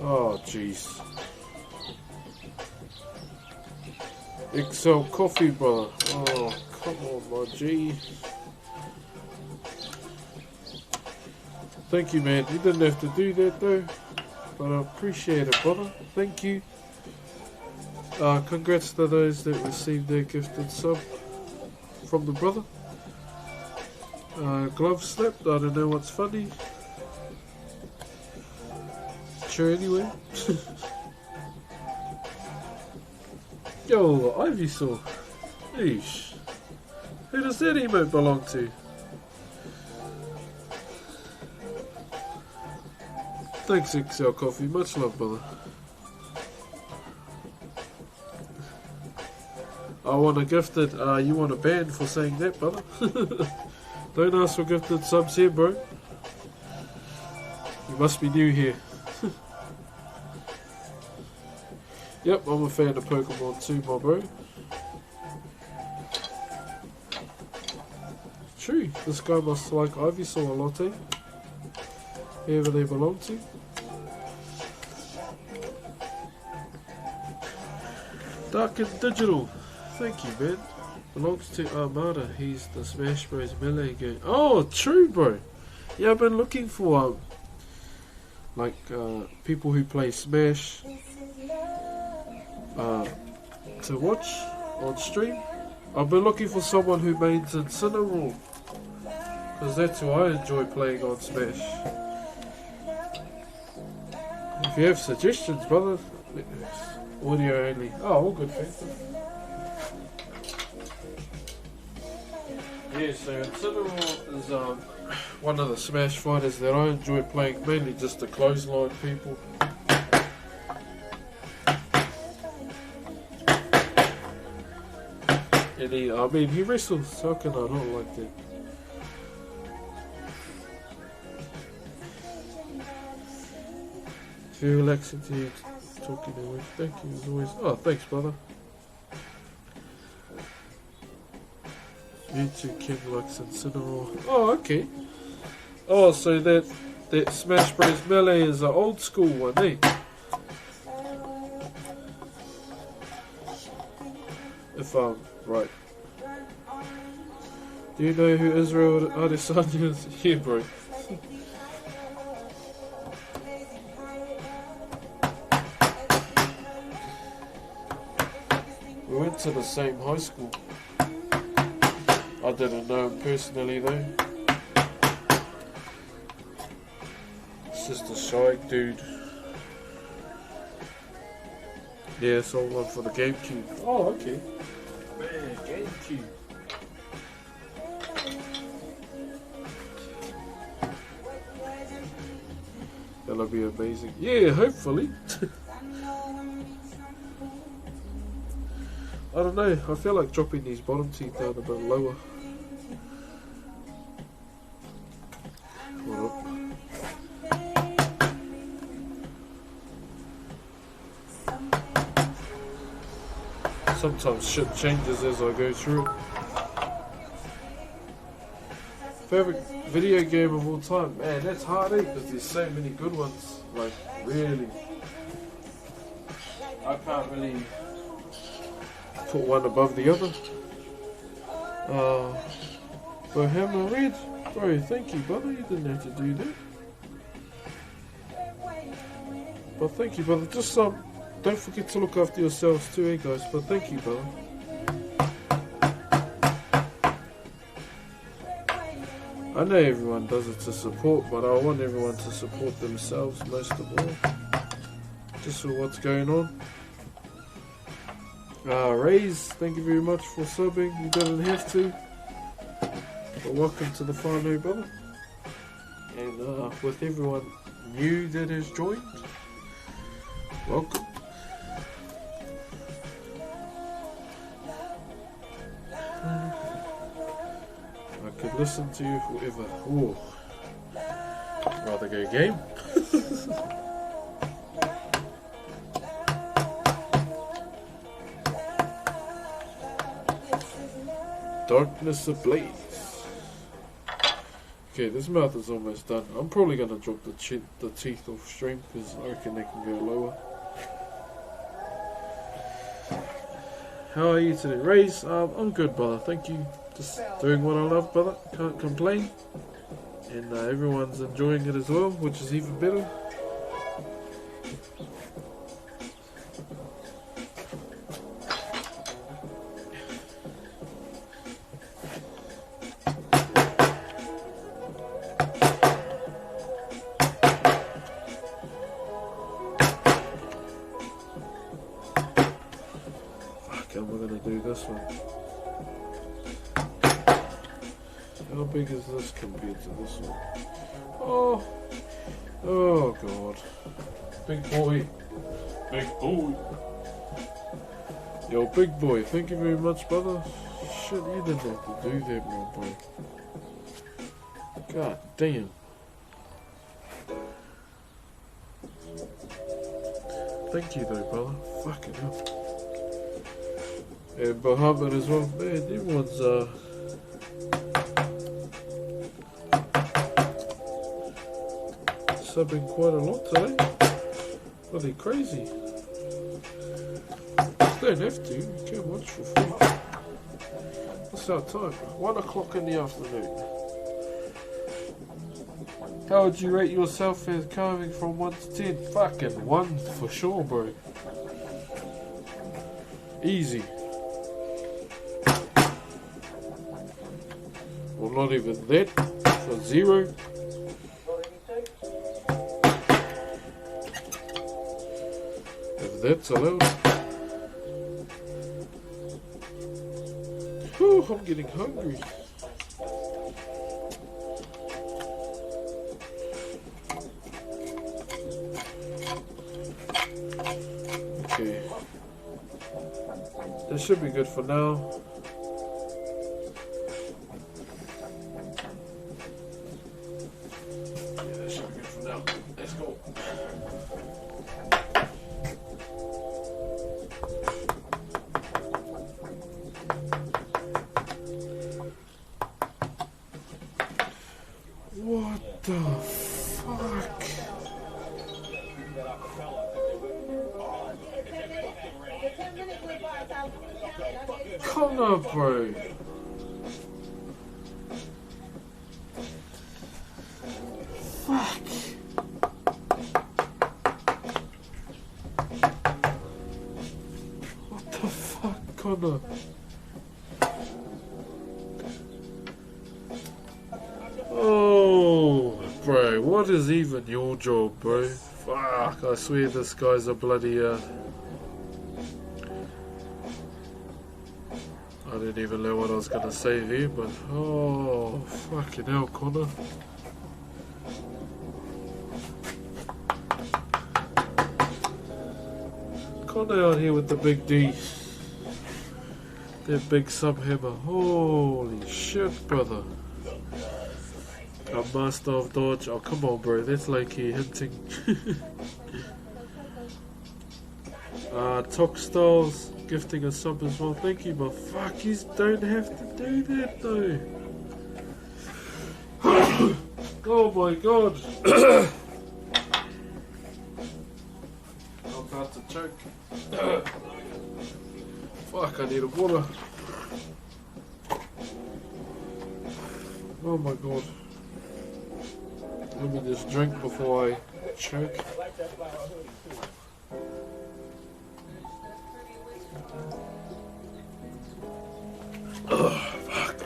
Oh, jeez. XL Coffee, brother. Oh, come on, my G. Thank you, man. You didn't have to do that, though. But I appreciate it, brother. Thank you. Congrats to those that received their gifted sub from the brother. Glove slapped. I don't know what's funny. Sure, anyway. Yo, Ivysaw. Eesh. Who does that emote belong to? Thanks, XL Coffee. Much love, brother. I want a gifted. You want a ban for saying that, brother? Don't ask for gifted subs here, bro. You must be new here. Yep, I'm a fan of Pokemon too, my bro. True, this guy must like Ivysaw a lot, eh? Whoever they belong to. Dark and Digital, thank you, man. Belongs to Armada, he's the Smash Bros. Melee game. Oh, true, bro. Yeah, I've been looking for, people who play Smash. To watch on stream. I've been looking for someone who mains Incineroar, because that's who I enjoy playing on Smash. If you have suggestions, brother, audio only. Oh, all good, thanks. Yeah, so Incineroar is one of the Smash fighters that I enjoy playing, mainly just to clothesline people. And he wrestles, how can I not like that? It's very relaxing to you talking away. Thank you as always. Oh, thanks, brother. You too, King likes Incineroar. Oh, okay. Oh, so that That Smash Bros. Melee is an old school one, eh? If I'm right. Do you know who Israel Adesanya is? Yeah, bro. We went to the same high school. I didn't know him personally though. It's just a shy dude. Yeah, someone for the GameCube. Oh, okay. Man, GameCube. That'll be amazing. Yeah, hopefully. I don't know, I feel like dropping these bottom teeth down a bit lower. Hold up. Sometimes shit changes as I go through it. Favorite video game of all time? Man, that's hard, eh? Because there's so many good ones. Like, really. I can't really put one above the other. But Hammer Red, bro, thank you, brother. You didn't have to do that. But thank you, brother. Just don't forget to look after yourselves too, eh, guys. But thank you, brother. I know everyone does it to support, but I want everyone to support themselves most of all. Just for what's going on. Raise, thank you very much for subbing. You didn't have to. But welcome to the Whanau, brother. And with everyone new that has joined, welcome. I could listen to you forever. Ooh. Rather go game. Darkness ablaze. Okay, this mouth is almost done. I'm probably gonna drop the teeth off stream because I reckon they can go lower. How are you today, Rays? I'm good, brother. Thank you. Just doing what I love, brother. Can't complain. And everyone's enjoying it as well, which is even better. How big is this compared to this one? Oh god. Big boy. Big boy. Yo, big boy, thank you very much, brother. Shit, you didn't have to do that, my boy. God damn. Thank you though, brother. Fucking hell. And Bahamut as well. Man, everyone's subbing quite a lot today. Bloody crazy. You don't have to, you can watch for free. What's our time? 1 o'clock in the afternoon. How would you rate yourself as carving from 1 to 10? Fucking 1 for sure, bro. Easy. Well, not even that. For 0. If that's allowed. Whew, I'm getting hungry. Okay. That should be good for now. Yeah, that should be good for now. Let's go. What the fuck? Connor, bro. Fuck. What the fuck, Connor? Oh, bro, what is even your job, bro? Fuck, I swear this guy's a bloody, I didn't even know what I was gonna say there, but, oh, fucking hell, Connor. Connor out here with the big D. That big sub hammer. Holy shit, brother. A master of dodge. Oh, come on, bro. That's like he hinting. Talk Styles gifting a sub as well. Thank you, but fuck, you don't have to do that, though. Oh my god. I'm about to choke. Fuck, I need a water. Oh my god. Let me just drink before I choke. Oh, fuck.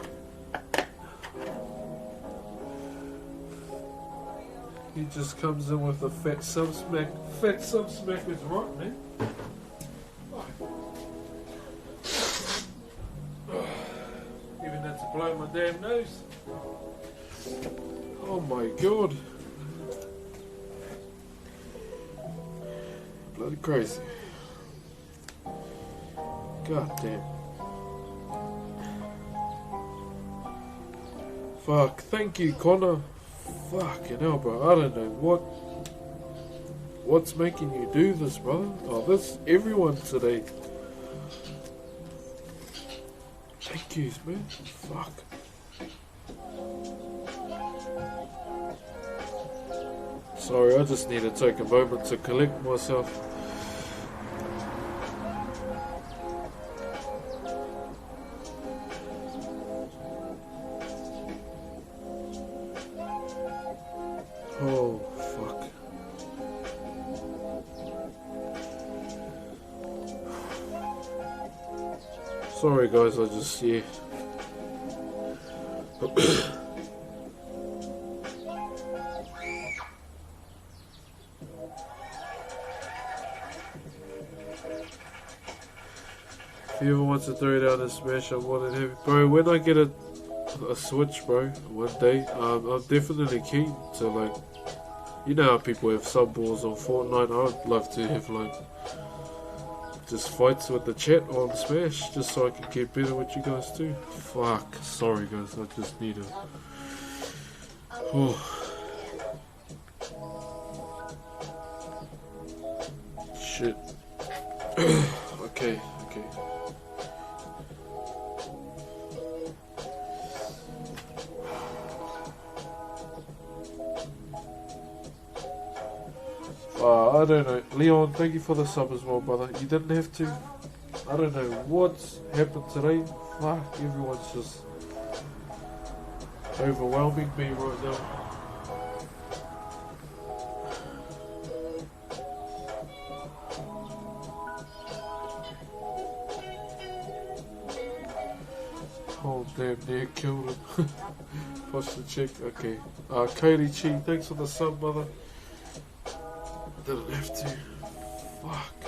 He just comes in with a fat sub smack. Fat sub smack is right, man. Even had to blow my damn nose. Oh my god. Bloody crazy. God damn. Fuck, thank you, Connor. Fucking hell, bro. I don't know what's making you do this, brother. Oh, this everyone today. Thank yous, man. Fuck. Sorry, I just need to take a moment to collect myself. Oh, fuck. Sorry guys, I just, yeah. If you ever want to throw down and smash, I'm more than happy. Bro, when I get a Switch, bro, one day, I'm definitely keen to, like, you know how people have sub balls on Fortnite. I'd love to have, like, just fights with the chat on Smash, just so I can get better with you guys too. Fuck, sorry guys, I just need to. Oh. Shit. Okay. I don't know. Leon, thank you for the sub as well, brother. You didn't have to. I don't know what's happened today. Fuck, everyone's just overwhelming me right now. Oh, damn, near killed him. Push the check. Okay. Cody Chi, thanks for the sub, brother. Didn't have to. Fuck.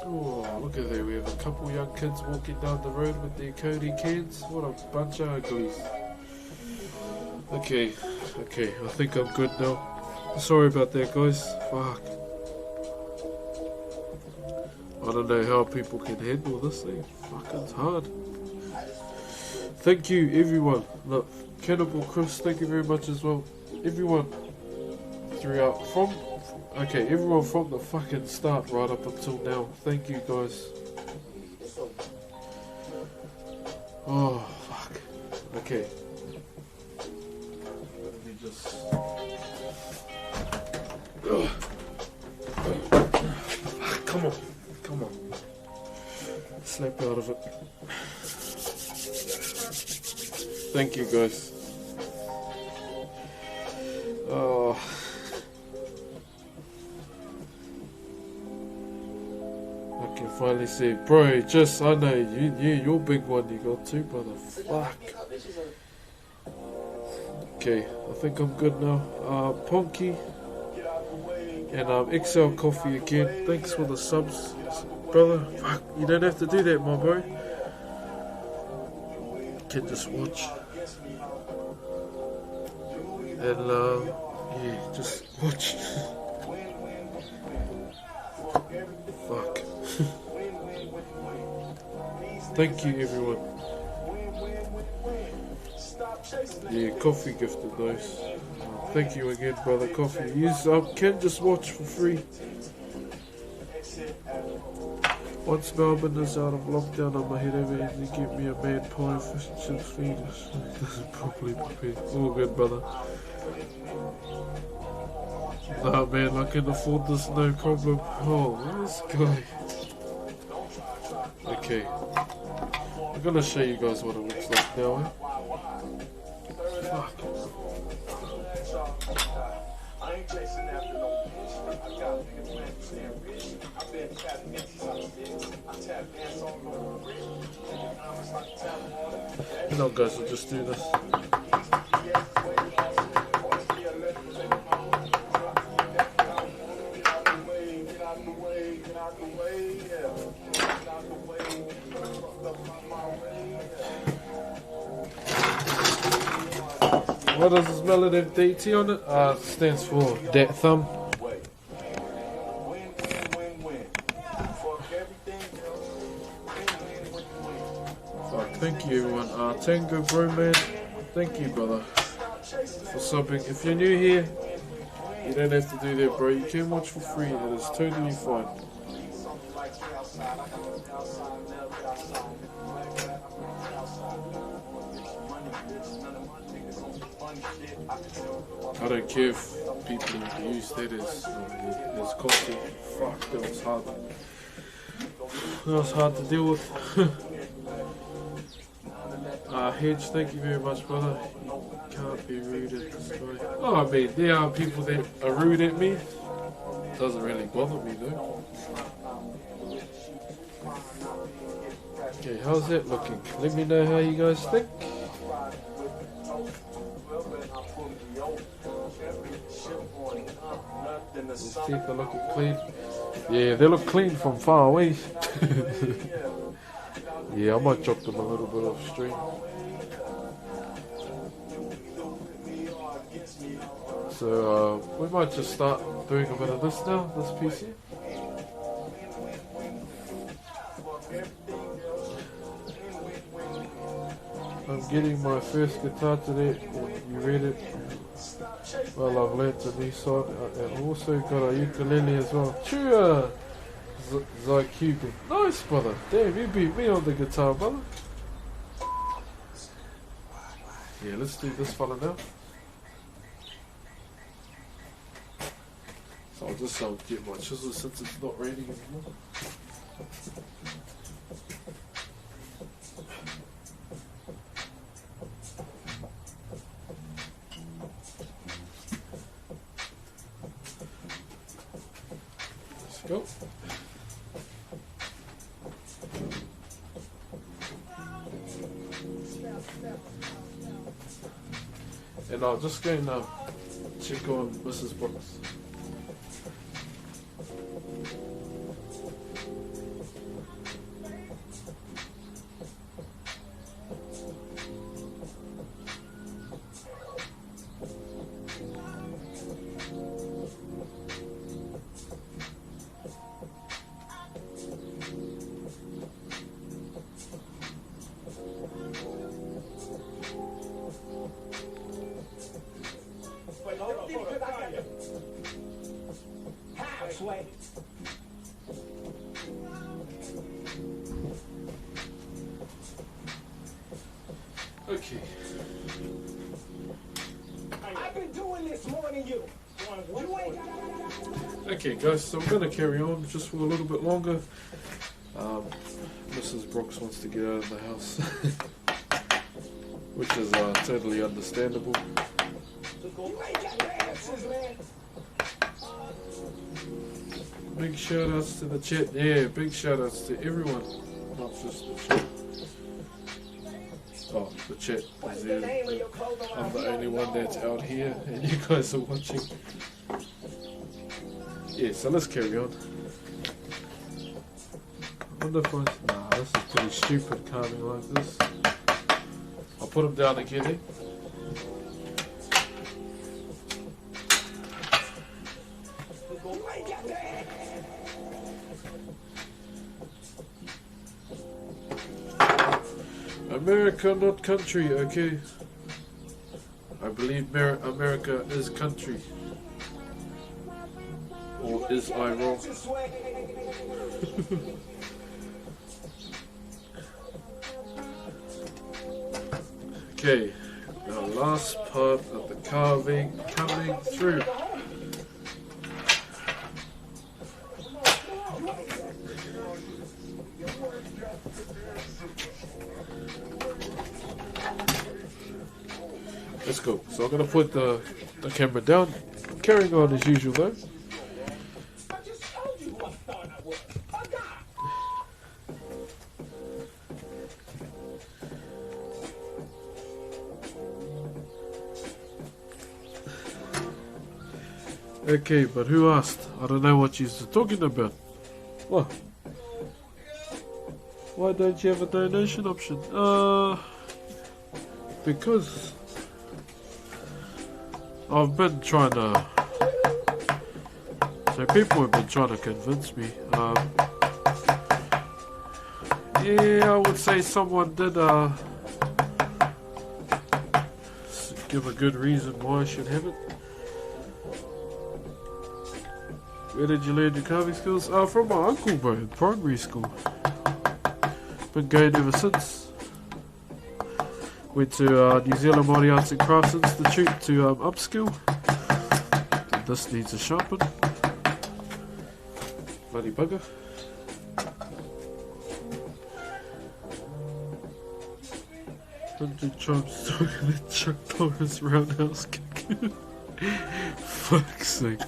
Oh, look at that. We have a couple young kids walking down the road with their Cody cans. What a bunch of uglies. Okay. I think I'm good now. Sorry about that, guys. Fuck. I don't know how people can handle this thing. Fuck, it's hard. Thank you, everyone. Look. Cannibal Chris, thank you very much as well. Everyone throughout everyone from the fucking start right up until now. Thank you guys. Oh fuck. Okay. Let me just slap out of it. Thank you guys. Oh. I can finally say, bro, just, I know, your big one you got too, brother. Fuck. Okay, I think I'm good now. Ponky and XL Coffee again. Thanks for the subs, brother. Fuck, you don't have to do that, my bro. You can just watch. And yeah, just watch. Fuck. Thank you, everyone. Yeah, coffee gifted those. Thank you again, brother. Coffee. Use can just watch for free. Once Melbourne is out of lockdown, I'm head over here to get me a mad pie of fish and chips feeders. Doesn't properly prepare. All good, brother. Nah, man, I can afford this, no problem. Oh, this guy. Okay. I'm gonna show you guys what it looks like now, eh? Fuck. No, guys, we'll just do this. What does this melanated DT on it? It stands for that thumb. Fuck, thank you everyone. Tango Bro Man, thank you brother for subbing. If you're new here, you don't have to do that, bro. You can watch for free, it is totally fine. I don't care if people use that as content. Fuck, that was hard. That was hard to deal with. Hedge, thank you very much, brother. You can't be rude at this guy. Oh, I mean, there are people that are rude at me. Doesn't really bother me though. Okay, how's that looking? Let me know how you guys think. These teeth are looking clean. Yeah, they look clean from far away. Yeah, I might chop them a little bit off stream. So we might just start doing a bit of this now, this piece here. I'm getting my first guitar today. You read it? Well, I've learnt a new song and also got a ukulele as well. Chur! Zycubing. Nice, brother. Damn, you beat me on the guitar, brother. Yeah, let's do this fella now. So I'll just get my chisel since it's not raining anymore. Let's go. And I'll just go and check on Mrs. Broxh. Okay. I've been doing this more than you. Okay, guys, so I'm going to carry on just for a little bit longer. Mrs. Broxh wants to get out of the house, which is totally understandable. Big shout outs to the chat. Yeah, big shout outs to everyone, not just the chat. Oh, the chat is there. I'm the only one that's out here and you guys are watching. Yeah, so let's carry on. I wonder if nah, this is pretty stupid carving like this. I'll put them down again, eh? America, not country, okay? I believe America is country. Or is I wrong? Okay, the last part of the carving coming through. Let's go. So I'm going to put the camera down. Carrying on as usual though. Okay, but who asked? I don't know what you're talking about. What? Why don't you have a donation option? Because I've been trying to... So people have been trying to convince me. Yeah, I would say someone did give a good reason why I should have it. Where did you learn your carving skills? From my uncle, bro, in primary school. Been going ever since. Went to New Zealand Maori Arts and Crafts Institute to upskill. And this needs a sharpen. Bloody bugger. Hundred tribes talking to Chuck Norris roundhouse kick. Fuck's sake.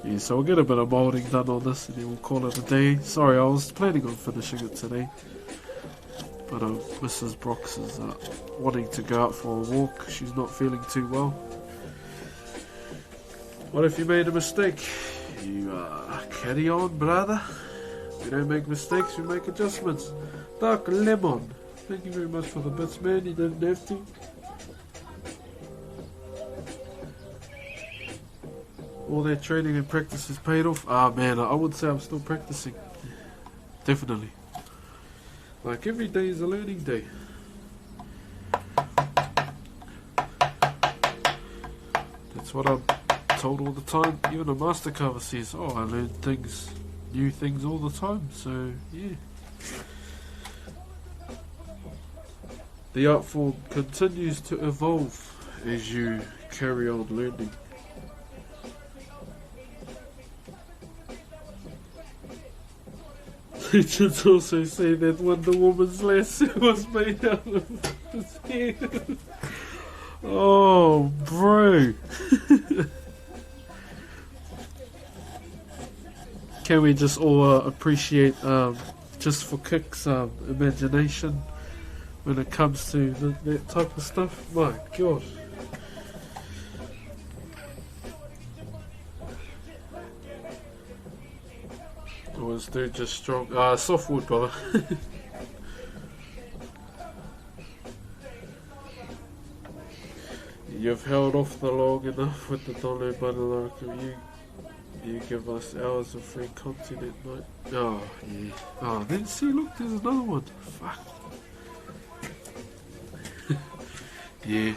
Yeah, so we'll get a bit of moulding done on this and then we'll call it a day. Sorry, I was planning on finishing it today. But Mrs. Broxh is wanting to go out for a walk. She's not feeling too well. What if you made a mistake? You carry on, brother. We don't make mistakes, we make adjustments. Dark Lemon. Thank you very much for the bits, man. You didn't have to. All that training and practice has paid off. Ah man, I would say I'm still practicing. Definitely. Like every day is a learning day. That's what I'm told all the time. Even a master carver says, oh, I learn things, new things all the time. So yeah. The art form continues to evolve as you carry on learning. Legends also say that Wonder Woman's lasso was made out of his hair. Oh, bro. Can we just all appreciate, just for kicks, imagination when it comes to that type of stuff? My God. Was dude just strong? Softwood, brother. You've held off the long enough with the dollar bundle. You give us hours of free content at night. Oh yeah. Oh, then see, look, there's another one. Fuck. Yeah.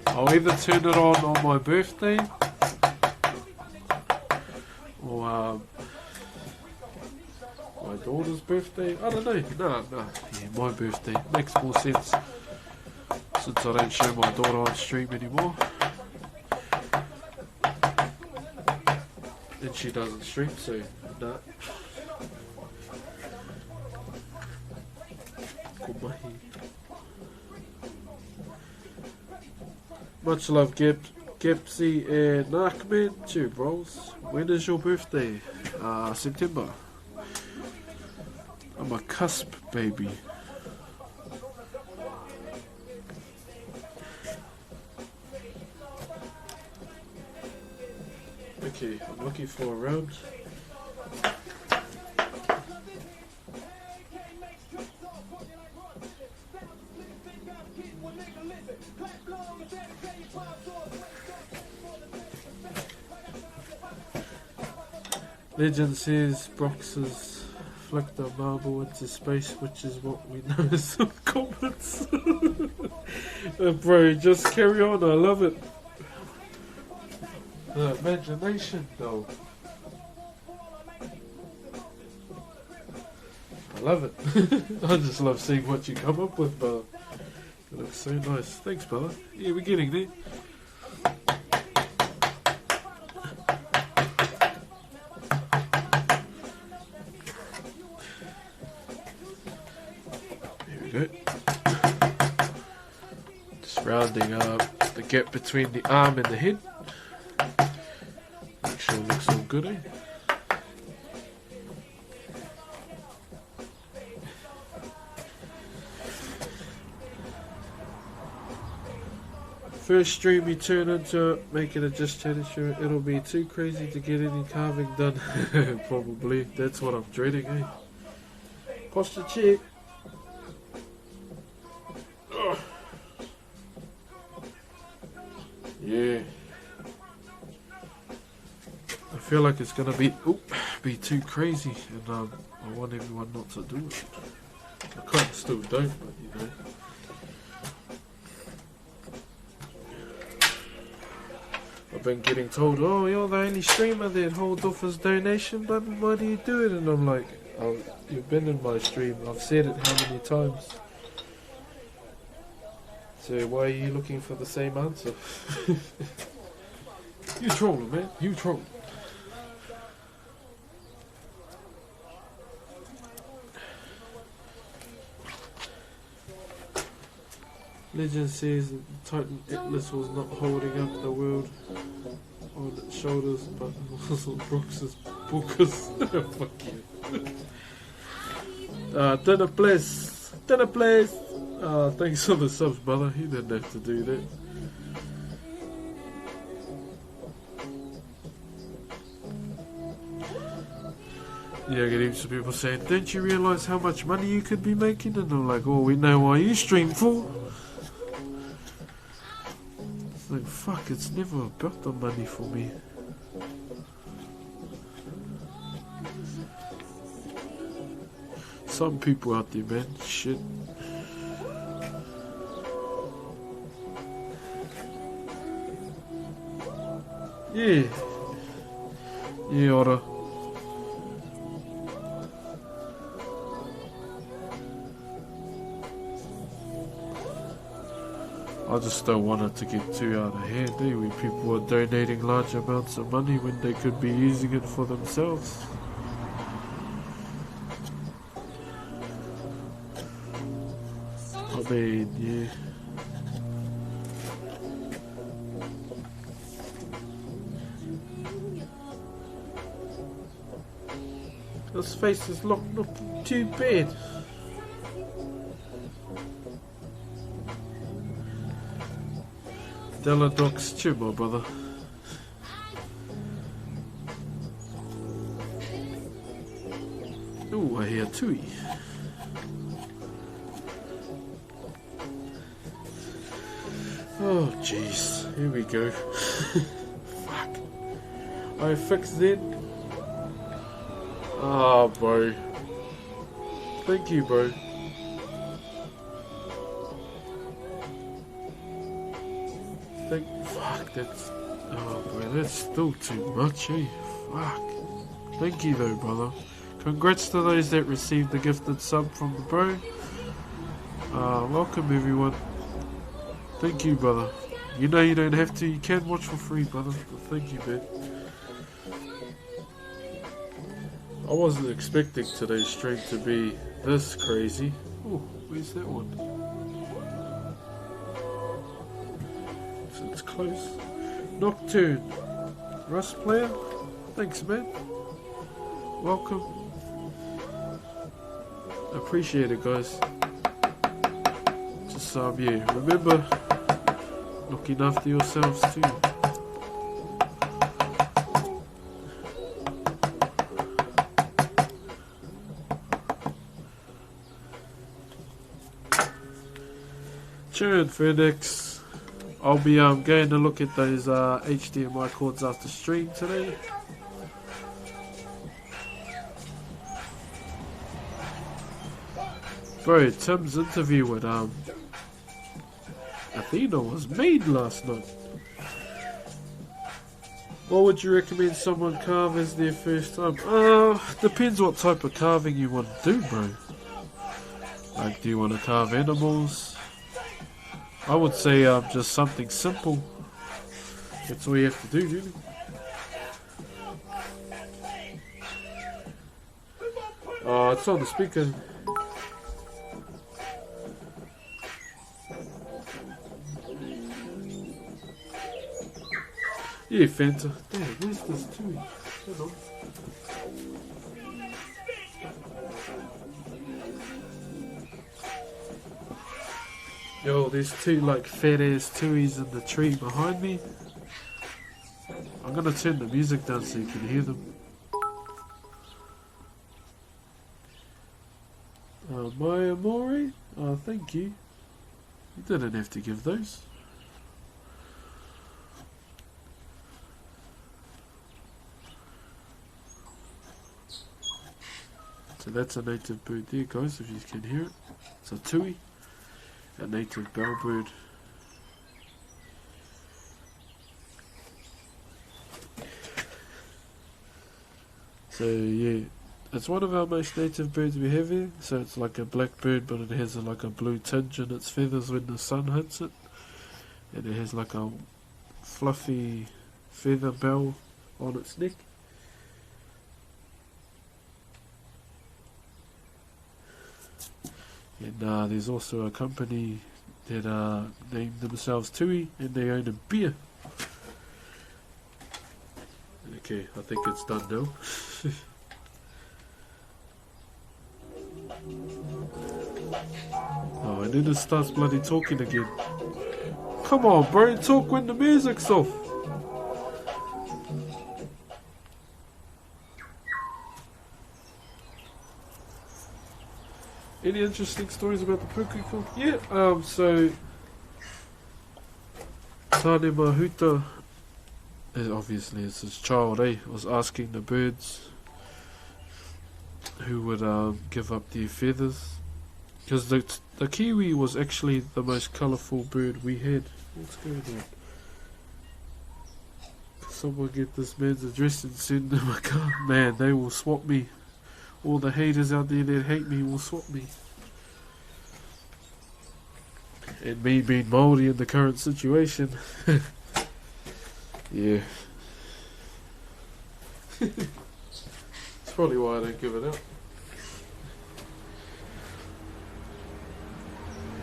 I'll either turn it on my birthday, or my daughter's birthday. I don't know. No. Yeah, my birthday makes more sense since I don't show my daughter on stream anymore. And she doesn't stream, so nah. Kumahi. Much love, Gipsy and Nachman too, bros. When is your birthday? September. I'm a cusp baby. Okay, I'm looking for a round. Legend says Brox's flicked a marble into space, which is what we know as some comments. Bro, just carry on, I love it. The imagination though. I love it. I just love seeing what you come up with, brother. It looks so nice. Thanks, brother. Yeah, we're getting there. Good. Just rounding up the gap between the arm and the head. Make sure it looks all good, eh? First stream you turn into making it just chatty show, it'll be too crazy to get any carving done. Probably. That's what I'm dreading, eh? Posture check. Yeah, I feel like it's gonna be too crazy, and I want everyone not to do it. I kind of still don't, but you know. I've been getting told, oh, you're the only streamer that holds off his donation button. Why do you do it? And I'm like, oh, you've been in my stream. I've said it how many times. So why are you looking for the same answer? You trolling, man. You trolling. Legend says that the Titan Atlas was not holding up the world on its shoulders, but was on Brox's bookers. Fuck you. Dinner place. Dinner place. Thanks for the subs, brother. He didn't have to do that. Yeah, I get heaps of people saying, don't you realise how much money you could be making? And I'm like, oh, we know why you stream for. It's like, fuck, it's never about the money for me. Some people out there, man, shit. Yeah. Yeah, Ora. I just don't want it to get too out of hand, eh? When people are donating large amounts of money when they could be using it for themselves. I mean, yeah. His face is not too bad. Deladox chur, my brother. Ooh, I hear tui. Oh, jeez. Here we go. Fuck. I fixed it. Ah, bro. Thank you, bro. Fuck, that's... Oh, bro, that's still too much, eh? Fuck. Thank you, though, brother. Congrats to those that received the gifted sub from the bro. Welcome, everyone. Thank you, brother. You know you don't have to. You can watch for free, brother. But thank you, man. I wasn't expecting today's stream to be this crazy. Oh, where's that one? So it's close. Nocturne. Rust player? Thanks, man. Welcome. Appreciate it, guys. Just, yeah, remember looking after yourselves too. Chur, Phoenix. I'll be going to look at those HDMI cords after stream today. Bro, Tim's interview with Athena was made last night. What would you recommend someone carve as their first time? Depends what type of carving you want to do, bro. Like, do you want to carve animals? I would say just something simple. That's all you have to do, really. It's on the speaker. Yeah, Fanta. Damn, where's this too? Hold on. Yo, there's two like fat ass tuies in the tree behind me. I'm gonna turn the music down so you can hear them. My Maori? Oh, thank you. You didn't have to give those. So that's a native bird there, guys, if you can hear it. It's a tui, a native bellbird. So yeah, it's one of our most native birds we have here. So it's like a black bird, but it has like a blue tinge in its feathers when the sun hits it. And it has like a fluffy feather bell on its neck. And there's also a company that named themselves Tui, and they own a beer. Okay, I think it's done now. Oh, and then it starts bloody talking again. Come on, bro, talk when the music's off. Any interesting stories about the Wheku? Yeah, so Tane Mahuta, obviously it's his child, was asking the birds who would give up their feathers. Because the kiwi was actually the most colourful bird we had. What's going on? Someone get this man's address and send him a car. Man, they will swap me. All the haters out there that hate me will swap me. And me being Maori in the current situation. Yeah. That's probably why I don't give it up.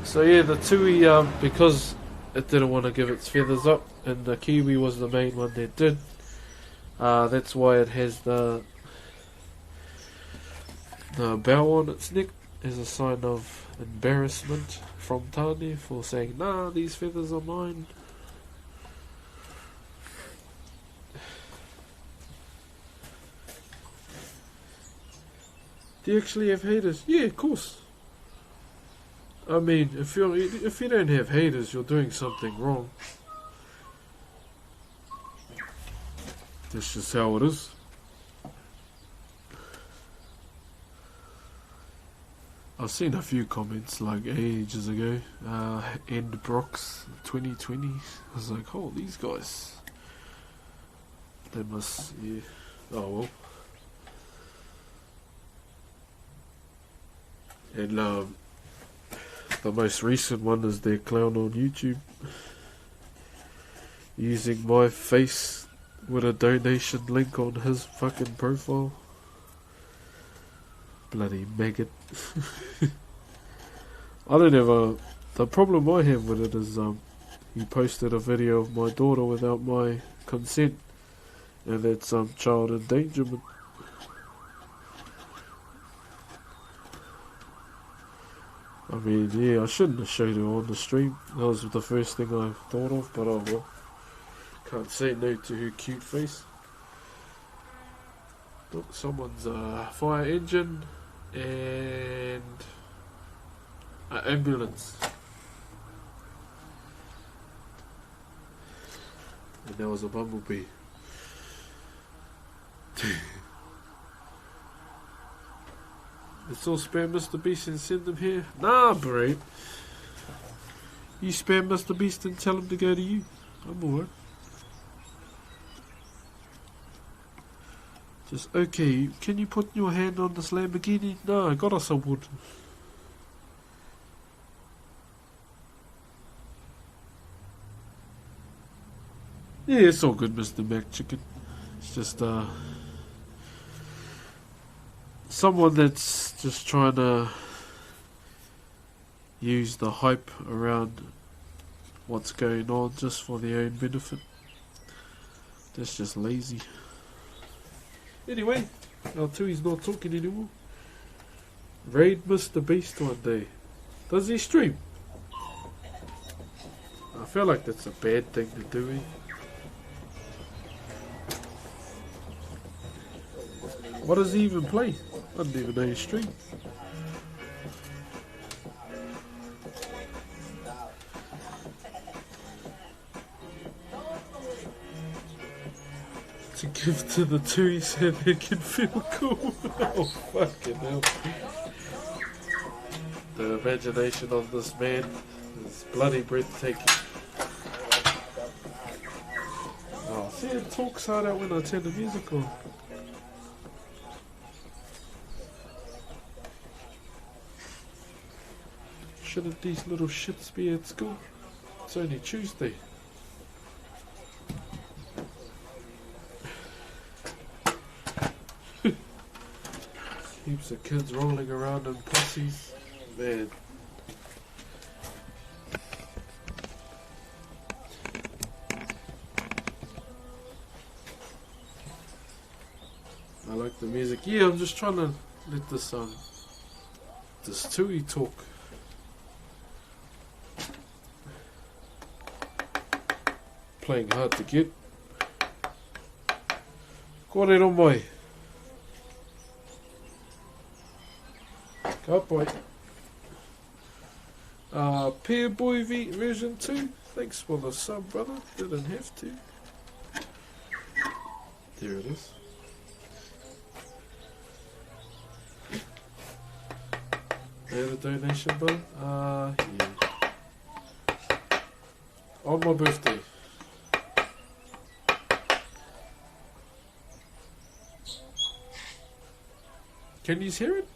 So yeah, the tui, because it didn't want to give its feathers up, and the kiwi was the main one that did. That's why it has the bell on its neck as a sign of embarrassment from Tane for saying, nah, these feathers are mine. Do you actually have haters? Yeah, of course. I mean, if you don't have haters, you're doing something wrong. That's just how it is. I've seen a few comments like ages ago. End Broxh 2020. I was like, oh, these guys. They must, yeah. Oh well. And the most recent one is their clown on YouTube using my face with a donation link on his fucking profile. Bloody maggot. I don't have the problem I have with it is he posted a video of my daughter without my consent, and that's child endangerment. I mean, yeah, I shouldn't have showed her on the stream. That was the first thing I thought of, but oh well. Can't say no to her cute face. Look, someone's fire engine and an ambulance. And there was a bumblebee. Let's all spam Mr. Beast and send them here. Nah, bro. You spam Mr. Beast and tell him to go to you. I'm alright. Just, okay, can you put your hand on this Lamborghini? No, I got us a wood. Yeah, it's all good, Mr. Mac Chicken. It's just, someone that's just trying to use the hype around what's going on just for their own benefit. That's just lazy. Anyway, our Tui's not talking anymore. Raid Mr. Beast one day. Does he stream? I feel like that's a bad thing to do, eh? What does he even play? I didn't even know he streamed. To give to the Tui so they can feel cool. Oh, fucking hell. The imagination of this man is bloody breathtaking. Oh, see, it talks harder when I turn the music on. Shouldn't these little shits be at school? It's only Tuesday. Heaps of kids rolling around in pussies. Man. I like the music. Yeah, I'm just trying to let this Tui talk. Playing hard to get. Kōrero mai. Go boy. Peer Boy version 2. Thanks for the sub, brother. Didn't have to. There it is. There the donation, brother. Yeah. On my birthday. Can you hear it?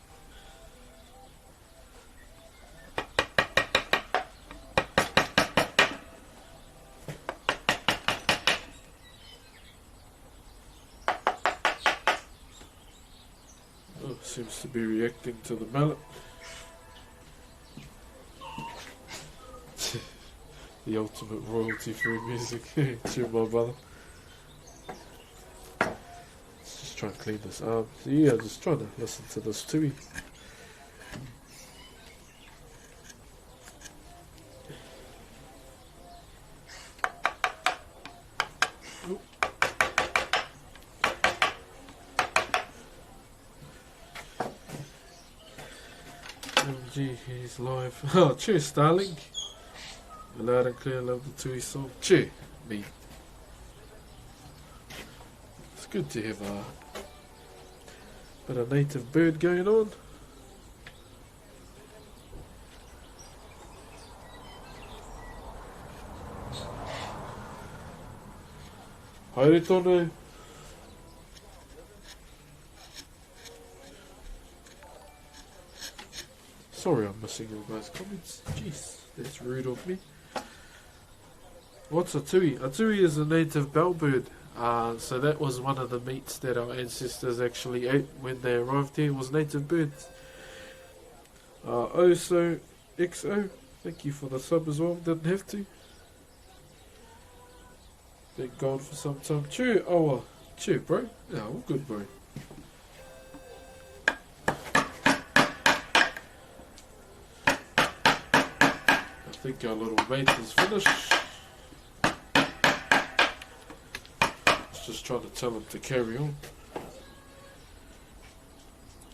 Oh, seems to be reacting to the mallet. The ultimate royalty-free music. Cheer, my brother. Let's just try and clean this up. So yeah, just trying to listen to this Tui. MG, he's live. Oh, cheers, Starling. Loud and clear, love the Tui song. Cheer, me. It's good to have a bit of native bird going on. Haere tonu. Sorry I'm missing all guys' comments. Jeez, that's rude of me. What's a tui? A tui is a native bellbird. So that was one of the meats that our ancestors actually ate when they arrived here, was native birds. Oso XO, thank you for the sub as well, didn't have to. Been gone for some time. Chur, chur bro. Yeah, all good bro. I think our little mate is finished. Just trying to tell him to carry on.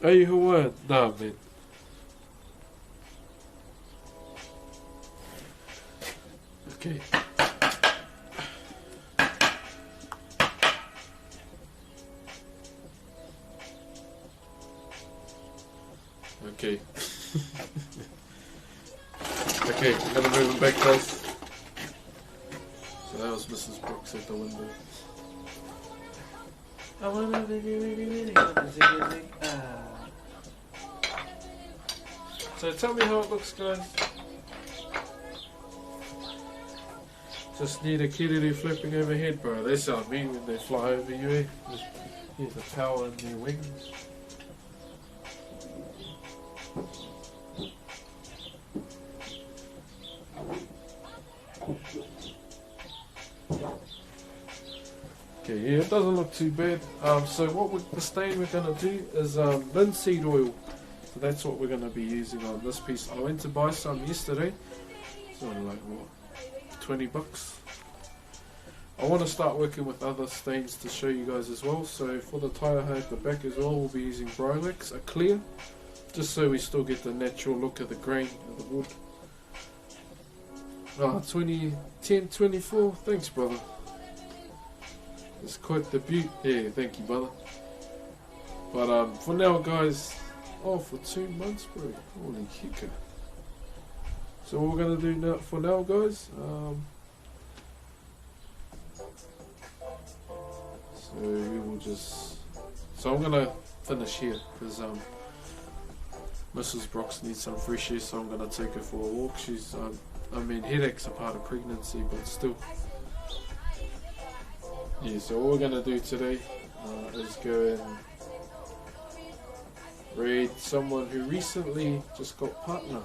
Hey Hawaiian, nah man. Okay. Okay. Okay, I'm gonna move him back close. So that was Mrs. Broxh at the window. I wanna be So tell me how it looks, guys. Just need a kiriri flipping overhead, bro. They sound mean when they fly over you, eh? Just hear the power in their wings. Okay, yeah, it doesn't look too bad. So the stain we're going to do is linseed oil. So that's what we're going to be using on this piece. I went to buy some yesterday. It's only like, what, 20 bucks. I want to start working with other stains to show you guys as well. So for the tire at the back as well, we'll be using Brylex, a clear. Just so we still get the natural look of the grain of the wood. 2010-24, thanks brother. It's quite the beaut. Yeah, thank you brother. But for now guys, for 2 months bro, holy kicker. So what we're going to do now, for now guys, so we will just, so I'm going to finish here because Mrs. Broxh needs some fresh air, so I'm going to take her for a walk. She's, headaches are part of pregnancy, but still. Yeah, so what we're going to do today is go and raid someone who recently just got partner.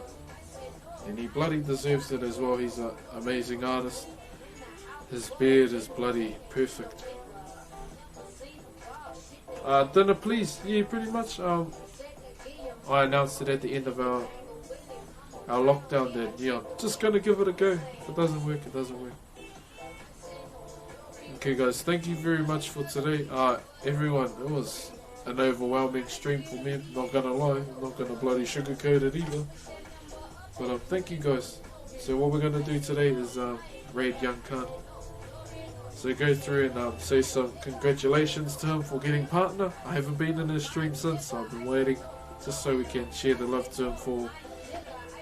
And he bloody deserves it as well. He's an amazing artist. His beard is bloody perfect. Dinner please. Yeah, pretty much. I announced it at the end of our lockdown that, yeah, I'm just going to give it a go. If it doesn't work, it doesn't work. Okay guys, thank you very much for today. Everyone, it was an overwhelming stream for me, not gonna lie. I'm not gonna bloody sugarcoat it either. But thank you guys. So what we're gonna do today is raid Young Khan. So go through and say some congratulations to him for getting partner. I haven't been in his stream since, so I've been waiting just so we can share the love to him for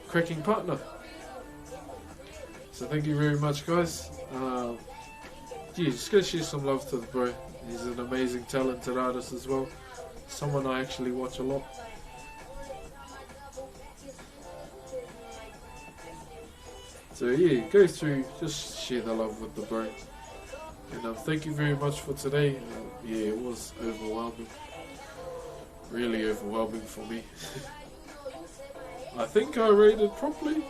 cracking partner. So thank you very much guys. Yeah, just go share some love to the bro. He's an amazing talented artist as well. Someone I actually watch a lot. So yeah, go through, just share the love with the bro. And thank you very much for today. Yeah, it was overwhelming. Really overwhelming for me. I think I rated properly.